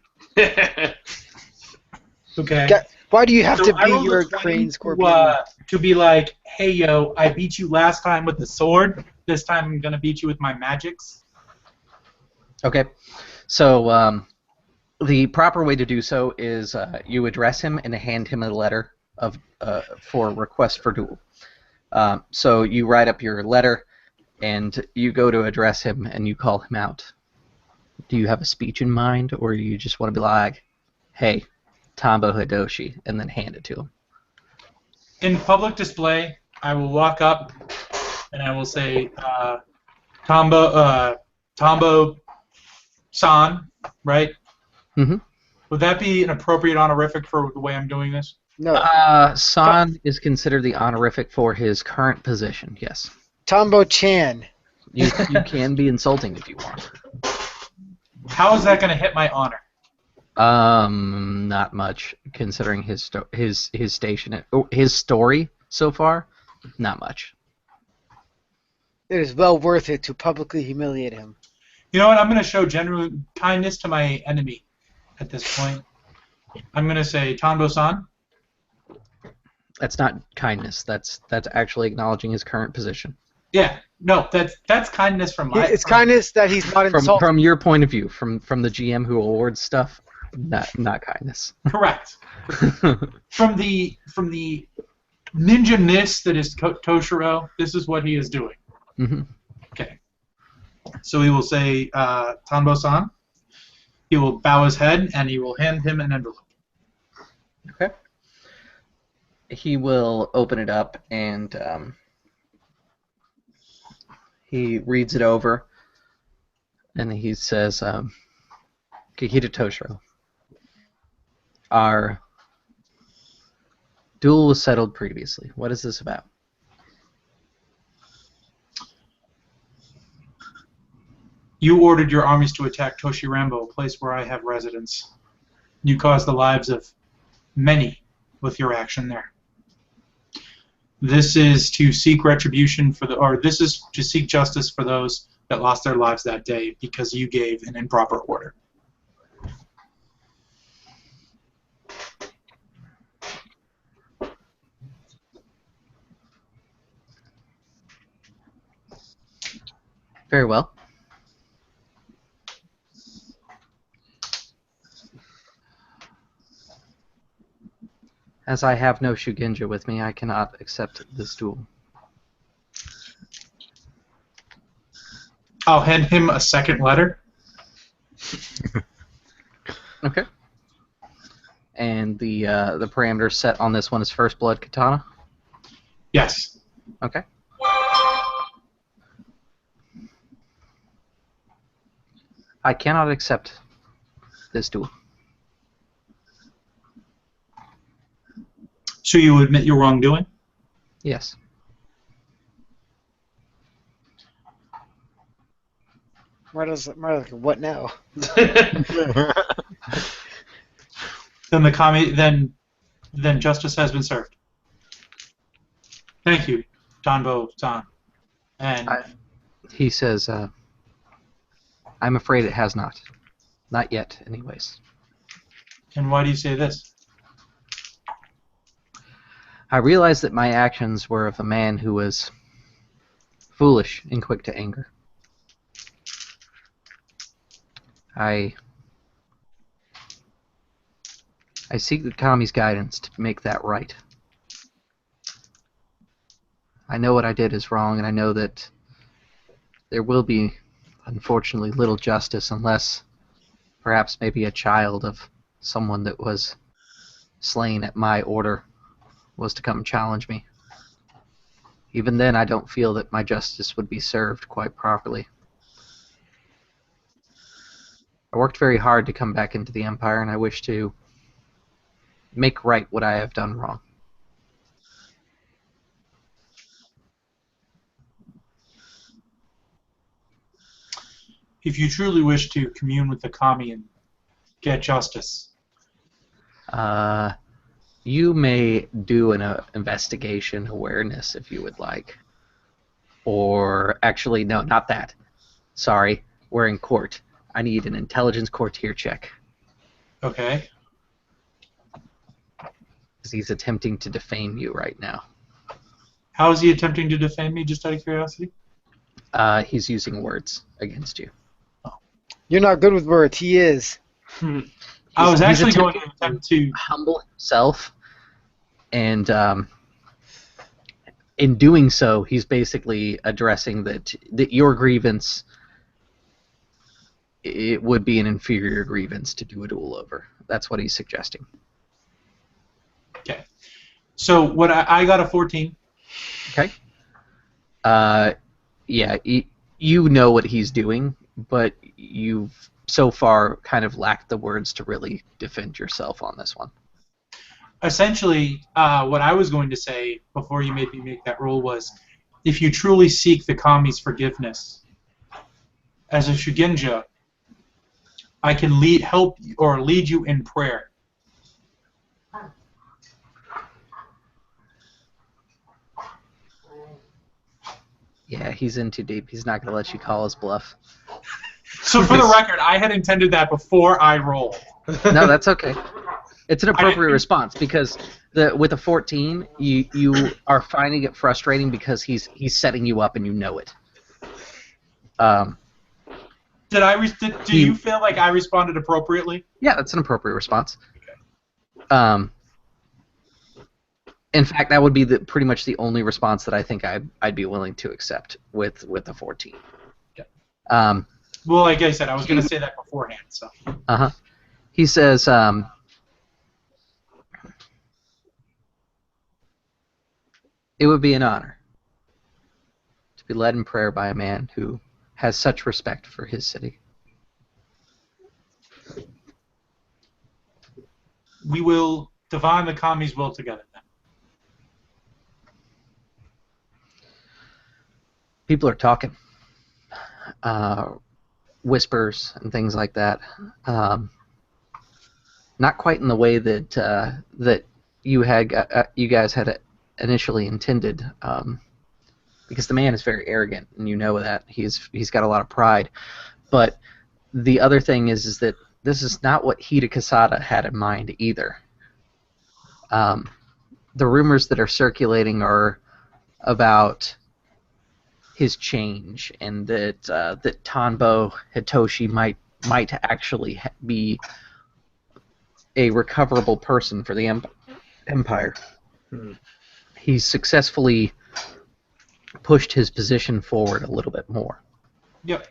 Okay. Why do you have to I be rolled your a 20 crane scorpion? to be like, hey, yo, I beat you last time with the sword. This time I'm going to beat you with my magics. Okay. So the proper way to do so is you address him and hand him a letter of for request for duel. So you write up your letter, and you go to address him, and you call him out. Do you have a speech in mind, or do you just want to be like, hey, Tombo Hidoshi, and then hand it to him? In public display, I will walk up and I will say, Tombo-san, right? Mm-hmm. Would that be an appropriate honorific for the way I'm doing this? No. San is considered the honorific for his current position, yes. Tombo-chan. You can be insulting if you want. How is that going to hit my honor? Not much, considering his station, his story so far. Not much. It is well worth it to publicly humiliate him. You know what? I'm going to show genuine kindness to my enemy at this point. I'm going to say, Tombo-san. That's not kindness. That's actually acknowledging his current position. Yeah, no, that's kindness from my. It's kindness that he's not insulted. From your point of view, from the GM who awards stuff, not kindness. Correct. From the ninja-ness that is Toshiro, this is what he is doing. Mm-hmm. Okay. So he will say, Tanbo-san. He will bow his head, and he will hand him an envelope. Okay. He will open it up, and He reads it over, and he says, Kikita Toshiro, our duel was settled previously. What is this about? You ordered your armies to attack Toshirambo, a place where I have residence. You caused the lives of many with your action there. This is to seek retribution this is to seek justice for those that lost their lives that day because you gave an improper order. Very well. As I have no Shugenja with me, I cannot accept this duel. I'll hand him a second letter. Okay. And the parameter set on this one is First Blood Katana? Yes. Okay. I cannot accept this duel. So you admit your wrongdoing? Yes. Marta's like, what now? Then then justice has been served. Thank you, Danbo-san. And He says, I'm afraid it has not. Not yet, anyways. and why do you say this? I realized that my actions were of a man who was foolish and quick to anger. I seek the Kami's guidance to make that right. I know what I did is wrong, and I know that there will be, unfortunately, little justice unless perhaps maybe a child of someone that was slain at my order was to come challenge me. Even then, I don't feel that my justice would be served quite properly. I worked very hard to come back into the Empire, and I wish to make right what I have done wrong. If you truly wish to commune with the Kami and get justice, You may do an investigation awareness if you would like. Or, actually, no, not that. Sorry, we're in court. I need an intelligence courtier check. okay? Because he's attempting to defame you right now. How is he attempting to defame me, just out of curiosity? He's using words against you. You're not good with words. He is. I was He's actually going attempting to attempt to... humble himself, and in doing so, he's basically addressing that your grievance, it would be an inferior grievance to do a duel over. That's what he's suggesting. Okay. So what I got a 14. Okay. Yeah, you know what he's doing, but you've so far kind of lacked the words to really defend yourself on this one. Essentially, what I was going to say before you made me make that roll was, if you truly seek the Kami's forgiveness, as a Shugenja, I can lead you in prayer. Yeah, he's in too deep. He's not going to let you call his bluff. So for the record, I had intended that before I rolled. No, that's okay. It's an appropriate response because with a 14, you are finding it frustrating because he's setting you up and you know it. Do you feel like I responded appropriately? Yeah, that's an appropriate response. Okay. In fact, that would be pretty much the only response that I think I'd be willing to accept with a 14. Okay. Well, like I said, I was going to say that beforehand. So. He says, it would be an honor to be led in prayer by a man who has such respect for his city. We will divine the kami's will together then. People are talking. Whispers and things like that. Not quite in the way that that you guys had initially intended, because the man is very arrogant, and you know that he's got a lot of pride. But the other thing is that this is not what Hida Kasada had in mind either. The rumors that are circulating are about his change, and that that Tanbo Hitoshi might actually be a recoverable person for the empire. He's successfully pushed his position forward a little bit more. Yep.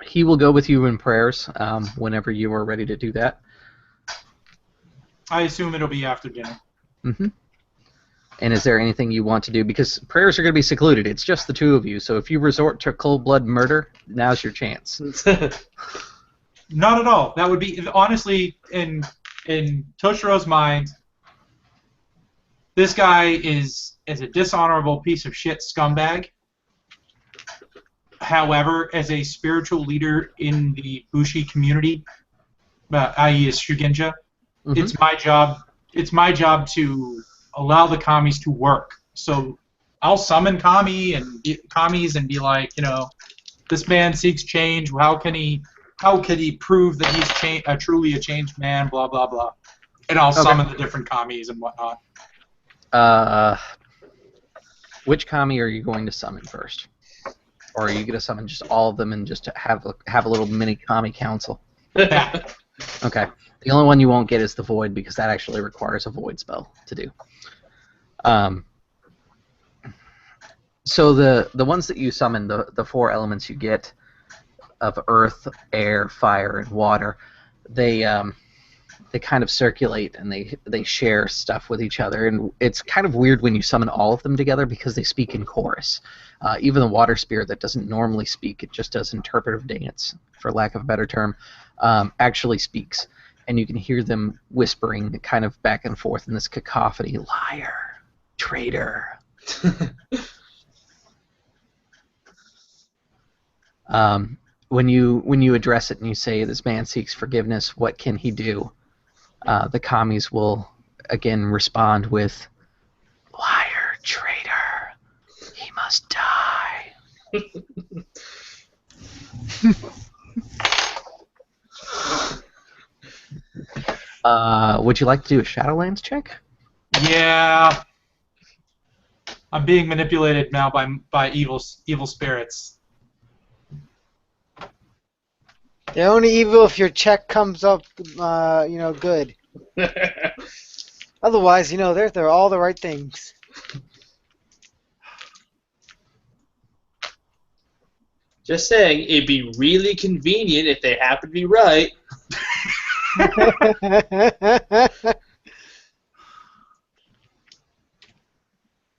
He will go with you in prayers whenever you are ready to do that. I assume it'll be after dinner. Mm-hmm. And is there anything you want to do? Because prayers are going to be secluded. It's just the two of you. So if you resort to cold-blood murder, now's your chance. Not at all. That would be, honestly, in Toshiro's mind, this guy is a dishonorable piece of shit scumbag. However, as a spiritual leader in the Bushi community, i.e. as Shugenja, it's my job. It's my job to allow the kamis to work. So I'll summon kamis and be like, this man seeks change. How can he prove that he's truly a changed man? Blah blah blah. And I'll summon the different kamis and whatnot. Which kami are you going to summon first? Or are you going to summon just all of them and just have a little mini kami council? Yeah. Okay. The only one you won't get is the void, because that actually requires a void spell to do. So the ones that you summon, the four elements you get of earth, air, fire, and water, they kind of circulate and they share stuff with each other, and it's kind of weird when you summon all of them together because they speak in chorus. Even the water spirit that doesn't normally speak, it just does interpretive dance, for lack of a better term, actually speaks, and you can hear them whispering kind of back and forth in this cacophony. Liar, traitor. When you address it and you say, this man seeks forgiveness, what can he do? The kamis will again respond with, liar, traitor, he must die. Would you like to do a Shadowlands check? Yeah. I'm being manipulated now by evil spirits. They're only evil if your check comes up, good. Otherwise, they're all the right things. Just saying, it'd be really convenient if they happen to be right.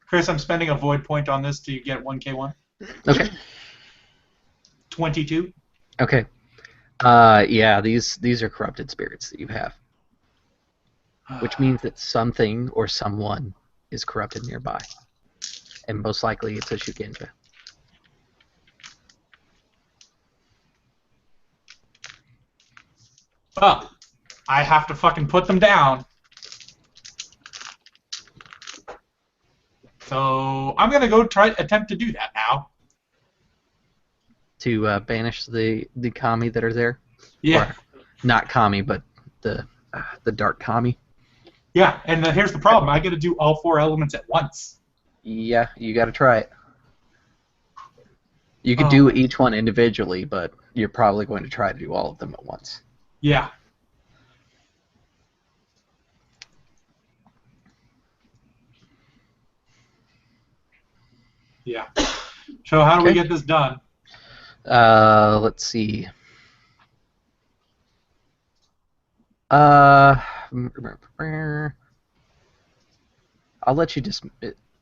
Chris, I'm spending a void point on this to get 1k1. Okay. 22. Okay. Yeah, these are corrupted spirits that you have, which means that something or someone is corrupted nearby, and most likely it's a Shugenja. Well, I have to fucking put them down. So I'm gonna go attempt to do that now. To banish the kami that are there. Yeah. Or not kami, but the dark kami. Yeah, and here's the problem. I got to do all four elements at once. Yeah, you got to try it. You could do each one individually, but you're probably going to try to do all of them at once. Yeah. Yeah. So how do we get this done? Let's see. I'll let you just.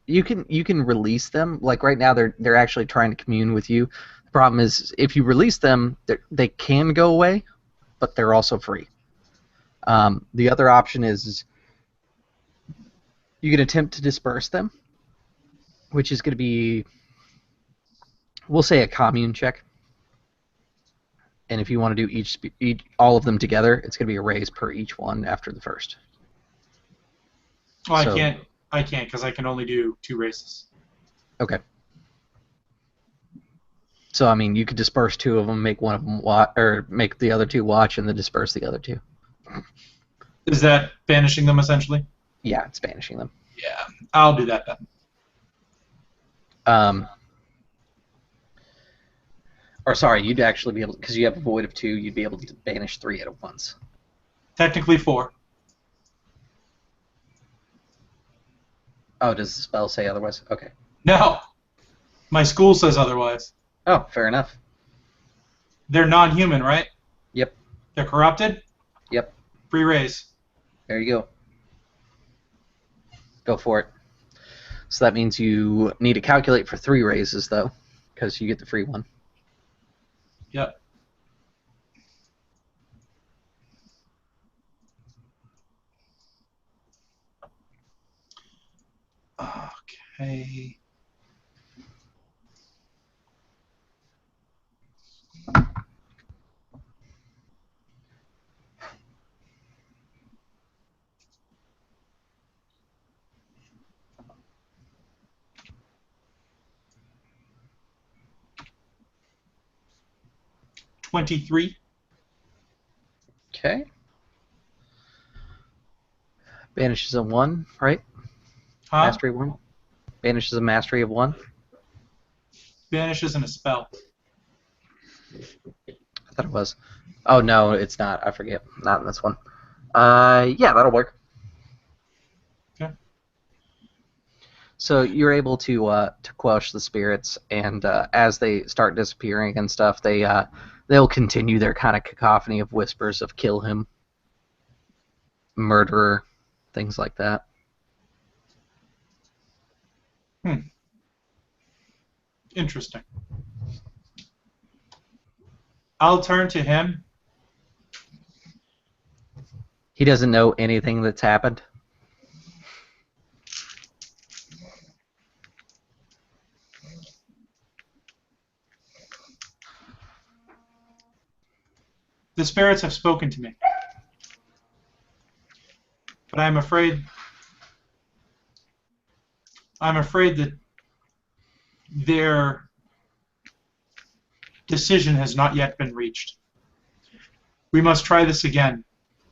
You can release them. Like right now, they're actually trying to commune with you. The problem is if you release them, they can go away, but they're also free. The other option is you can attempt to disperse them, which is going to be, we'll say, a commune check. And if you want to do all of them together, it's going to be a raise per each one after the first. Well, so, I can't because I can only do 2 races. Okay. So I mean, you could disperse 2 of them, make one of them watch, or make the other 2 watch, and then disperse the other 2. Is that banishing them essentially? Yeah, it's banishing them. Yeah, I'll do that then. Or sorry, you'd actually be able, because you have a void of 2, you'd be able to banish 3 at once. Technically 4. Oh, does the spell say otherwise? Okay. No, my school says otherwise. Oh, fair enough. They're non-human, right? Yep. They're corrupted? Yep. Free raise. There you go. Go for it. So that means you need to calculate for 3 raises, though, because you get the free one. Yep. Okay. $23. Okay. Banishes a 1, right? Huh? Mastery 1. Banishes a mastery of 1. Banish isn't a spell. I thought it was. Oh no, it's not. I forget. Not in this one. Yeah, that'll work. Okay. So you're able to quench the spirits, and as they start disappearing and stuff, they'll continue their kind of cacophony of whispers of "kill him," "murderer," things like that. Interesting. I'll turn to him. He doesn't know anything that's happened. The spirits have spoken to me. But I'm afraid that their decision has not yet been reached. We must try this again,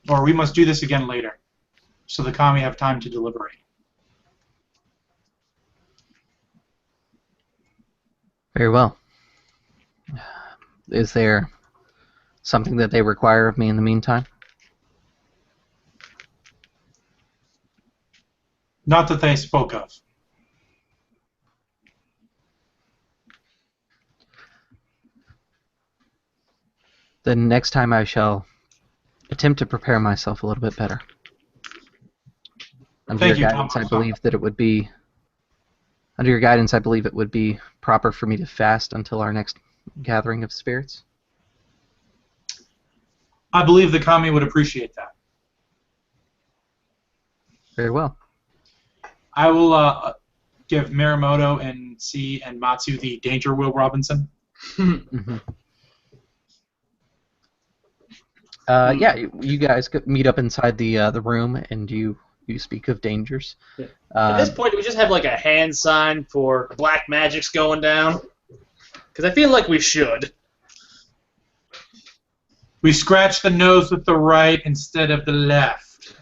or we must do this again later, so the kami have time to deliberate. Very well. Is there something that they require of me in the meantime? Not that they spoke of. Then next time I shall attempt to prepare myself a little bit better. Under your guidance, I believe that it would be. Under your guidance, I believe it would be proper for me to fast until our next gathering of spirits. I believe the kami would appreciate that. Very well. I will give Miyamoto and C and Matsu the Danger Will Robinson. Mm-hmm. Yeah, you guys meet up inside the room, and you speak of dangers. Yeah. At this point, do we just have like a hand sign for black magic's going down? Because I feel like we should. We scratch the nose with the right instead of the left.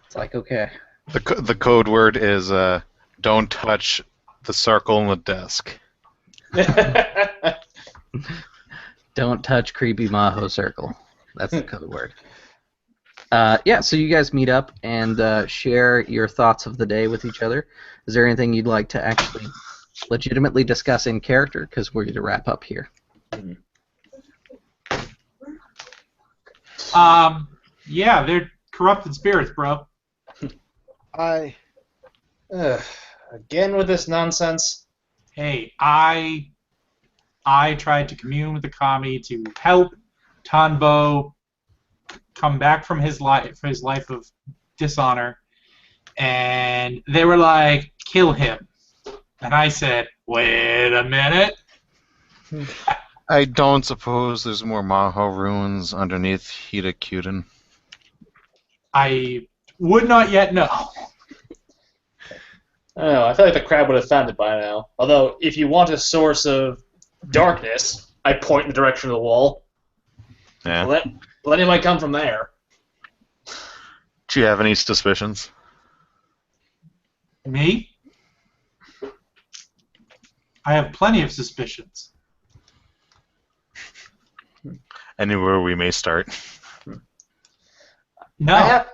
It's like, okay. The code word is don't touch the circle on the desk. Don't touch creepy Maho circle. That's the code word. Yeah, so you guys meet up and share your thoughts of the day with each other. Is there anything you'd like to actually legitimately discuss in character? Because we're going to wrap up here. Yeah, they're corrupted spirits, bro. I Again with this nonsense. Hey, I tried to commune with the kami to help Tanbo come back from his life of dishonor, and they were like, kill him. And I said, wait a minute. I don't suppose there's more Maho ruins underneath Hida Kyuden. I would not yet know. I don't know, I feel like the crowd would have found it by now. Although, if you want a source of darkness, I point in the direction of the wall. Yeah. Plenty might come from there. Do you have any suspicions? Me? I have plenty of suspicions. Anywhere we may start. No.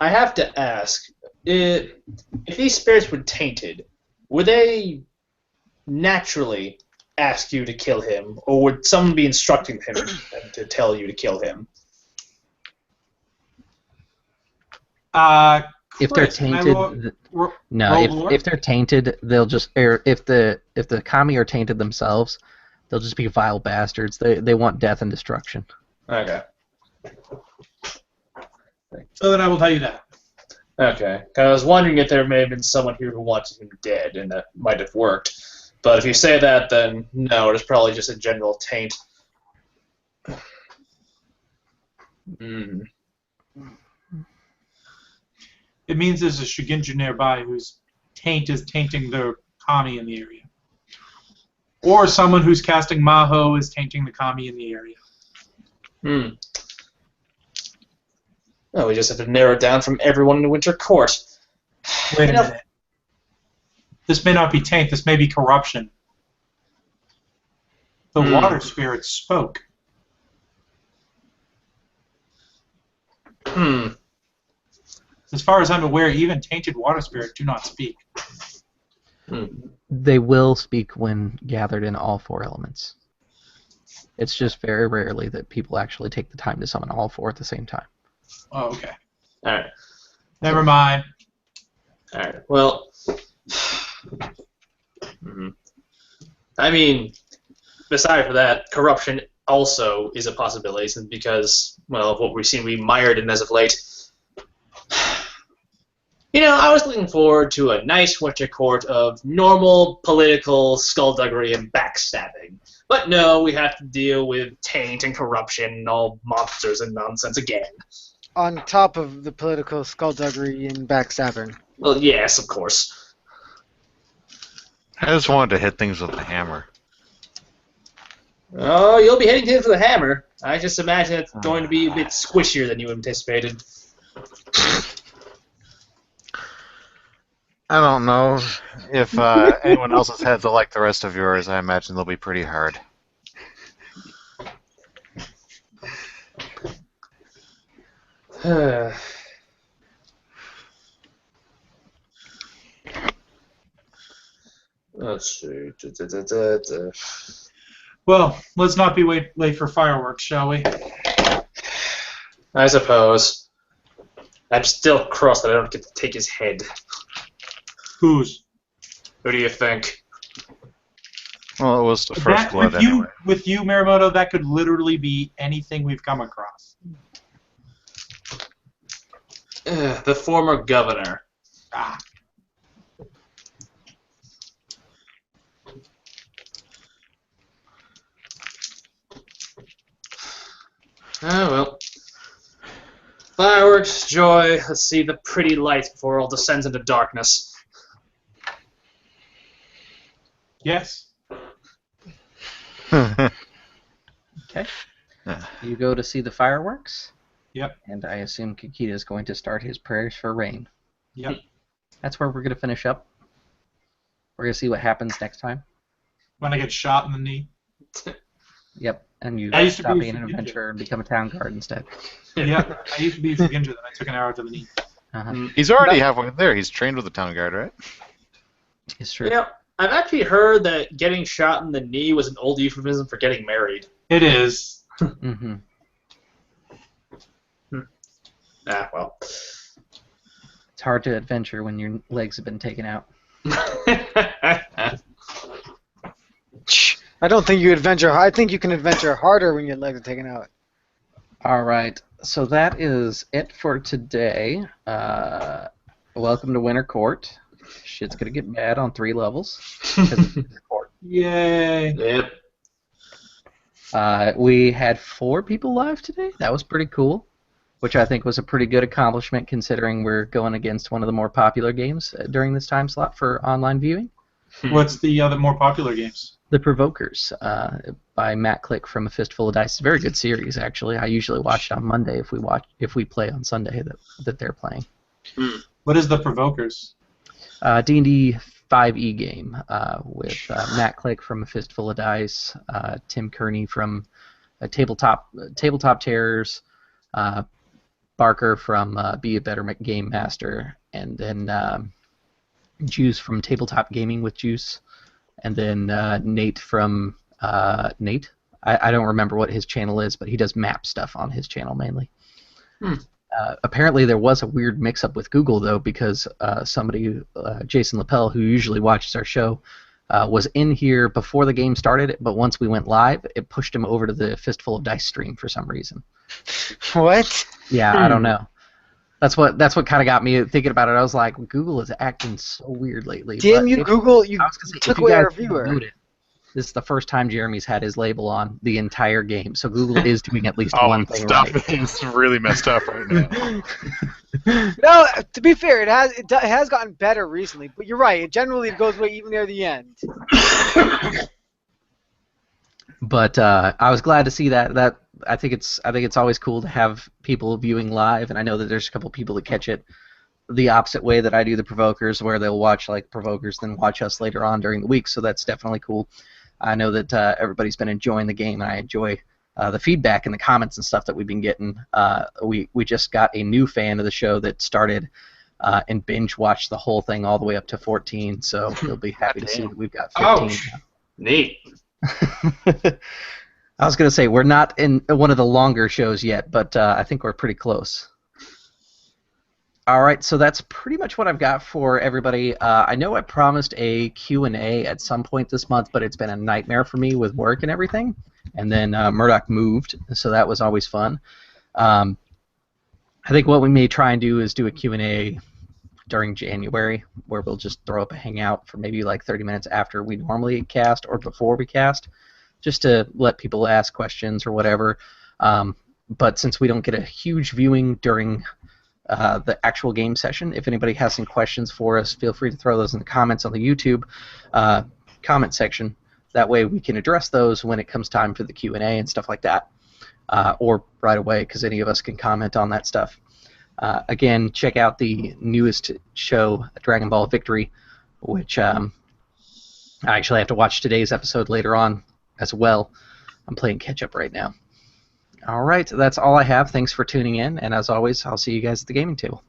I have to ask, if these spirits were tainted, would they naturally ask you to kill him, or would someone be instructing him to tell you to kill him? If they're Chris, can I tainted, roll if they're tainted, they'll just if the kami are tainted themselves, they'll just be vile bastards. They want death and destruction. Okay. So then I will tell you that. Okay. 'Cause I was wondering if there may have been someone here who wanted him dead, and that might have worked. But if you say that, then no, it's probably just a general taint. Hmm. It means there's a Shugenja nearby whose taint is tainting the kami in the area. Or someone who's casting Maho is tainting the kami in the area. Hmm. Well, we just have to narrow it down from everyone in Winter Court. Wait a minute. This may not be taint, this may be corruption. The water spirits spoke. Hmm. As far as I'm aware, even tainted water spirits do not speak. They will speak when gathered in all four elements. It's just very rarely that people actually take the time to summon all four at the same time. Oh, okay. Alright. Never mind. Alright. Well. I mean, aside from that, corruption also is a possibility, because, well, of what we've seen we mired in as of late. You know, I was looking forward to a nice winter court of normal political skullduggery and backstabbing. But no, we have to deal with taint and corruption and all monsters and nonsense again. On top of the political skullduggery and backstabbing. Well, yes, of course. I just wanted to hit things with a hammer. Oh, you'll be hitting things with a hammer. I just imagine it's going to be a bit squishier than you anticipated. I don't know. If anyone else's heads are like the rest of yours, I imagine they'll be pretty hard. Let's see. Well, let's not be late for fireworks, shall we? I suppose. I'm still cross that I don't get to take his head. Whose? Who do you think? Well, it was the first blood anyway. With you, Miramoto, that could literally be anything we've come across. The former governor. Ah. Oh, well. Fireworks, joy, let's see the pretty light before all descends into darkness. Yes. Okay. You go to see the fireworks? Yep. And I assume Kikita is going to start his prayers for rain. Yep. That's where we're going to finish up. We're going to see what happens next time. When I get shot in the knee. Yep. And you I used to stop be being a an ninja. adventurer and become a town guard instead. Yeah. I used to be a Shugenja, then I took an arrow to the knee. Uh-huh. He's already halfway there. He's trained with the town guard, right? It's true. You know, I've actually heard that getting shot in the knee was an old euphemism for getting married. It is. Mm-hmm. Ah, well. It's hard to adventure when your legs have been taken out. I don't think you adventure. I think you can adventure harder when your legs are taken out. All right, so that is it for today. Welcome to Winter Court. Shit's gonna get bad on 3 levels. 'Cause it's Winter Court. Yay! Yep. We had 4 people live today. That was pretty cool, which I think was a pretty good accomplishment considering we're going against one of the more popular games during this time slot for online viewing. What's the other more popular games? The Provokers by Matt Click from A Fistful of Dice. It's a very good series, actually. I usually watch it on Monday if we play on Sunday that they're playing. What is the Provokers? D&D 5e game with Matt Click from A Fistful of Dice, Tim Kearney from Tabletop Terrors, Barker from Be a Better Game Master, and then Juice from Tabletop Gaming with Juice, and then Nate from Nate. I don't remember what his channel is, but he does map stuff on his channel mainly. Apparently there was a weird mix-up with Google, though, because somebody, Jason Lapel, who usually watches our show, was in here before the game started, but once we went live, it pushed him over to the Fistful of Dice stream for some reason. What? Yeah, I don't know. That's what kind of got me thinking about it. I was like, Google is acting so weird lately. Damn you, Google! You I was gonna say, took if you away our guys viewer. noticed, this is the first time Jeremy's had his label on the entire game, so Google is doing at least one thing stuff right. is really messed up right now. No, to be fair, it has gotten better recently, but you're right. It generally goes away even near the end. But I was glad to see that. I think it's always cool to have people viewing live, and I know that there's a couple people that catch it the opposite way that I do the Provokers, where they'll watch like Provokers, then watch us later on during the week. So that's definitely cool. I know that everybody's been enjoying the game, and I enjoy the feedback and the comments and stuff that we've been getting. We just got a new fan of the show that started and binge watched the whole thing all the way up to 14. So he'll be happy to see that we've got 15 now. Neat. I was going to say, we're not in one of the longer shows yet, but I think we're pretty close. All right, so that's pretty much what I've got for everybody. I know I promised a Q&A at some point this month, but it's been a nightmare for me with work and everything. And then Murdoch moved, so that was always fun. I think what we may try and do is do a Q&A during January, where we'll just throw up a hangout for maybe like 30 minutes after we normally cast or before we cast, just to let people ask questions or whatever. But since we don't get a huge viewing during the actual game session, if anybody has some questions for us, feel free to throw those in the comments on the YouTube comment section. That way we can address those when it comes time for the Q&A and stuff like that, or right away, because any of us can comment on that stuff. Again, check out the newest show, Dragon Ball Victory, which I actually have to watch today's episode later on as well. I'm playing catch-up right now. All right, that's all I have. Thanks for tuning in, and as always, I'll see you guys at the gaming table.